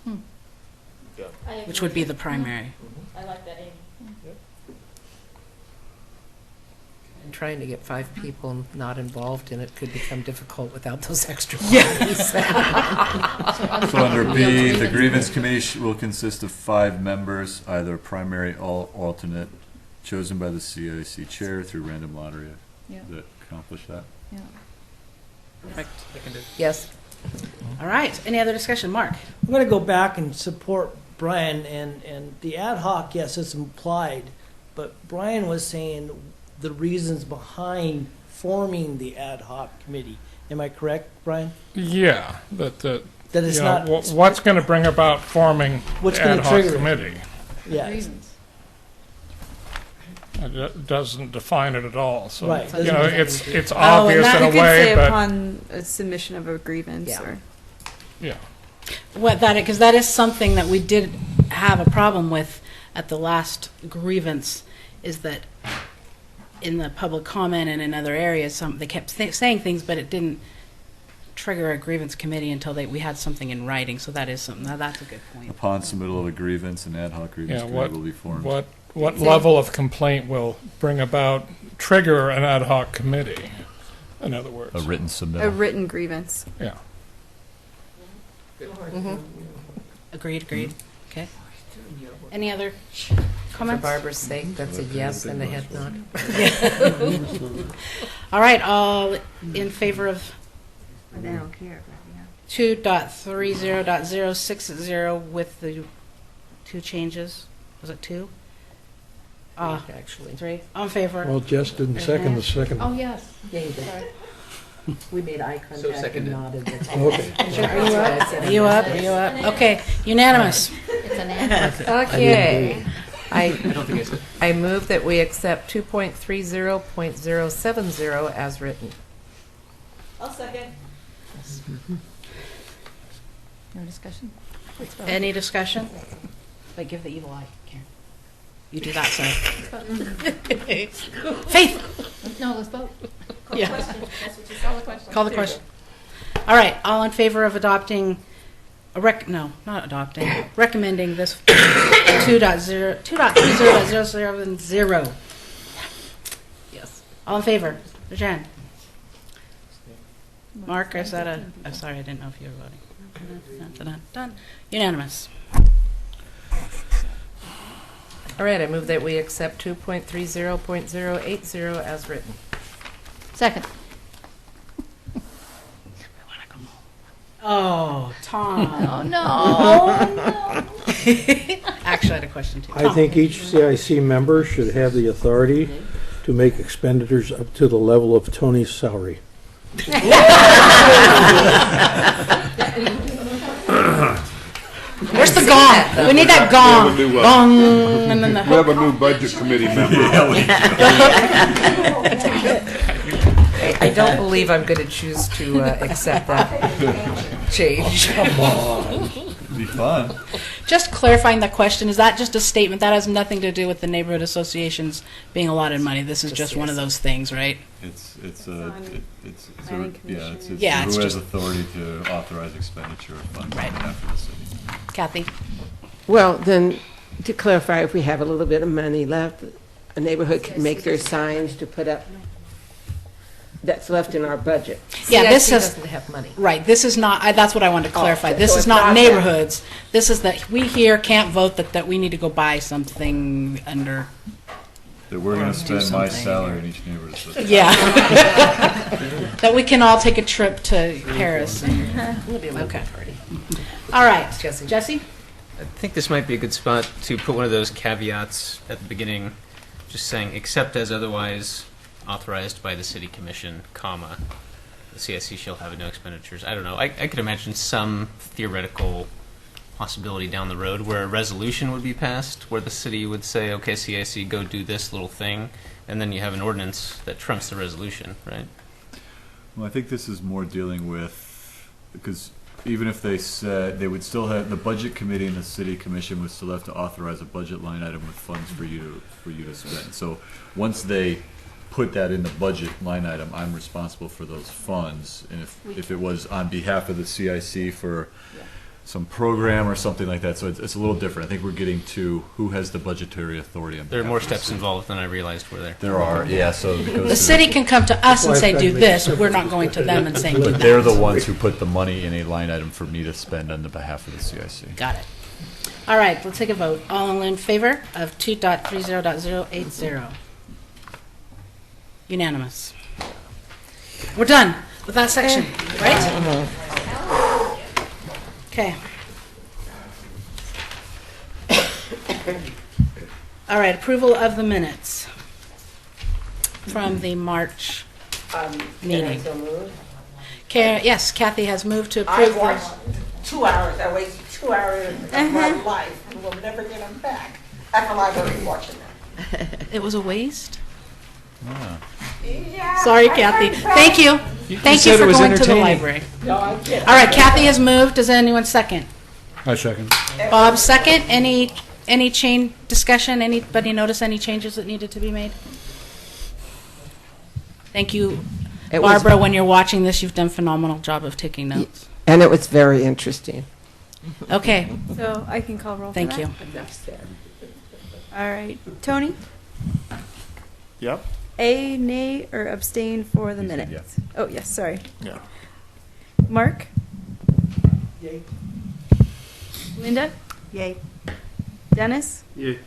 Yeah. which would be the primary. I like that, Amy. And trying to get 5 people not involved in it could become difficult without those extra Yeah. bodies. So under B, the grievance committee will consist of 5 members, either primary or alternate, chosen by the CIC chair through random lottery. Yeah. Does that accomplish that? Yeah. Perfect. Yes. All right. Any other discussion? Mark? I'm going to go back and support Brian, and the ad hoc, yes, it's implied, but Brian was saying the reasons behind forming the ad hoc committee. Am I correct, Brian? Yeah, but That it's you know, not- what's going to bring about forming What's the gonna ad hoc trigger it? committee? Yeah. Reasons. It doesn't define it at all. So Right. you know, it's Oh, and obvious that in you a could way, say but upon a submission of a grievance Yeah. or. yeah. What that, because that is something that we did have a problem with at the last grievance is that in the public comment and in other areas, they kept saying things, but it didn't trigger a grievance committee until we had something in writing. So that is something. Now that's a good point. Upon submittal of a grievance, an ad hoc grievance committee will be formed. What level of complaint will trigger an ad hoc committee? In other words, a written submittal. A written grievance. Yeah. Agreed. Okay. Any other For comments? Barbara's sake, that's a yes and a head nod. All right, all in favor of They don't care. 2.30.060 with the 2 changes? Was it 2? Actually. 3. All in favor? Well, Jess didn't second the second. Oh, yes. Yeah, you did. We made eye contact and seconded. nodded. Okay. Are you up? Okay, unanimous. It's unanimous. Okay. I don't think I said. I move that we accept 2.30.070 as written. I'll second. No discussion? Any discussion? Wait, give the evil eye, Karen. You do that, sir. Faith! No, let's vote. Yeah. Call the question. All right, all in favor of adopting, recommending this 2.30.070. Yes. All in favor? Jen? Mark, is that I'm sorry, I didn't know if you were voting. Done. Unanimous. All right, I move that we accept 2.30.080 as written. Second. Oh, Tom. Oh, no. Actually, I had a question too. I think each CIC member should have the authority to make expenditures up to the level of Tony's salary. Where's the gong? We need that gong. Gong. And then the We have a new budget committee member. I don't believe I'm going to choose to accept that change. Come on. It'd be fun. Just clarifying the question, is that just a statement? That has nothing to do with the neighborhood associations being allotted money. This is just one of those things, right? It's Planning who has authority to authorize expenditure of funds on behalf of the city. Kathy? Well, then, to clarify, if we have a little bit of money left, a neighborhood can make their signs to put up that's left in our budget. Yeah, this CIC is doesn't have money. right. This is not. That's what I wanted to clarify. so This is it's not not neighborhoods. This is that we here can't vote that we need to go buy something under. That we're going to spend my something. salary in each neighborhood association. Yeah. That we can all take a trip to Paris. We'll be a little Okay. party. All right, Jesse. Jesse. I think this might be a good spot to put one of those caveats at the beginning, just saying, except as otherwise authorized by the city commission, comma, the CIC shall have no expenditures. I don't know. I could imagine some theoretical possibility down the road where a resolution would be passed, where the city would say, okay, CIC, go do this little thing, and then you have an ordinance that trumps the resolution, right? Well, I think this is more dealing with, because even if they said, they would still have, the budget committee and the city commission would still have to authorize a budget line item with funds for you to spend. So once they put that in the budget line item, I'm responsible for those funds. And if it was on behalf of the CIC for some program or something like that, so it's a little different. I think we're getting to who has the budgetary authority on There are behalf more of the steps city. involved than I realized were there. There are, yeah, so it goes The to city can come to us and say, do this. We're not going to them and saying, do But they're that. the ones who put the money in a line item for me to spend on the behalf of the CIC. Got it. All right, let's take a vote. All in favor of 2.30.080? Unanimous. We're done with that section, right? Okay. All right, approval of the minutes from the March meeting. Yes, Kathy has moved to I approve. watched 2 hours. I wasted 2 hours of my life and will never get them back at the library watching them. It was a waste? Yeah, Sorry, I Kathy. heard that. Thank you. Thank you said it for was going to the entertaining. library. No, I didn't. All right, Kathy has moved. Does anyone second? I second. Bob, second. Any any discussion? Anybody notice any changes that needed to be made? Thank you, It was- Barbara. When you're watching this, you've done a phenomenal job of taking notes. And it was very interesting. Okay. So I can call roll for Thank that? you. All right. Tony? Yep. A, nay, or abstain for the You said minutes? Oh, yes, sorry. Yeah. Mark? Yay. Linda? Yay. Dennis? Yay.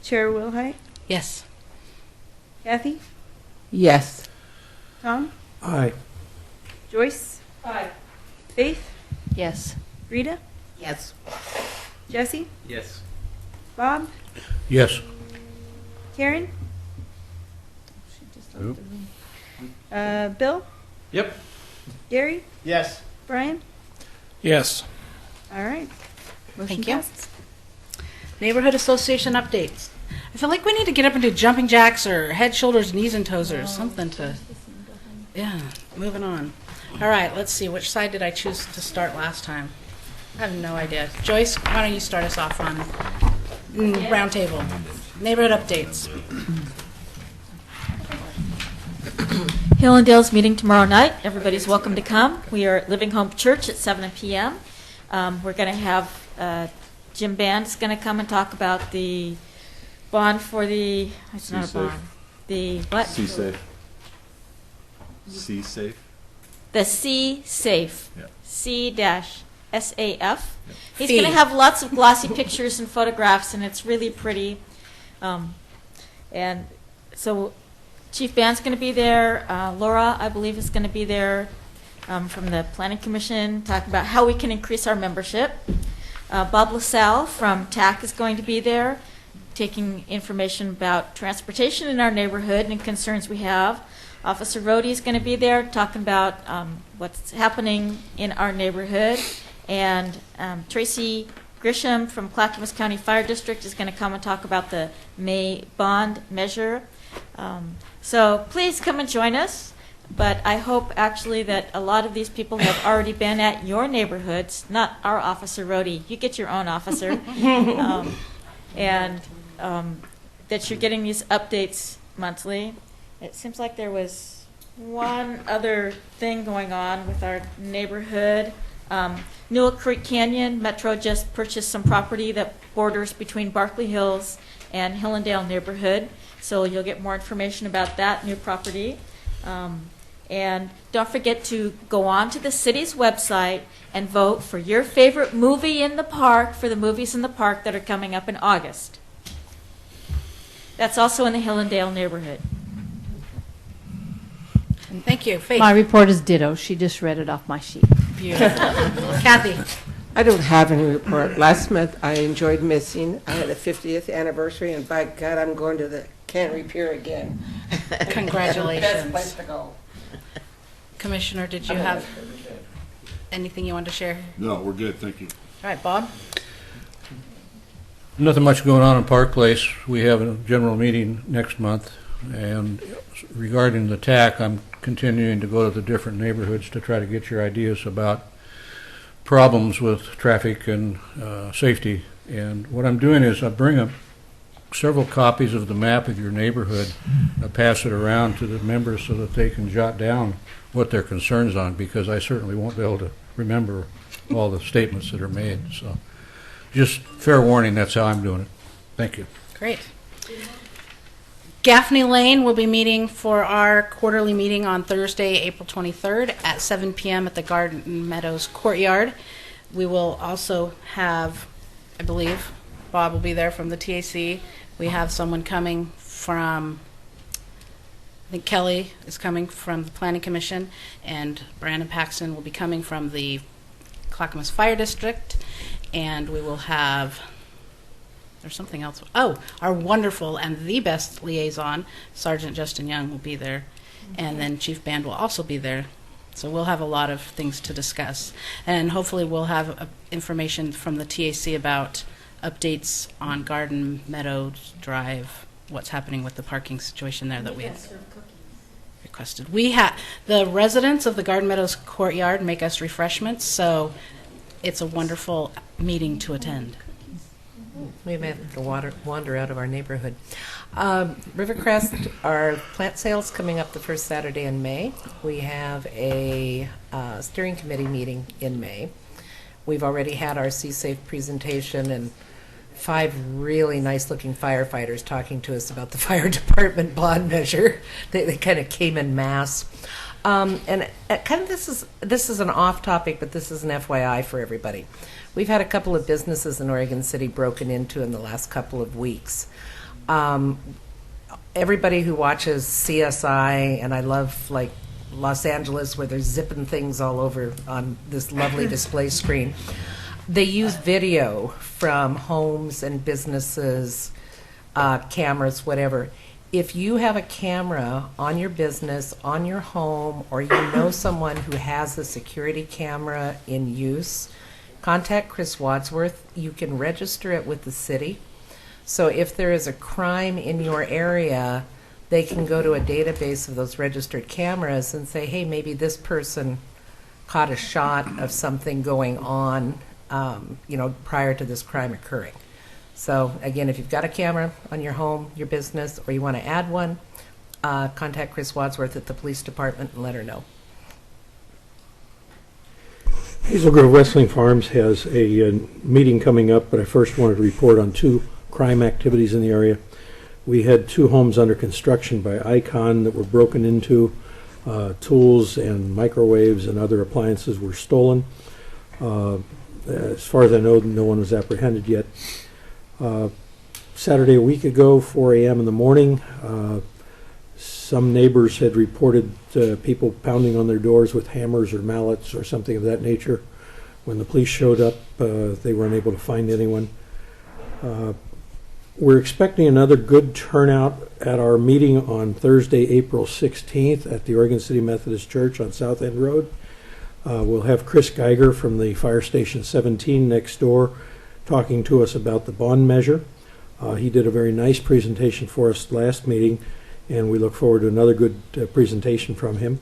Chair Wilhite? Yes. Kathy? Yes. Tom? Aye. Joyce? Aye. Faith? Yes. Rita? Yes. Jesse? Yes. Bob? Yes. Karen? Oop. Bill? Yep. Gary? Yes. Brian? Yes. All right. Motion Thank you. passes. Neighborhood Association updates. I feel like we need to get up and do jumping jacks or head, shoulders, knees, and toes or something to. Yeah, moving on. All right, let's see. Which side did I choose to start last time? I have no idea. Joyce, why don't you start us off on round table? Neighborhood updates. Hillendale's meeting tomorrow night. Everybody's welcome to come. We are at Living Hope Church at 7 p.m. We're going to have Jim Band's going to come and talk about the bond for the. It's not a bond. The what? C-Safe. C-Safe? The C-Safe. Yeah. C-SAF. He's Fee. going to have lots of glossy pictures and photographs, and it's really pretty. And so Chief Band's going to be there. Laura, I believe, is going to be there from the Planning Commission, talking about how we can increase our membership. Bob LaSalle from TAC is going to be there, taking information about transportation in our neighborhood and concerns we have. Officer Rohde is going to be there talking about what's happening in our neighborhood. And Tracy Grisham from Clackamas County Fire District is going to come and talk about the May bond measure. So please come and join us. But I hope actually that a lot of these people have already been at your neighborhoods, not our Officer Rohde. You get your own officer. And that you're getting these updates monthly. It seems like there was one other thing going on with our neighborhood. Newell Creek Canyon, Metro just purchased some property that borders between Barkley Hills and Hillendale neighborhood. So you'll get more information about that new property. And don't forget to go on to the city's website and vote for your favorite movie in the park for the movies in the park that are coming up in August. That's also in the Hillendale neighborhood. Thank you. Faith. My report is ditto. She just read it off my sheet. Beautiful. Kathy. I don't have any report. Last month, I enjoyed missing. I had a 50th anniversary, and by God, I'm going to the Cannery Pier again. Congratulations. Best place to go. Commissioner, did you have anything you wanted to share? No, we're good, thank you. All right, Bob. Nothing much going on in Park Place. We have a general meeting next month, and regarding the TAC, I'm continuing to go to the different neighborhoods to try to get your ideas about problems with traffic and safety. And what I'm doing is I bring up several copies of the map of your neighborhood. I pass it around to the members so that they can jot down what their concerns on, because I certainly won't be able to remember all the statements that are made. So just fair warning, that's how I'm doing it. Thank you. Great. Gaffney Lane will be meeting for our quarterly meeting on Thursday, April 23rd at 7 p.m. at the Garden Meadows Courtyard. We will also have, I believe, Bob will be there from the TAC. We have someone coming from, I think Kelly is coming from the Planning Commission, and Brandon Paxton will be coming from the Clackamas Fire District, and we will have, there's something else. Oh, our wonderful and the best liaison, Sergeant Justin Young, will be there. And then Chief Band will also be there. So we'll have a lot of things to discuss. And hopefully we'll have information from the TAC about updates on Garden Meadows Drive, what's happening with the parking situation there that we had requested. We have the residents of the Garden Meadows Courtyard make us refreshments, so it's a wonderful meeting to attend. We may have to wander out of our neighborhood. Rivercrest, our plant sales coming up the first Saturday in May. We have a steering committee meeting in May. We've already had our CSAFE presentation and 5 really nice-looking firefighters talking to us about the fire department bond measure. They kind of came in mass. And kind of this is an off-topic, but this is an FYI for everybody. We've had a couple of businesses in Oregon City broken into in the last couple of weeks. Everybody who watches CSI, and I love like Los Angeles where they're zipping things all over on this lovely display screen, they use video from homes and businesses, cameras, whatever. If you have a camera on your business, on your home, or you know someone who has a security camera in use, contact Chris Wadsworth. You can register it with the city. So if there is a crime in your area, they can go to a database of those registered cameras and say, hey, maybe this person caught a shot of something going on, prior to this crime occurring. So again, if you've got a camera on your home, your business, or you want to add one, contact Chris Wadsworth at the police department and let her know. Hazel Grove Wrestling Farms has a meeting coming up, but I first wanted to report on 2 crime activities in the area. We had 2 homes under construction by Icon that were broken into. Tools and microwaves and other appliances were stolen. As far as I know, no one was apprehended yet. Saturday a week ago, 4 a.m. in the morning, some neighbors had reported people pounding on their doors with hammers or mallets or something of that nature. When the police showed up, they weren't able to find anyone. We're expecting another good turnout at our meeting on Thursday, April 16th at the Oregon City Methodist Church on South End Road. We'll have Chris Geiger from the Fire Station 17 next door talking to us about the bond measure. He did a very nice presentation for us last meeting, and we look forward to another good presentation from him.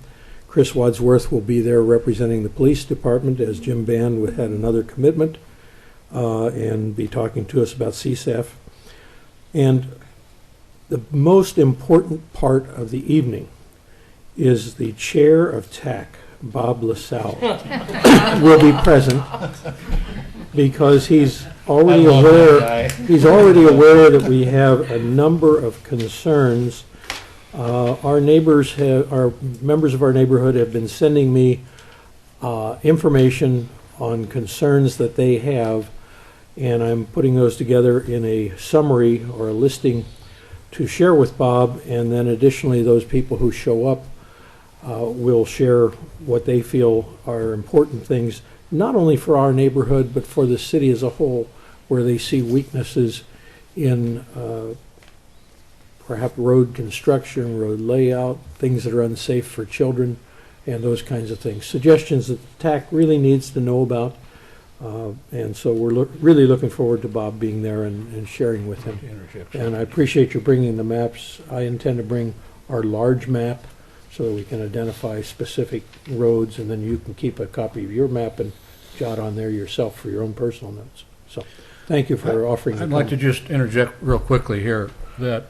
Chris Wadsworth will be there representing the police department as Jim Band had another commitment, and be talking to us about CSAF. And the most important part of the evening is the chair of TAC, Bob LaSalle, will be present because he's already aware that we have a number of concerns. Our members of our neighborhood have been sending me information on concerns that they have, and I'm putting those together in a summary or a listing to share with Bob, and then additionally those people who show up will share what they feel are important things, not only for our neighborhood, but for the city as a whole, where they see weaknesses in perhaps road construction, road layout, things that are unsafe for children, and those kinds of things. Suggestions that the TAC really needs to know about. And so we're really looking forward to Bob being there and sharing with him. And I appreciate you bringing the maps. I intend to bring our large map so that we can identify specific roads, and then you can keep a copy of your map and jot on there yourself for your own personal notes. So thank you for offering to I'd come. like to just interject real quickly here that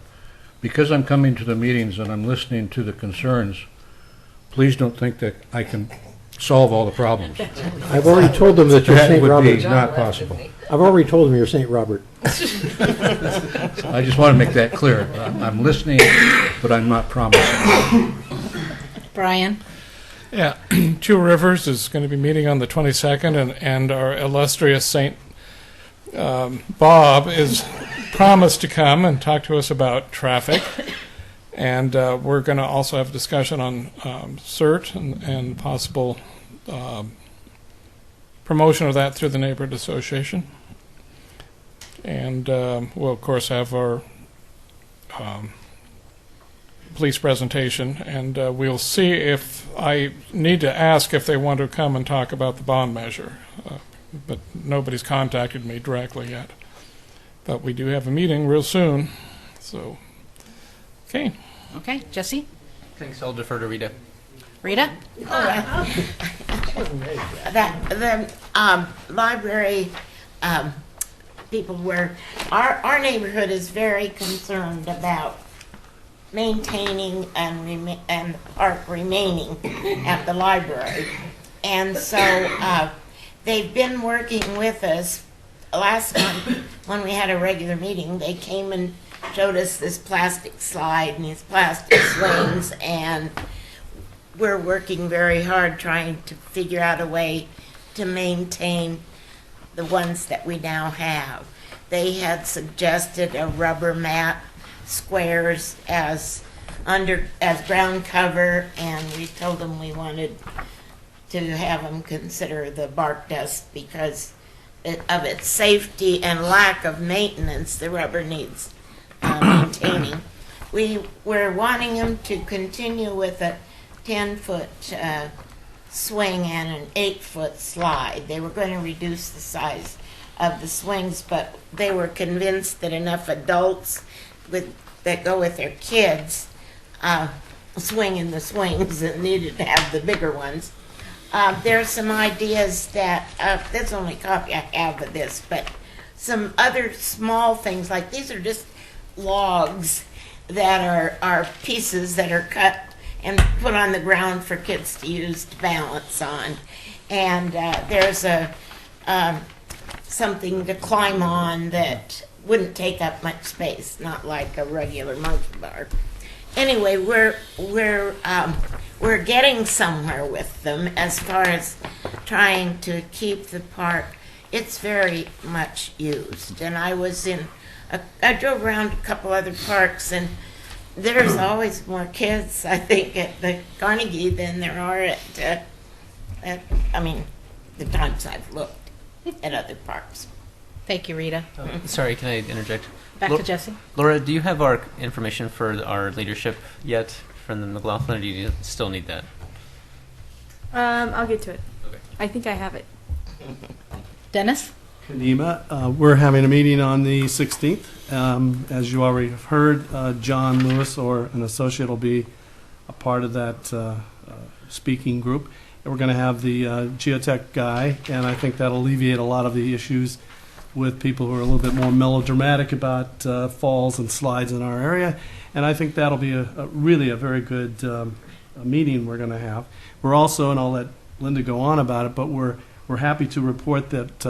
because I'm coming to the meetings and I'm listening to the concerns, please don't think that I can solve all the problems. I've already told them that you're St. That would be Robert. not possible. I've already told them you're St. Robert. I just want to make that clear. I'm listening, but I'm not promising. Brian? Yeah, Two Rivers is going to be meeting on the 22nd, and our illustrious Saint Bob is promised to come and talk to us about traffic. And we're going to also have a discussion on CERT and possible promotion of that through the Neighborhood Association. And we'll, of course, have our police presentation. And we'll see if I need to ask if they want to come and talk about the bond measure. But nobody's contacted me directly yet. But we do have a meeting real soon. So, okay. Okay, Jesse? Thanks, I'll defer to Rita. Rita? The library people where our neighborhood is very concerned about maintaining and the park remaining at the library. And so they've been working with us. Last month, when we had a regular meeting, they came and showed us this plastic slide and these plastic swings, and we're working very hard trying to figure out a way to maintain the ones that we now have. They had suggested a rubber mat squares as ground cover, and we told them we wanted to have them consider the bark dust because of its safety and lack of maintenance. The rubber needs maintaining. We were wanting them to continue with a 10-foot swing and an 8-foot slide. They were going to reduce the size of the swings, but they were convinced that enough adults that go with their kids swing in the swings and needed to have the bigger ones. There are some ideas that, that's the only copy I have of this, but some other small things, like these are just logs that are pieces that are cut and put on the ground for kids to use to balance on. And there's something to climb on that wouldn't take up much space, not like a regular monkey bar. Anyway, we're getting somewhere with them as far as trying to keep the park. It's very much used, and I drove around a couple other parks, and there's always more kids, I think, at the Carnegie than there are at the times I've looked at other parks. Thank you, Rita. Sorry, can I interject? Back to Jesse. Laura, do you have our information for our leadership yet from the McLaughlin, or do you still need that? I'll get to it. Okay. I think I have it. Dennis? Kanema, we're having a meeting on the 16th. As you already have heard, John Lewis or an associate will be a part of that speaking group. And we're going to have the geotech guy, and I think that'll alleviate a lot of the issues with people who are a little bit more melodramatic about falls and slides in our area. And I think that'll be really a very good meeting we're going to have. We're also, and I'll let Linda go on about it, but we're happy to report that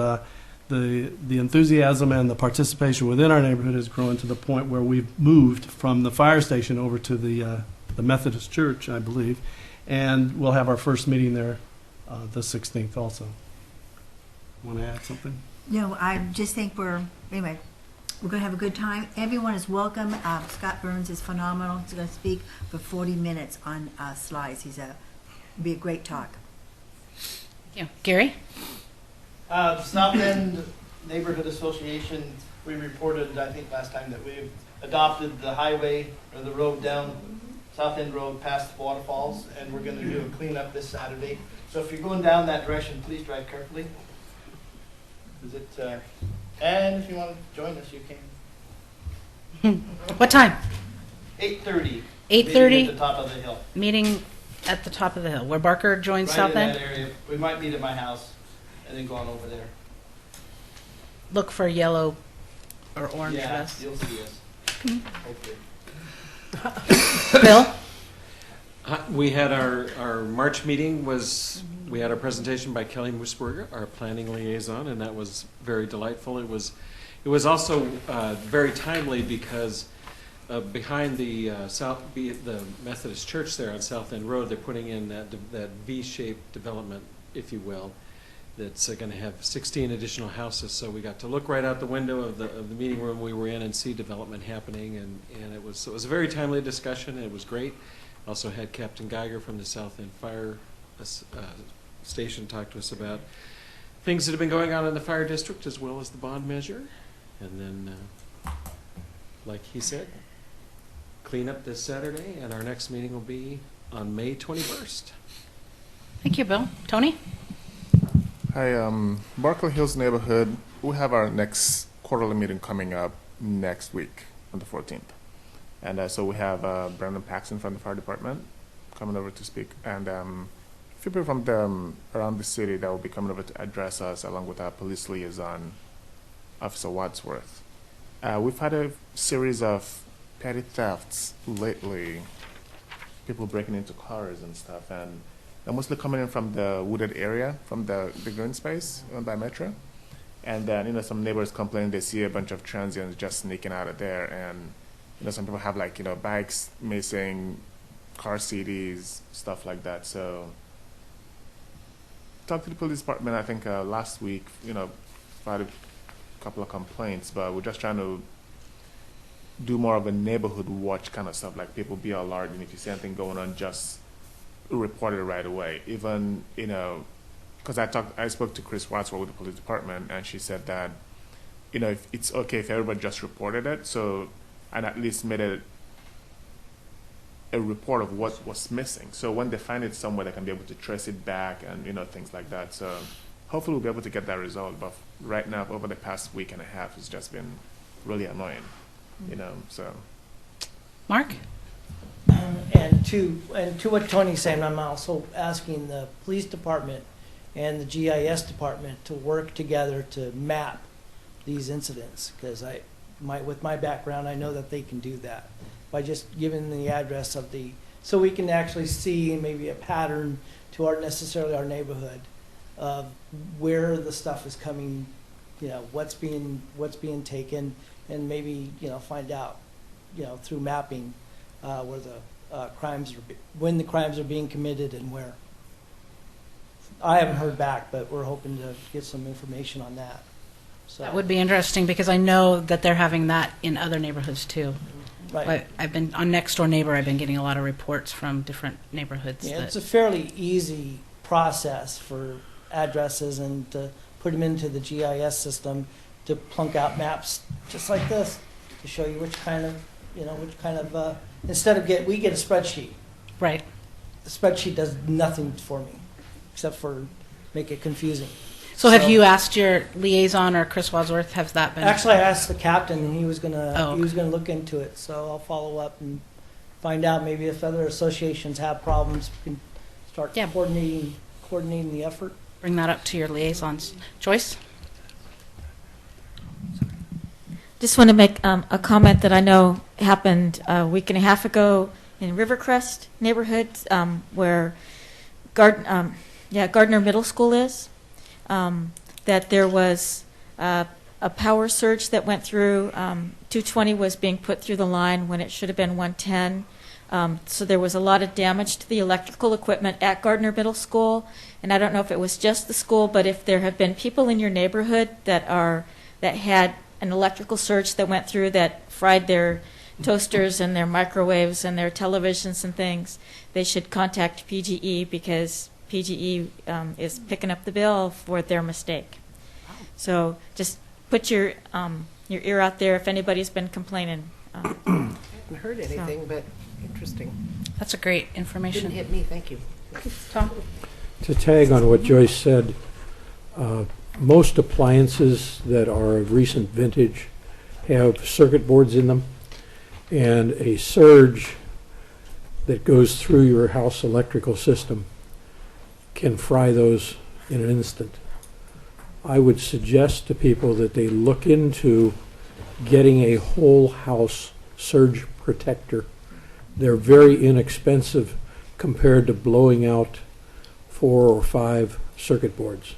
the enthusiasm and the participation within our neighborhood has grown to the point where we've moved from the fire station over to the Methodist Church, I believe, and we'll have our first meeting there the 16th also. Want to add something? No, I just think we're going to have a good time. Everyone is welcome. Scott Burns is phenomenal. He's going to speak for 40 minutes on slides. It'll be a great talk. Yeah. Gary? South End Neighborhood Association, we reported, I think last time, that we've adopted the highway or the road down South End Road past the waterfalls, and we're going to do a cleanup this Saturday. So if you're going down that direction, please drive carefully. And if you want to join us, you can. What time? 8:30. 8:30? At the top of the hill. Meeting at the top of the hill, where Barker joins Right South in End? that area. We might meet at my house and then go on over there. Look for yellow or orange Yeah, dress. you'll see us. Hopefully. Bill? We had our March meeting we had a presentation by Kelly Moosberger, our planning liaison, and that was very delightful. It was also very timely because behind the the Methodist Church there on South End Road, they're putting in that V-shaped development, if you will, that's going to have 16 additional houses. So we got to look right out the window of the meeting room we were in and see development happening, and it was a very timely discussion. And it was great. Also had Captain Geiger from the South End Fire Station talk to us about things that have been going on in the fire district as well as the bond measure. And then, like he said, clean up this Saturday, and our next meeting will be on May 21st. Thank you, Bill. Tony? Hi, Berkeley Hills neighborhood. We have our next quarterly meeting coming up next week on the 14th. And so we have Brandon Paxton from the fire department coming over to speak. And people from around the city that will be coming over to address us, along with our police liaison Officer Wadsworth. We've had a series of petty thefts lately, people breaking into cars and stuff, and they're mostly coming in from the wooded area, from the green space owned by Metro. And then, some neighbors complain they see a bunch of transients just sneaking out of there, and, some people have, bikes missing, car CDs, stuff like that. So, talked to the police department, I think, last week, filed a couple of complaints, but we're just trying to do more of a neighborhood watch kind of stuff, like people be alert, and if you see anything going on, just report it right away. Even, because I spoke to Chris Wadsworth with the police department, and she said that, if it's okay if everybody just reported it, so, and at least made a report of what was missing. So when they find it somewhere, they can be able to trace it back and, things like that. So hopefully we'll be able to get that resolved. But right now, over the past week and a half, it's just been really annoying, so. Mark? And to what Tony's saying, I'm also asking the police department and the GIS department to work together to map these incidents, because with my background, I know that they can do that by just giving the address of so we can actually see maybe a pattern to our neighborhood of where the stuff is coming, what's being taken, and maybe find out, through mapping where the when the crimes are being committed and where. I haven't heard back, but we're hoping to get some information on that. So That would be interesting, because I know that they're having that in other neighborhoods too. Right. I've been on Next Door Neighbor. I've been getting a lot of reports from different neighborhoods. Yeah, it's a fairly easy process for addresses and to put them into the GIS system to plunk out maps just like this to show you which kind of instead of we get a spreadsheet. Right. The spreadsheet does nothing for me except for make it confusing. So have you asked your liaison or Chris Wadsworth? Has that been? Actually, I asked the captain, and he was gonna look into it. So I'll follow up and find out maybe if other associations have problems, we can start coordinating the effort. Bring that up to your liaisons. Joyce? Just want to make a comment that I know happened a week and a half ago in Rivercrest neighborhood, where Gardner Middle School is. That there was a power surge that went through. 220 was being put through the line when it should have been 110. So there was a lot of damage to the electrical equipment at Gardner Middle School. And I don't know if it was just the school, but if there have been people in your neighborhood that had an electrical surge that went through that fried their toasters and their microwaves and their televisions and things, they should contact PGE, because PGE is picking up the bill for their mistake. So just put your ear out there if anybody's been complaining. I haven't heard anything, but interesting. That's a great information. Didn't hit me, thank you. Tom? To tag on what Joyce said, most appliances that are of recent vintage have circuit boards in them, and a surge that goes through your house electrical system can fry those in an instant. I would suggest to people that they look into getting a whole house surge protector. They're very inexpensive compared to blowing out 4 or 5 circuit boards.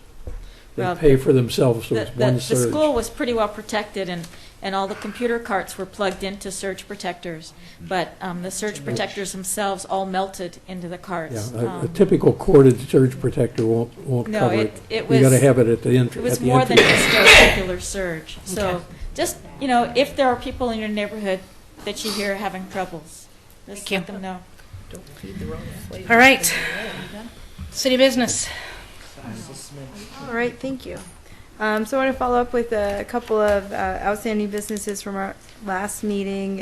They pay for themselves with one surge. The school was pretty well protected, and all the computer carts were plugged into surge protectors, but the surge protectors themselves all melted into the carts. Yeah, a typical corded surge protector won't cover it. You got to have it at the entry. It was more than just a regular surge. So just, if there are people in your neighborhood that you hear having troubles, just let them know. Don't feed the wrong flavor. All right. City business. All right, thank you. So I want to follow up with a couple of outstanding businesses from our last meeting.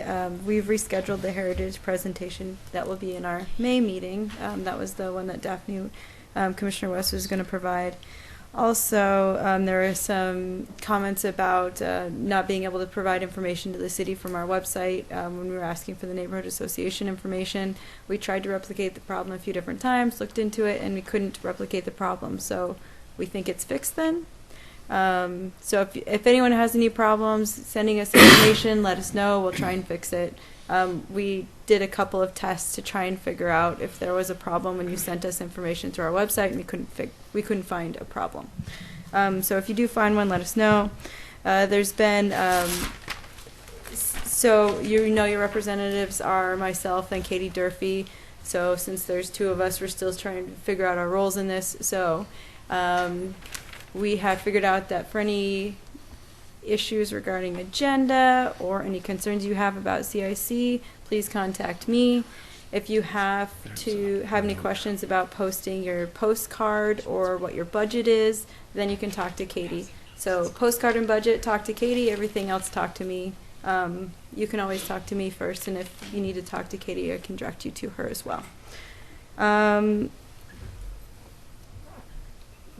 We've rescheduled the Heritage presentation that will be in our May meeting. That was the one that Daphne, Commissioner West, was going to provide. Also, there are some comments about not being able to provide information to the city from our website when we were asking for the Neighborhood Association information. We tried to replicate the problem a few different times, looked into it, and we couldn't replicate the problem. So we think it's fixed then. So if anyone has any problems sending us information, let us know. We'll try and fix it. We did a couple of tests to try and figure out if there was a problem when you sent us information through our website, and we couldn't find a problem. So if you do find one, let us know. There's been so your representatives are myself and Katie Durfee. So since there's two of us, we're still trying to figure out our roles in this. So we have figured out that for any issues regarding agenda or any concerns you have about CIC, please contact me. If you have any questions about posting your postcard or what your budget is, then you can talk to Katie. So postcard and budget, talk to Katie. Everything else, talk to me. You can always talk to me first, and if you need to talk to Katie, I can direct you to her as well.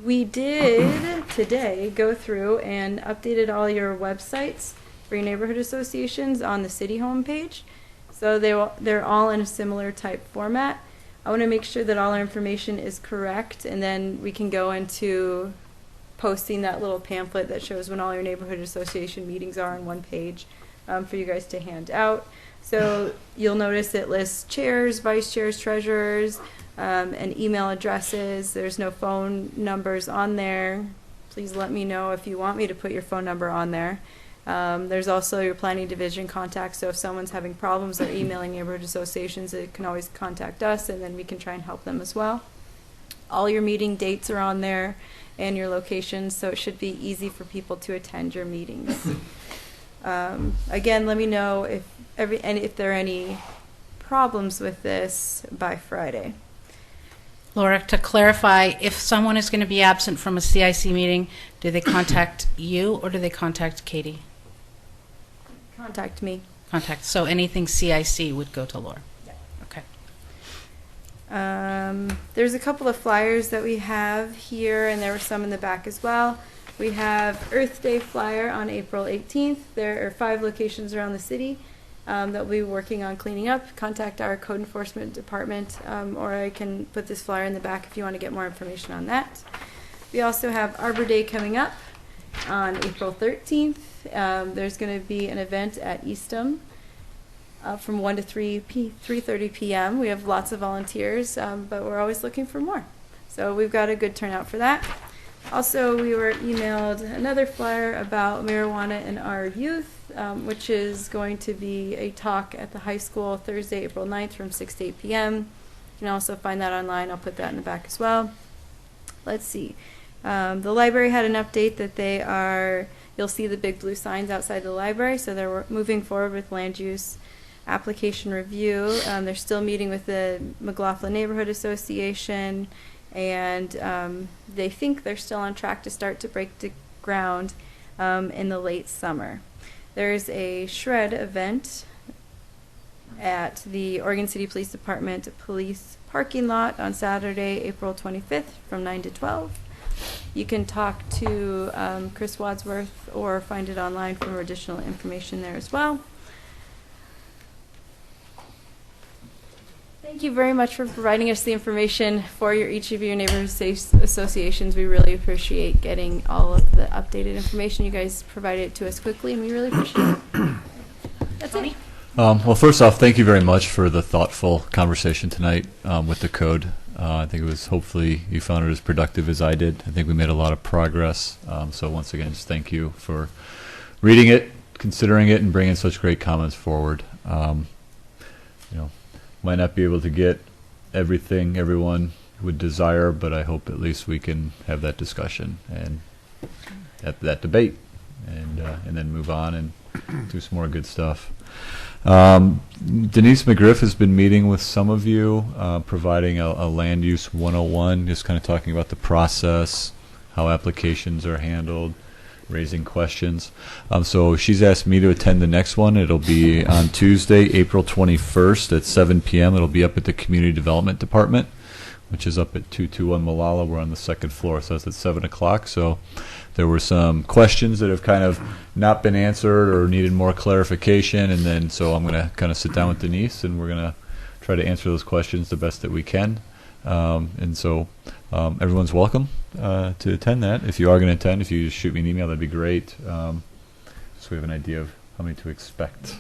We did today go through and updated all your websites for your neighborhood associations on the city homepage. So they're all in a similar type format. I want to make sure that all our information is correct, and then we can go into posting that little pamphlet that shows when all your neighborhood association meetings are on one page for you guys to hand out. So you'll notice it lists chairs, vice chairs, treasurers, and email addresses. There's no phone numbers on there. Please let me know if you want me to put your phone number on there. There's also your planning division contact, so if someone's having problems or emailing neighborhood associations, they can always contact us, and then we can try and help them as well. All your meeting dates are on there and your locations, so it should be easy for people to attend your meetings. Again, let me know if there are any problems with this by Friday. Laura, to clarify, if someone is going to be absent from a CIC meeting, do they contact you or do they contact Katie? Contact me. So anything CIC would go to Laura? Yeah. Okay. There's a couple of flyers that we have here, and there were some in the back as well. We have Earth Day flyer on April 18th. There are 5 locations around the city that we'll be working on cleaning up. Contact our code enforcement department, or I can put this flyer in the back if you want to get more information on that. We also have Arbor Day coming up on April 13th. There's going to be an event at Eastham from 1 to 3:30 p.m. We have lots of volunteers, but we're always looking for more. So we've got a good turnout for that. Also, we were emailed another flyer about marijuana in our youth, which is going to be a talk at the high school Thursday, April 9th from 6 to 8 p.m. You can also find that online. I'll put that in the back as well. Let's see. The library had an update that you'll see the big blue signs outside the library, so they're moving forward with land use application review. They're still meeting with the McLaughlin Neighborhood Association, and they think they're still on track to start to break the ground in the late summer. There's a shred event at the Oregon City Police Department police parking lot on Saturday, April 25th from 9 to 12. You can talk to Chris Wadsworth or find it online for more additional information there as well. Thank you very much for providing us the information for each of your neighborhood associations. We really appreciate getting all of the updated information. You guys provided it to us quickly, and we really appreciate it. That's it. Well, first off, thank you very much for the thoughtful conversation tonight with the code. I think hopefully you found it as productive as I did. I think we made a lot of progress. So once again, just thank you for reading it, considering it, and bringing such great comments forward. Might not be able to get everything everyone would desire, but I hope at least we can have that discussion and that debate, and then move on and do some more good stuff. Denise McGriff has been meeting with some of you, providing a land use 101, just kind of talking about the process, how applications are handled, raising questions. So she's asked me to attend the next one. It'll be on Tuesday, April 21st at 7 p.m. It'll be up at the Community Development Department, which is up at 221 Malala. We're on the second floor, so that's at 7 o'clock. So there were some questions that have kind of not been answered or needed more clarification, and then so I'm going to kind of sit down with Denise, and we're going to try to answer those questions the best that we can. And so everyone's welcome to attend that. If you are going to attend, if you just shoot me an email, that'd be great. So we have an idea of how many to expect.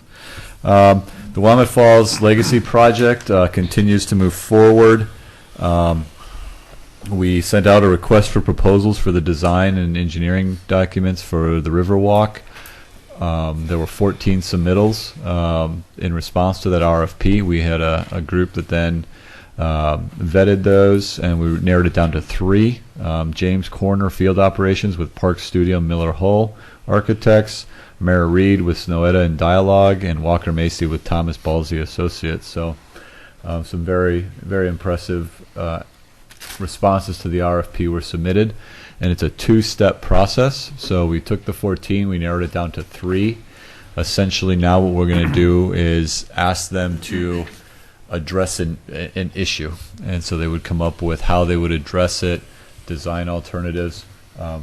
The Willamette Falls Legacy Project continues to move forward. We sent out a request for proposals for the design and engineering documents for the Riverwalk. There were 14 submittals in response to that RFP. We had a group that then vetted those, and we narrowed it down to 3. James Corner Field Operations with Park Studio Miller Hull Architects, Mara Reed with Snoetta and Dialogue, and Walker Macy with Thomas Balsey Associates. So some very, very impressive responses to the RFP were submitted, and it's a 2-step process. So we took the 14, we narrowed it down to 3. Essentially now what we're going to do is ask them to address an issue, and so they would come up with how they would address it, design alternatives.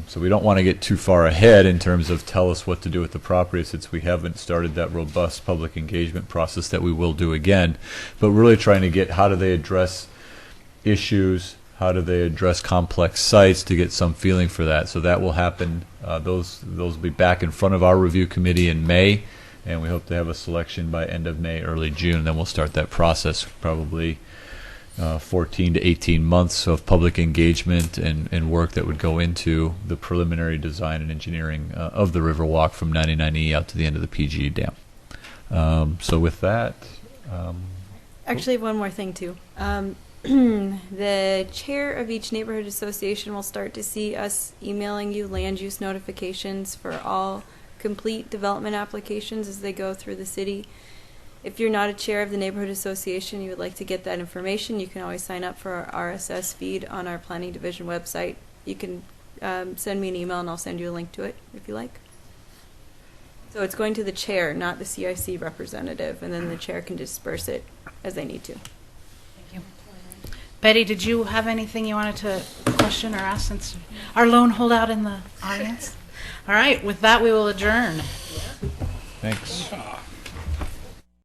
So we don't want to get too far ahead in terms of tell us what to do with the property, since we haven't started that robust public engagement process that we will do again, but really trying to get how do they address issues, how do they address complex sites, to get some feeling for that. So that will happen. Those will be back in front of our review committee in May, and we hope to have a selection by end of May, early June. Then we'll start that process, probably 14 to 18 months of public engagement and work that would go into the preliminary design and engineering of the Riverwalk from 99E out to the end of the PG Dam. So with that... Actually, one more thing, too. The chair of each neighborhood association will start to see us emailing you land use notifications for all complete development applications as they go through the city. If you're not a chair of the neighborhood association, you would like to get that information, you can always sign up for our RSS feed on our planning division website. You can send me an email and I'll send you a link to it if you like. So it's going to the chair, not the CIC representative, and then the chair can disperse it as they need to. Betty, did you have anything you wanted to question or ask, since our lone holdout in the audience? All right, with that, we will adjourn. Thanks.